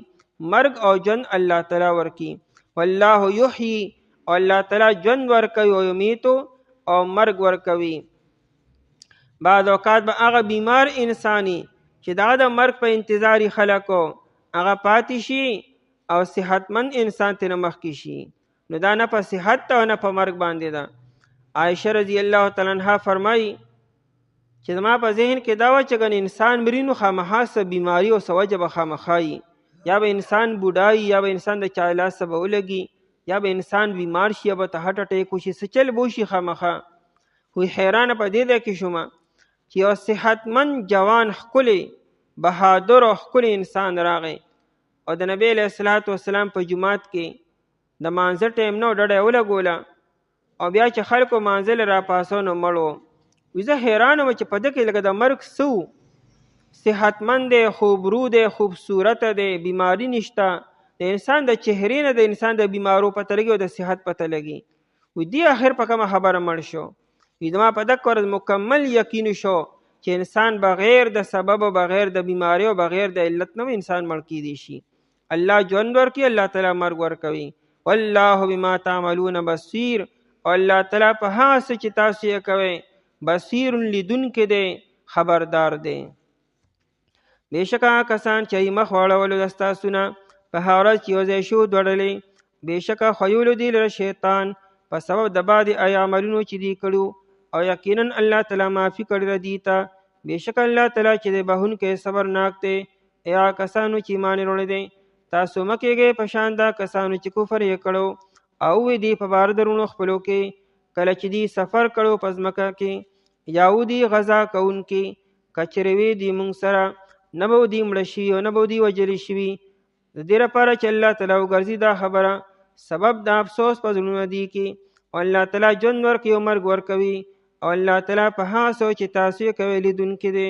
مرګ او ژوند الله تعالی ورکي. والله یحیی، او الله تعالی ژوند ورکوي، او یمیت او مرګ ورکوي. بعض اوقات به هغه بیمار انسانی چې دا د مرګ په انتظاری خلکو هغه پاتې شي، او صحتمند انسان ترې مخکې شي، نو دا نه په صحت ته او نه په مرګ باندې ده. عایشه رضی الله تعالی عنها فرمایي چې زما په ذهن کې دا وه چې ګنې انسان مري نو خامخا څه بیماري او څه وجه به خامخا وي، یا به انسان بوډا یا به انسان د چا لاس څه به ولګي، یا به انسان بیمار شي، یا به ته هارت اټیک وشي، څه چل به وشي خامخا. خو حیرانه په دې ده کې شومه چې یو صحتمند جوان ښکلی بهادر او ښکلی انسان راغی، او د نبی علیه الصلاة والسلام په جومات کې د مانځه ټیم نه ډډه یې ولګوله، او بیا چې خلکو مانځه له راپاسو نو مړ و. زه حیران وم چې په ده کې لکه د مرګ څه و، صحتمند دی، خوبرو دی، خوبصورته دی، بیماري نشته، د انسان د چهرې نه د انسان د بیمارو پته لګي او د صحت پته لګي. دی آخر په کومه خبره مړ شو. زما په دغه ورځ مکمل یقین شو چې انسان بغیر د سبب او بغیر د بیماری او بغیر د علت نه انسان مړ کیدی شي. الله ژوند ورکوي، الله تعالی مرګ ورکوي. والله بما تعملون بصیر، او الله تعالی په هغه څه چې تاسو یې کوئ بصیر لیدونکی دی، خبردار دی. بېشکه کسان چې مخ واړولو د ستاسو نه په هغه ورځ چې یو ځای شو دوړلې، بېشکه ښیولو دي لره شیطان په سبب د بعضې عملونو چې دی کړو، او یقینا الله تعالی معافي کړې ده دوی ته. بېشکه الله تعالی چې دی بخښونکی صبرناک دی. یا کسانو چې ایمان یې وروړی دی، تاسو مه کېږئ په شان دا کسانو چې کفر یې کړو، او وی دی په بار درونو خپلو کې کله چې دی سفر کړو په ځمکه کې، یا ودي غذا کوونکي، که چېرې وي دوی موږ سره، نه به دوی مړه شوي او نه به دوی وژلي شوي، د دې لپاره چې الله تعالی وګرځي دا خبره سبب د افسوس په زړونو دي کې. او الله تعالی ژوند ورکوي او مرګ ورکوي، او الله تعالی په هغه څه چې تاسو یې کوئ لیدونکی دی.